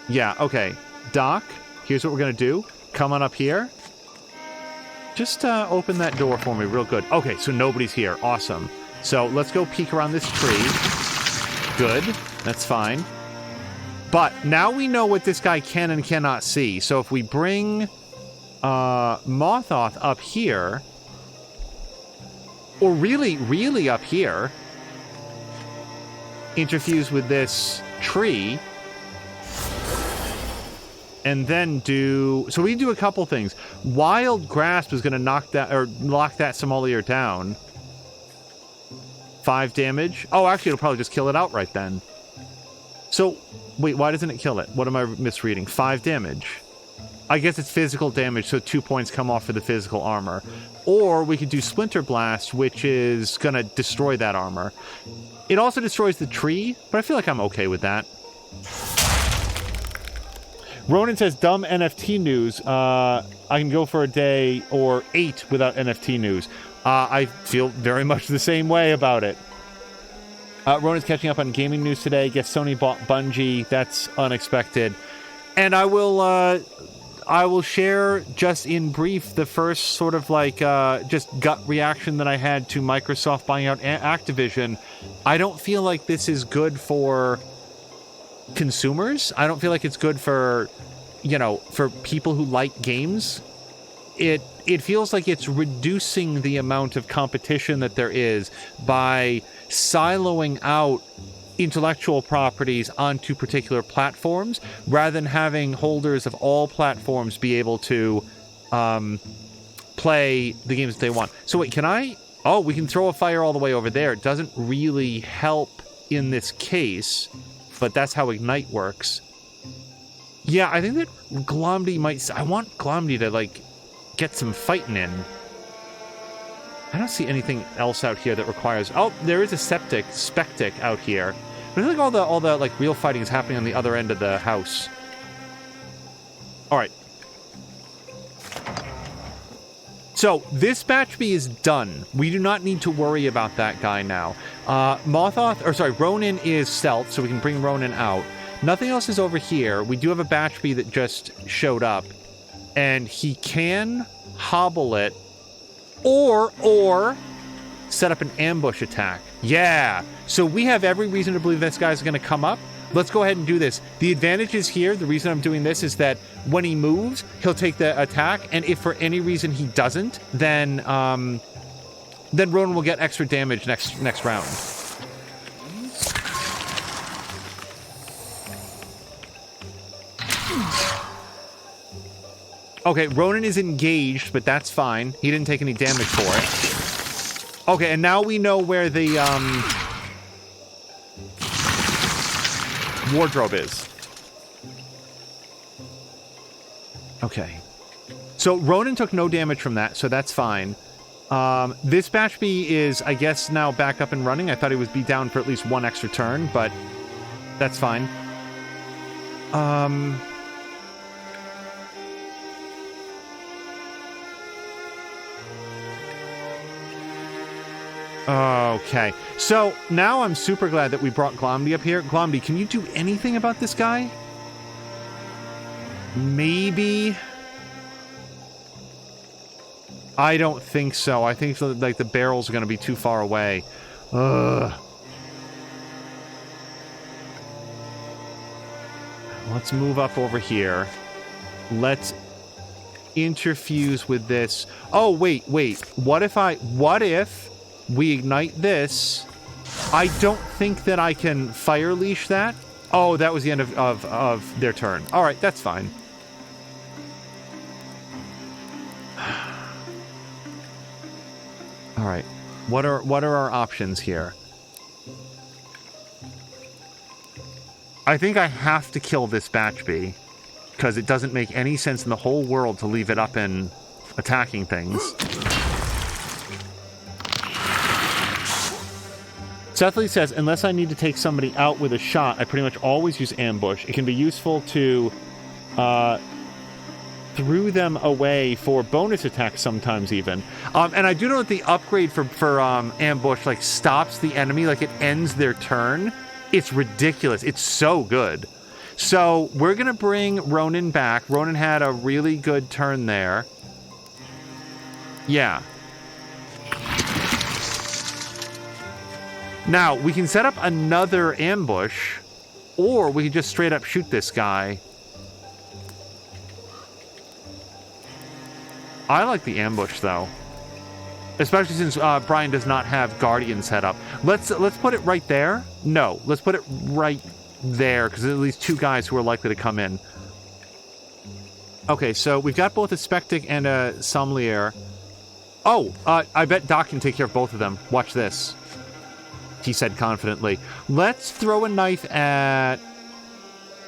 Yeah, okay. Doc, here's what we're going to do. Come on up here. Just open that door for me real good. Okay, so nobody's here. Awesome. So let's go peek around this tree. Good. That's fine. But now we know what this guy can and cannot see. So if we bring Mothoth up here, or really up here, interfuse with this tree, and then do... So we do a couple things. Wild Grasp is going to knock that, or lock that Sommelier down. 5 damage. Oh, actually, it'll probably just kill it outright then. So, wait, why doesn't it kill it? What am I misreading? 5 damage. I guess it's physical damage, so 2 points come off for the physical armor. Or we could do Splinter Blast, which is going to destroy that armor. It also destroys the tree, but I feel like I'm okay with that. Ronan says, dumb NFT news. I can go for a day or 8 without NFT news. I feel very much the same way about it. Ronan's catching up on gaming news today. Guess Sony bought Bungie. That's unexpected. And I will share just in brief the first sort of like just gut reaction that I had to Microsoft buying out Activision. I don't feel like this is good for consumers. I don't feel like it's good for, for people who like games. It feels like it's reducing the amount of competition that there is by siloing out intellectual properties onto particular platforms rather than having holders of all platforms be able to play the games that they want. So wait, can I... Oh, we can throw a fire all the way over there. It doesn't really help in this case, but that's how Ignite works. Yeah, I think that Glomdy might... I want Glomdy to, like, get some fighting in. I don't see anything else out here that requires... Oh, there is a Spectic out here. But I feel like all the like real fighting is happening on the other end of the house. All right. So this batch B is done. We do not need to worry about that guy now. Ronan is stealth, so we can bring Ronan out. Nothing else is over here. We do have a batch B that just showed up, and he can hobble it, or set up an ambush attack. Yeah. So we have every reason to believe this guy's going to come up. Let's go ahead and do this. The advantage is here. The reason I'm doing this is that when he moves, he'll take the attack, and if for any reason he doesn't, then Ronan will get extra damage next round. Okay, Ronan is engaged, but that's fine. He didn't take any damage for it. Okay, and now we know where the wardrobe is. Okay. So Ronan took no damage from that, so that's fine. This batch B is, I guess, now back up and running. I thought he would be down for at least one extra turn, but that's fine. Okay, so now I'm super glad that we brought Glomdy up here. Glomdy, can you do anything about this guy? Maybe? I don't think so. I think like the barrels are going to be too far away. Ugh. Let's move up over here. Let's interfuse with this. Oh, wait. What if we ignite this? I don't think that I can fire leash that. Oh, that was the end of their turn. All right, that's fine. All right, what are our options here? I think I have to kill this batch B because it doesn't make any sense in the whole world to leave it up and attacking things. Sethly says, unless I need to take somebody out with a shot, I pretty much always use ambush. It can be useful to throw them away for bonus attacks sometimes even. And I do know that the upgrade for ambush like stops the enemy, like it ends their turn. It's ridiculous. It's so good. So we're going to bring Ronan back. Ronan had a really good turn there. Yeah. Now, we can set up another ambush, or we can just straight up shoot this guy. I like the ambush, though. Especially since Brian does not have Guardian set up. Let's put it right there. No, let's put it right there, because there's at least two guys who are likely to come in. Okay, so we've got both a Spectic and a Sommelier. Oh, I bet Doc can take care of both of them. Watch this. He said confidently. Let's throw a knife at...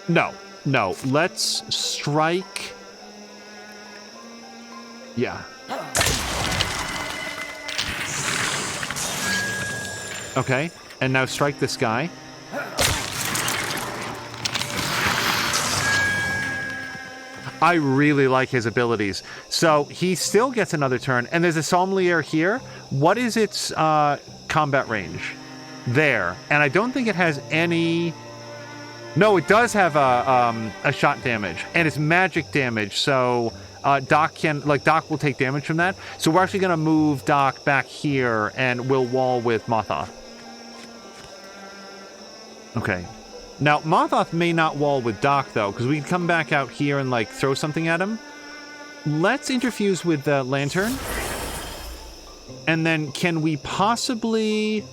No. Let's strike... Yeah. Okay, and now strike this guy. I really like his abilities. So he still gets another turn, and there's a Sommelier here. What is its combat range? There, and I don't think it has any... No, it does have a shot damage, and it's magic damage, so Doc will take damage from that. So we're actually going to move Doc back here, and we'll wall with Morthagi. Okay. Now, Morthagi may not wall with Doc, though, because we can come back out here and, like, throw something at him. Let's interfuse with the Lantern. And then can we possibly...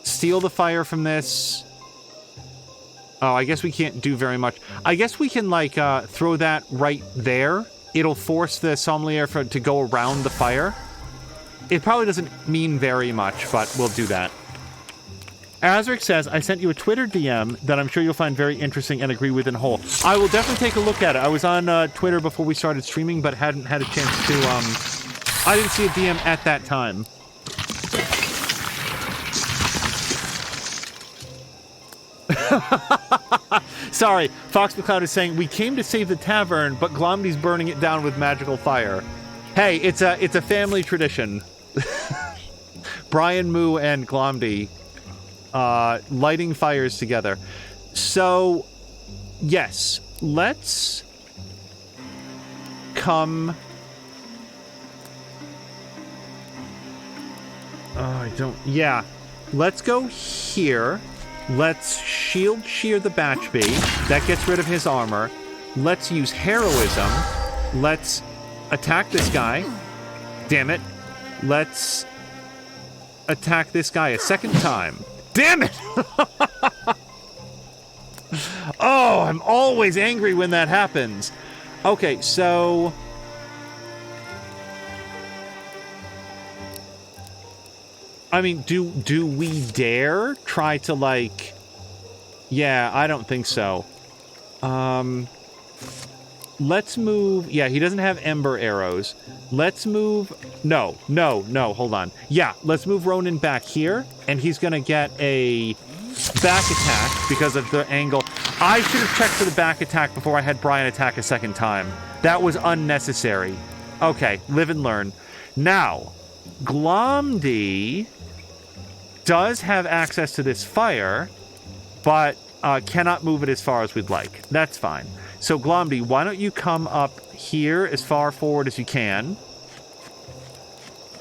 steal the fire from this? Oh, I guess we can't do very much. I guess we can, like, throw that right there. It'll force the Sommelier to go around the fire. It probably doesn't mean very much, but we'll do that. Azric says, I sent you a Twitter DM that I'm sure you'll find very interesting and agree with in whole. I will definitely take a look at it. I was on Twitter before we started streaming, but hadn't had a chance to... I didn't see a DM at that time. Sorry, Fox McCloud is saying, we came to save the tavern, but Glomdy's burning it down with magical fire. Hey, it's a family tradition. Brian, Moo, and Glomdy lighting fires together. So, yes, let's come... Yeah, let's go here. Let's shield shear the Batchbee. That gets rid of his armor. Let's use heroism. Let's attack this guy. Damn it. Let's attack this guy a second time. Damn it! Oh, I'm always angry when that happens. Okay, so... I mean, do we dare try to, like... Yeah, I don't think so. Let's move... Yeah, he doesn't have Ember arrows. Let's move... No, hold on. Yeah, let's move Ronan back here, and he's gonna get a back attack because of the angle. I should have checked for the back attack before I had Brian attack a second time. That was unnecessary. Okay, live and learn. Now, Glomdy does have access to this fire, but cannot move it as far as we'd like. That's fine. So, Glomdy, why don't you come up here as far forward as you can?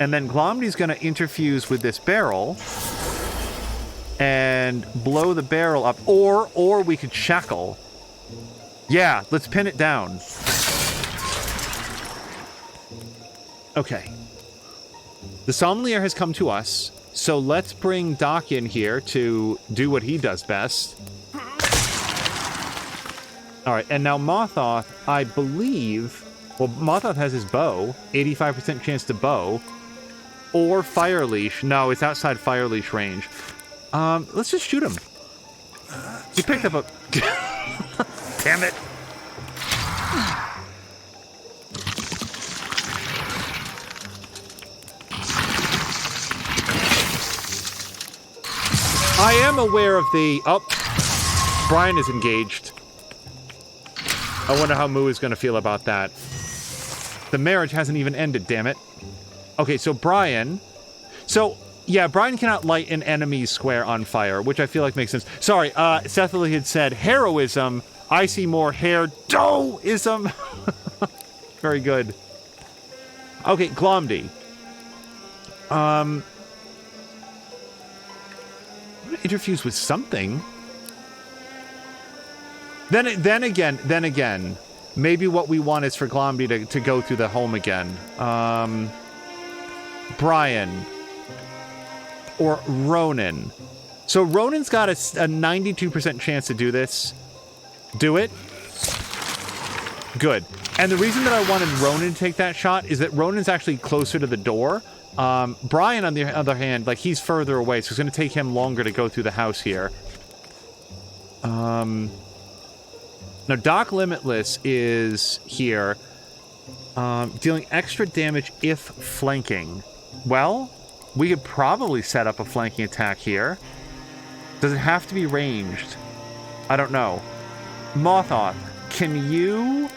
And then Glomdy's going to interfuse with this barrel and blow the barrel up. Or we could shackle. Yeah, let's pin it down. Okay. The Sommelier has come to us, so let's bring Doc in here to do what he does best. Alright, and now Mothoth, I believe... Well, Mothoth has his bow. 85% chance to bow. Or Fire Leash. No, it's outside Fire Leash range. Let's just shoot him. He picked up a... Damn it! I am aware of the... Oh, Brian is engaged. I wonder how Moo is going to feel about that. The marriage hasn't even ended, damn it. Okay, so Brian... So, yeah, Brian cannot light an enemy's square on fire, which I feel like makes sense. Sorry, Sethily had said heroism. I see more hair-doism. Very good. Okay, Glomdy. I'm gonna interfuse with something. Then again, maybe what we want is for Glomdy to go through the home again. Brian. Or Ronan. So Ronan's got a 92% chance to do this. Do it. Good. And the reason that I wanted Ronan to take that shot is that Ronan's actually closer to the door. Brian, on the other hand, like, he's further away, so it's going to take him longer to go through the house here. Now, Doc Limitless is here, dealing extra damage if flanking. Well, we could probably set up a flanking attack here. Does it have to be ranged? I don't know. Mothoth, can you...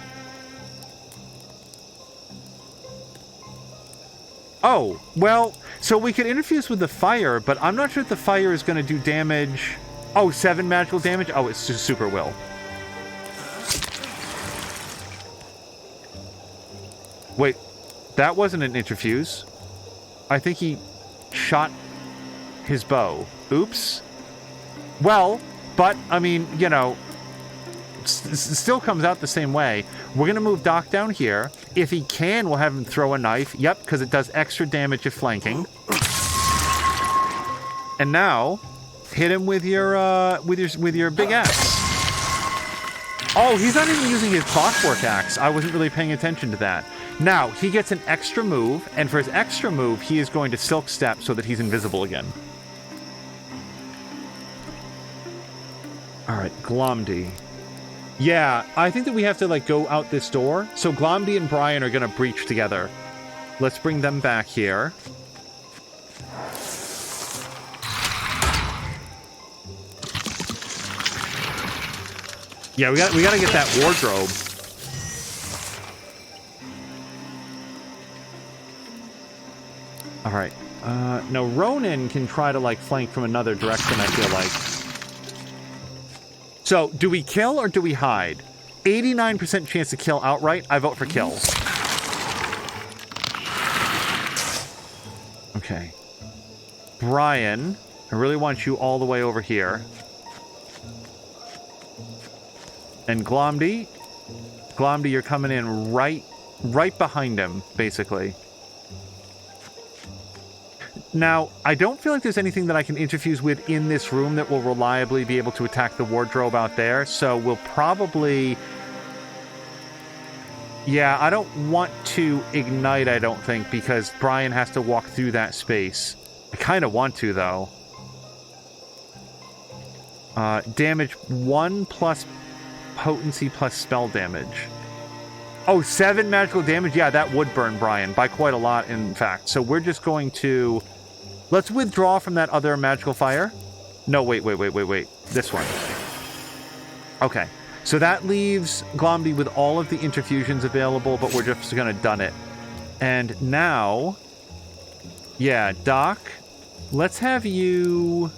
Oh, well, so we could interfuse with the fire, but I'm not sure if the fire is going to do damage. Oh, 7 magical damage? Oh, it's just super will. Wait, that wasn't an interfuse. I think he shot his bow. Oops. Well, but, I mean, you know, still comes out the same way. We're going to move Doc down here. If he can, we'll have him throw a knife. Yep, because it does extra damage if flanking. And now, hit him with your big axe. Oh, he's not even using his clockwork axe. I wasn't really paying attention to that. Now, he gets an extra move, and for his extra move, he is going to Silk Step so that he's invisible again. Alright, Glomdy. Yeah, I think that we have to, like, go out this door. So Glomdy and Brian are going to breach together. Let's bring them back here. Yeah, we gotta get that wardrobe. All right. No, Ronan can try to, like, flank from another direction, I feel like. So, do we kill or do we hide? 89% chance to kill outright. I vote for kill. Okay. Brian, I really want you all the way over here. And Glomdy, you're coming in right behind him, basically. Now, I don't feel like there's anything that I can interfuse with in this room that will reliably be able to attack the wardrobe out there, so we'll probably... Yeah, I don't want to ignite, I don't think, because Brian has to walk through that space. I kind of want to, though. Damage 1 plus potency plus spell damage. Oh, 7 magical damage? Yeah, that would burn Brian by quite a lot, in fact. So we're just going to... Let's withdraw from that other magical fire. No, wait. This one. Okay. So that leaves Glomdy with all of the interfusions available, but we're just going to dun it. And now... Yeah, Doc, let's have you...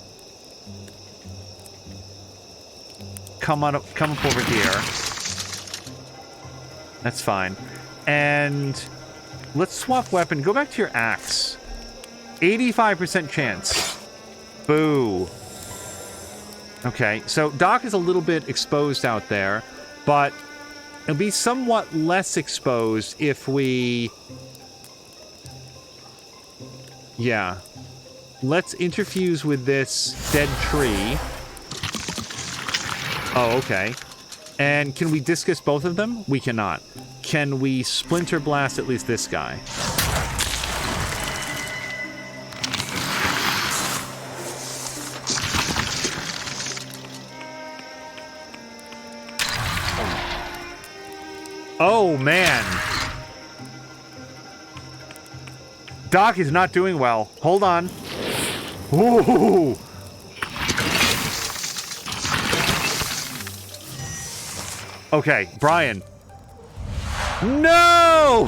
Come up over here. That's fine. And let's swap weapon. Go back to your axe. 85% chance. Boo. Okay, so Doc is a little bit exposed out there, but it'll be somewhat less exposed if we... Yeah. Let's interfuse with this dead tree. Oh, okay. And can we discus both of them? We cannot. Can we splinter blast at least this guy? Oh, man. Doc is not doing well. Hold on. Ooh. Okay, Brian. No!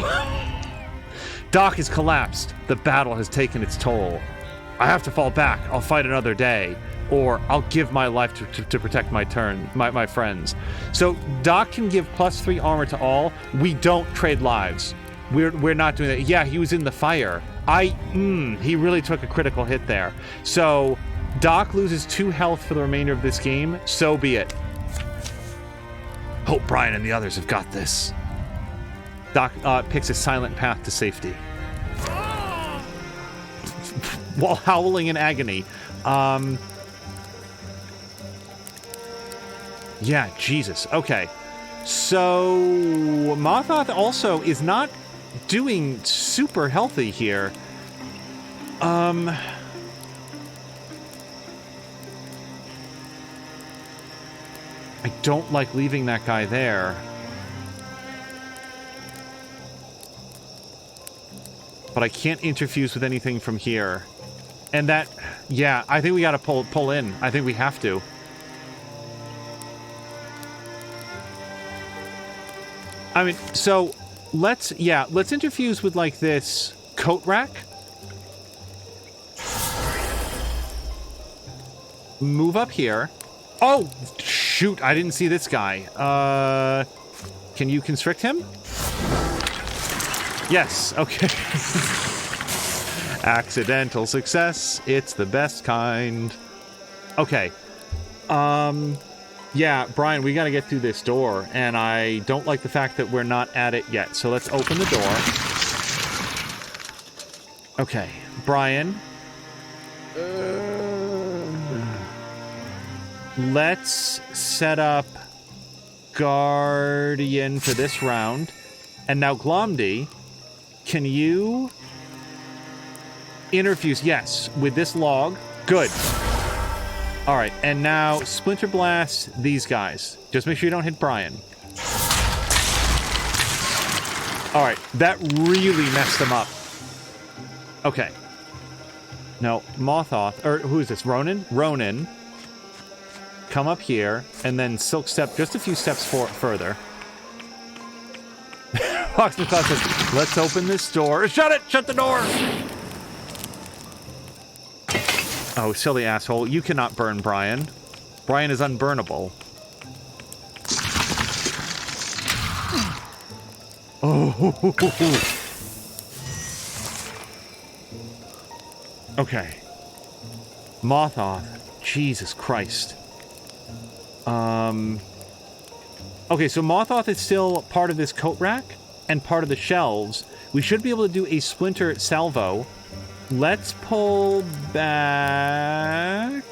Doc has collapsed. The battle has taken its toll. I have to fall back. I'll fight another day. Or I'll give my life to protect my friends. So Doc can give +3 armor to all. We don't trade lives. We're not doing that. Yeah, he was in the fire. He really took a critical hit there. So Doc loses 2 health for the remainder of this game. So be it. Hope Brian and the others have got this. Doc picks a silent path to safety. While howling in agony. Yeah, Jesus. Okay. So Morthagi also is not doing super healthy here. I don't like leaving that guy there. But I can't interfuse with anything from here. And that, yeah, I think we gotta pull in. I think we have to. I mean, so let's interfuse with like this coat rack. Move up here. Oh, shoot, I didn't see this guy. Can you constrict him? Yes, okay. Accidental success. It's the best kind. Okay. Yeah, Brian, we gotta get through this door, and I don't like the fact that we're not at it yet. So let's open the door. Okay, Brian. Let's set up Guardian for this round. And now, Glomdy, can you interfuse? Yes, with this log. Good. All right, and now Splinter Blast these guys. Just make sure you don't hit Brian. All right, that really messed them up. Okay. No, Morthagi, or who is this? Ronan? Ronan. come up here, and then silk step just a few steps further. Foxmclaw says, let's open this door. Shut it! Shut the door! Oh, silly asshole. You cannot burn Brian. Brian is unburnable. Oh. Okay. Morthagi. Jesus Christ. Okay, so Morthagi is still part of this coat rack and part of the shelves. We should be able to do a splinter salvo. Let's pull back.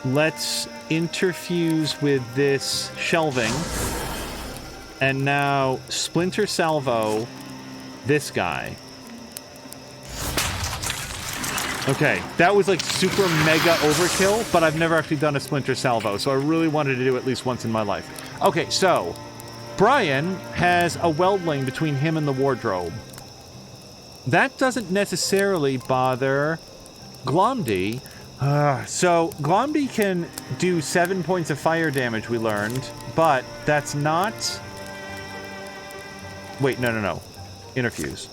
Let's interfuse with this shelving. And now splinter salvo this guy. Okay, that was like super mega overkill, but I've never actually done a splinter salvo, so I really wanted to do it at least once in my life. Okay, so Brian has a weldling between him and the wardrobe. That doesn't necessarily bother Glomdy. So Glomdy can do 7 points of fire damage, we learned, but that's not... Wait, no. Interfuse.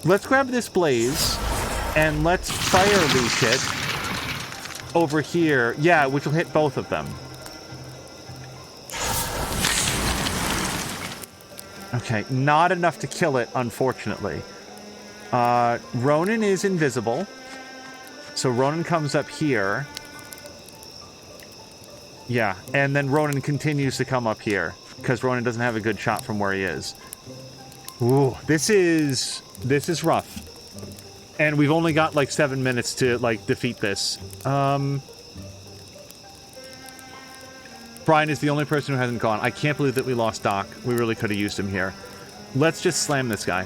Let's grab this blaze, and let's fire leash it over here. Yeah, which will hit both of them. Okay, not enough to kill it, unfortunately. Ronan is invisible. So Ronan comes up here. Yeah, and then Ronan continues to come up here, because Ronan doesn't have a good shot from where he is. Ooh, this is rough. And we've only got like 7 minutes to like defeat this. Brian is the only person who hasn't gone. I can't believe that we lost Doc. We really could have used him here. Let's just slam this guy.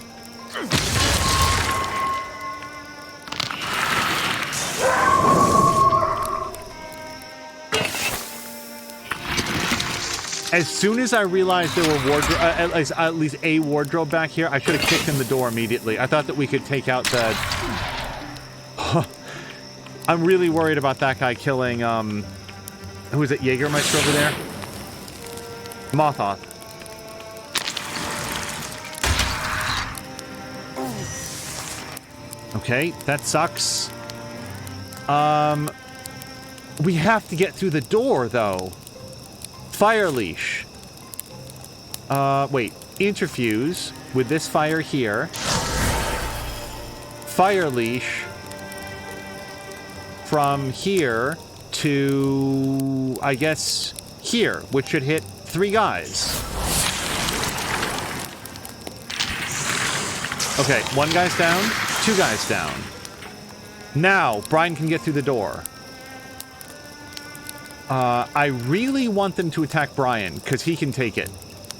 As soon as I realized there were wardrobe, at least a wardrobe back here, I should have kicked in the door immediately. I thought that we could take out the... I'm really worried about that guy killing, who is it, Jägermeister over there? Morthagi. Okay, that sucks. We have to get through the door, though. Fire leash. Wait. Interfuse with this fire here. Fire leash from here to, I guess, here, which should hit 3 guys. Okay, 1 guy's down, 2 guys down. Now, Brian can get through the door. I really want them to attack Brian, because he can take it.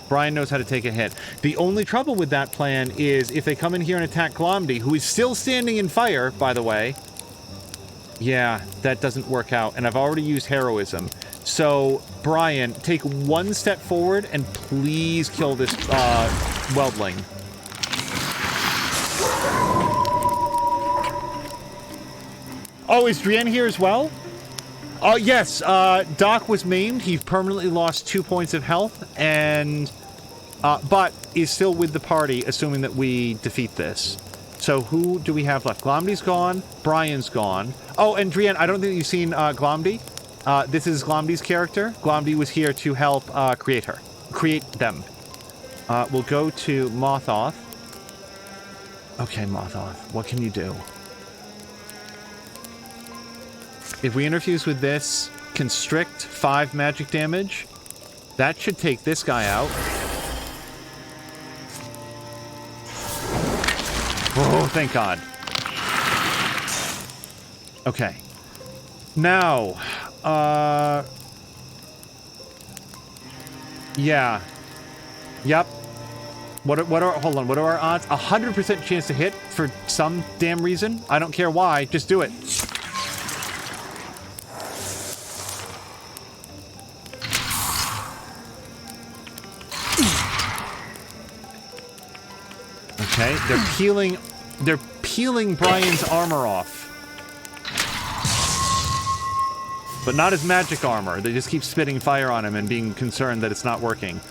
Brian knows how to take a hit. The only trouble with that plan is if they come in here and attack Glomdy, who is still standing in fire, by the way. Yeah, that doesn't work out, and I've already used heroism. So, Brian, take 1 step forward and please kill this weldling. Oh, is Drienne here as well? Yes, Doc was maimed. He permanently lost 2 points of health, and but is still with the party, assuming that we defeat this. So who do we have left? Glomdy's gone. Brian's gone. Oh, and Drienne, I don't think you've seen Glomdy. This is Glomdy's character. Glomdy was here to help create them. We'll go to Morthagi. Okay, Morthagi, what can you do? If we interfuse with this, constrict 5 magic damage, that should take this guy out. Oh, thank God. Okay. Now, yeah. Yep. What are our odds? 100% chance to hit for some damn reason. I don't care why, just do it. Okay, they're peeling Brian's armor off. but not his magic armor. They just keep spitting fire on him and being concerned that it's not working.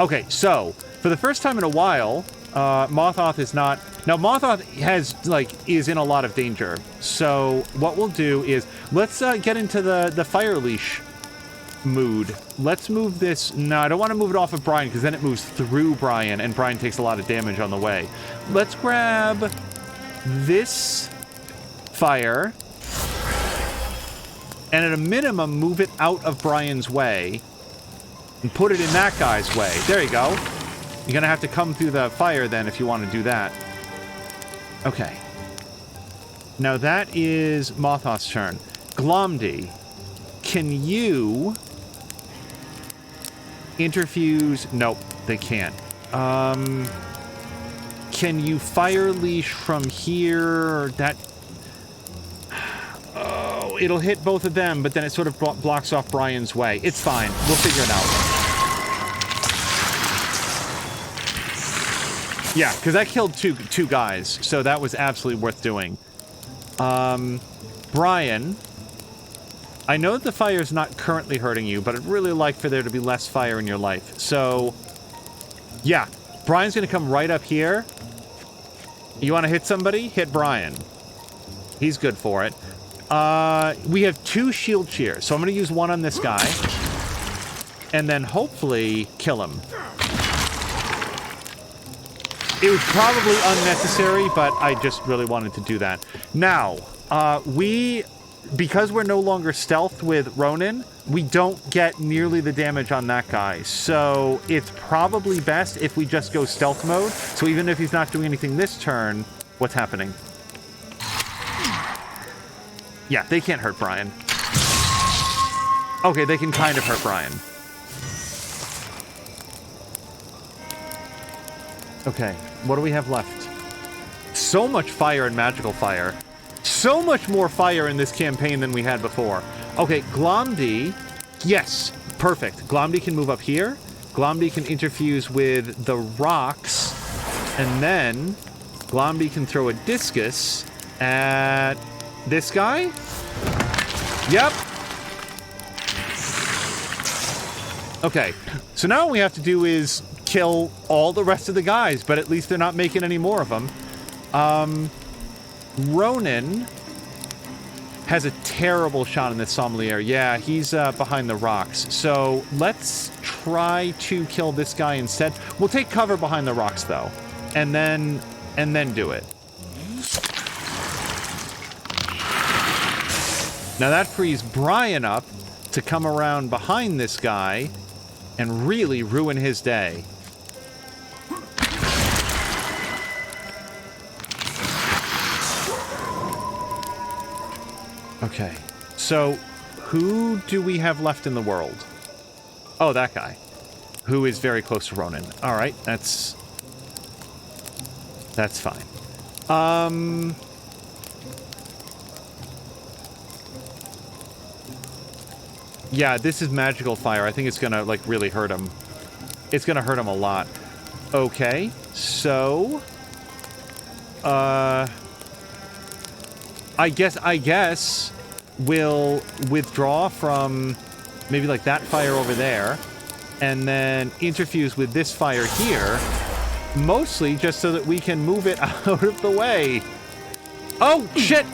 Okay, so for the first time in a while, Morthagi is not... Now, Morthagi is in a lot of danger. So what we'll do is, let's get into the fire leash mood. Let's move this... No, I don't want to move it off of Brian, because then it moves through Brian, and Brian takes a lot of damage on the way. Let's grab this fire, and at a minimum, move it out of Brian's way, and put it in that guy's way. There you go. You're going to have to come through the fire then if you want to do that. Okay. Now that is Morthagi's turn. Glomdy, can you interfuse? Nope, they can't. Can you fire leash from here? That... Oh, it'll hit both of them, but then it sort of blocks off Brian's way. It's fine. We'll figure it out. Yeah, because that killed two guys, so that was absolutely worth doing. Brian, I know that the fire is not currently hurting you, but I'd really like for there to be less fire in your life. So, yeah, Brian's going to come right up here. You want to hit somebody? Hit Brian. He's good for it. We have 2 shield cheers, so I'm going to use one on this guy, and then hopefully kill him. It was probably unnecessary, but I just really wanted to do that. Now, because we're no longer stealth with Ronin, we don't get nearly the damage on that guy. So it's probably best if we just go stealth mode. So even if he's not doing anything this turn, what's happening? Yeah, they can't hurt Brian. Okay, they can kind of hurt Brian. Okay, what do we have left? So much fire and magical fire. So much more fire in this campaign than we had before. Okay, Glomdy. Yes, perfect. Glomdy can move up here. Glomdy can interfuse with the rocks. And then Glomdy can throw a discus at this guy. Yep. Okay, so now what we have to do is kill all the rest of the guys, but at least they're not making any more of them. Ronin has a terrible shot in this sommelier. Yeah, he's behind the rocks. So let's try to kill this guy instead. We'll take cover behind the rocks though, and then do it. Now that frees Brian up to come around behind this guy and really ruin his day. Okay, so who do we have left in the world? Oh, that guy, who is very close to Ronin. All right, that's fine. Yeah, this is magical fire. I think it's gonna, like, really hurt him. It's gonna hurt him a lot. Okay, so... I guess we'll withdraw from maybe, like, that fire over there, and then interfuse with this fire here, mostly just so that we can move it out of the way. Oh, shit!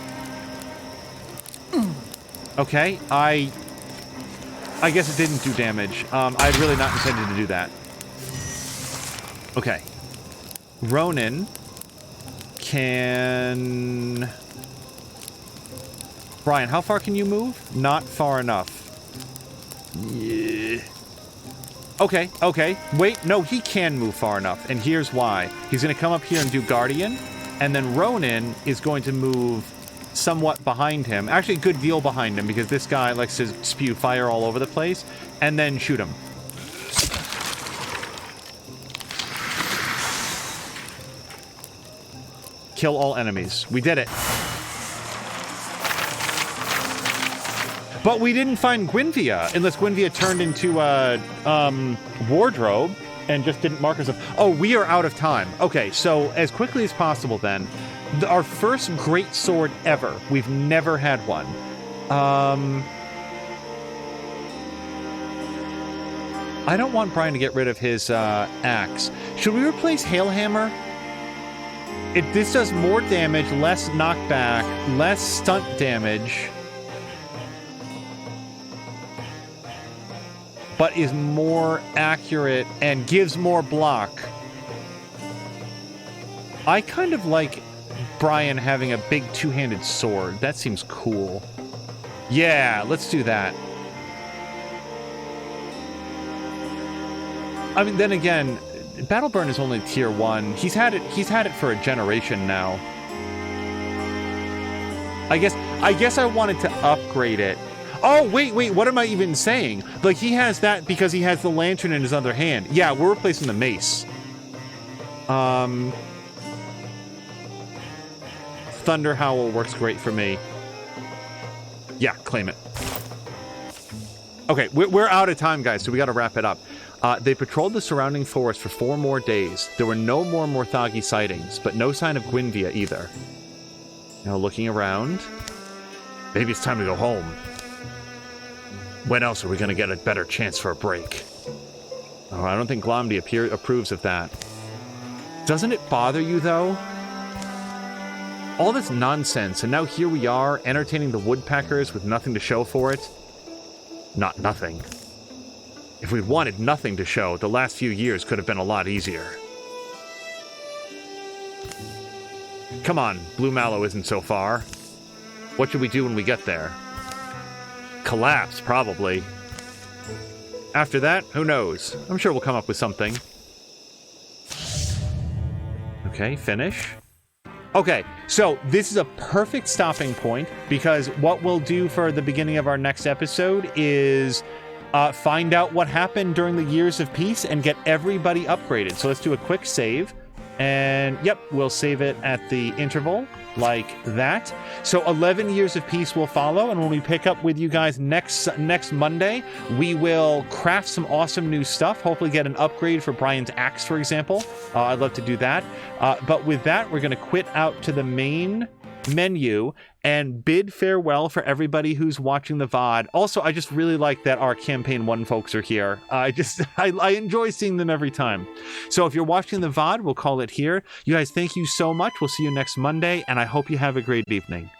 Okay, I guess it didn't do damage. I'd really not intended to do that. Okay. Ronin can... Brian, how far can you move? Not far enough. Yeah. Okay, okay. Wait, no, he can move far enough, and here's why. He's going to come up here and do Guardian, and then Ronin is going to move somewhat behind him. Actually, a good deal behind him, because this guy likes to spew fire all over the place, and then shoot him. Kill all enemies. We did it. But we didn't find Guinevere, unless Guinevere turned into a wardrobe and just didn't mark herself. Oh, we are out of time. Okay, so as quickly as possible then, our first great sword ever. We've never had one. I don't want Brian to get rid of his axe. Should we replace Hailhammer? This does more damage, less knockback, less stunt damage, but is more accurate and gives more block. I kind of like Brian having a big two-handed sword. That seems cool. Yeah, let's do that. I mean, then again, Battle Burn is only tier 1. He's had it for a generation now. I guess I wanted to upgrade it. Oh, wait, what am I even saying? Like, he has that because he has the lantern in his other hand. Yeah, we're replacing the mace. Thunder Howl works great for me. Yeah, claim it. Okay, we're out of time, guys, so we gotta wrap it up. They patrolled the surrounding forest for 4 more days. There were no more Morthagi sightings, but no sign of Gwynvia either. Now looking around, maybe it's time to go home. When else are we gonna get a better chance for a break? Oh, I don't think Glomdy approves of that. Doesn't it bother you, though? All this nonsense, and now here we are, entertaining the woodpeckers with nothing to show for it. Not nothing. If we'd wanted nothing to show, the last few years could have been a lot easier. Come on, Blue Mallow isn't so far. What should we do when we get there? Collapse, probably. After that, who knows? I'm sure we'll come up with something. Okay, finish. Okay, so this is a perfect stopping point, because what we'll do for the beginning of our next episode is find out what happened during the Years of Peace and get everybody upgraded. So let's do a quick save. And yep, we'll save it at the interval like that. So 11 Years of Peace will follow, and when we pick up with you guys next Monday, we will craft some awesome new stuff, hopefully get an upgrade for Brian's axe, for example. I'd love to do that. But with that, we're going to quit out to the main menu and bid farewell for everybody who's watching the VOD. Also, I just really like that our Campaign 1 folks are here. I enjoy seeing them every time. So if you're watching the VOD, we'll call it here. You guys, thank you so much. We'll see you next Monday, and I hope you have a great evening.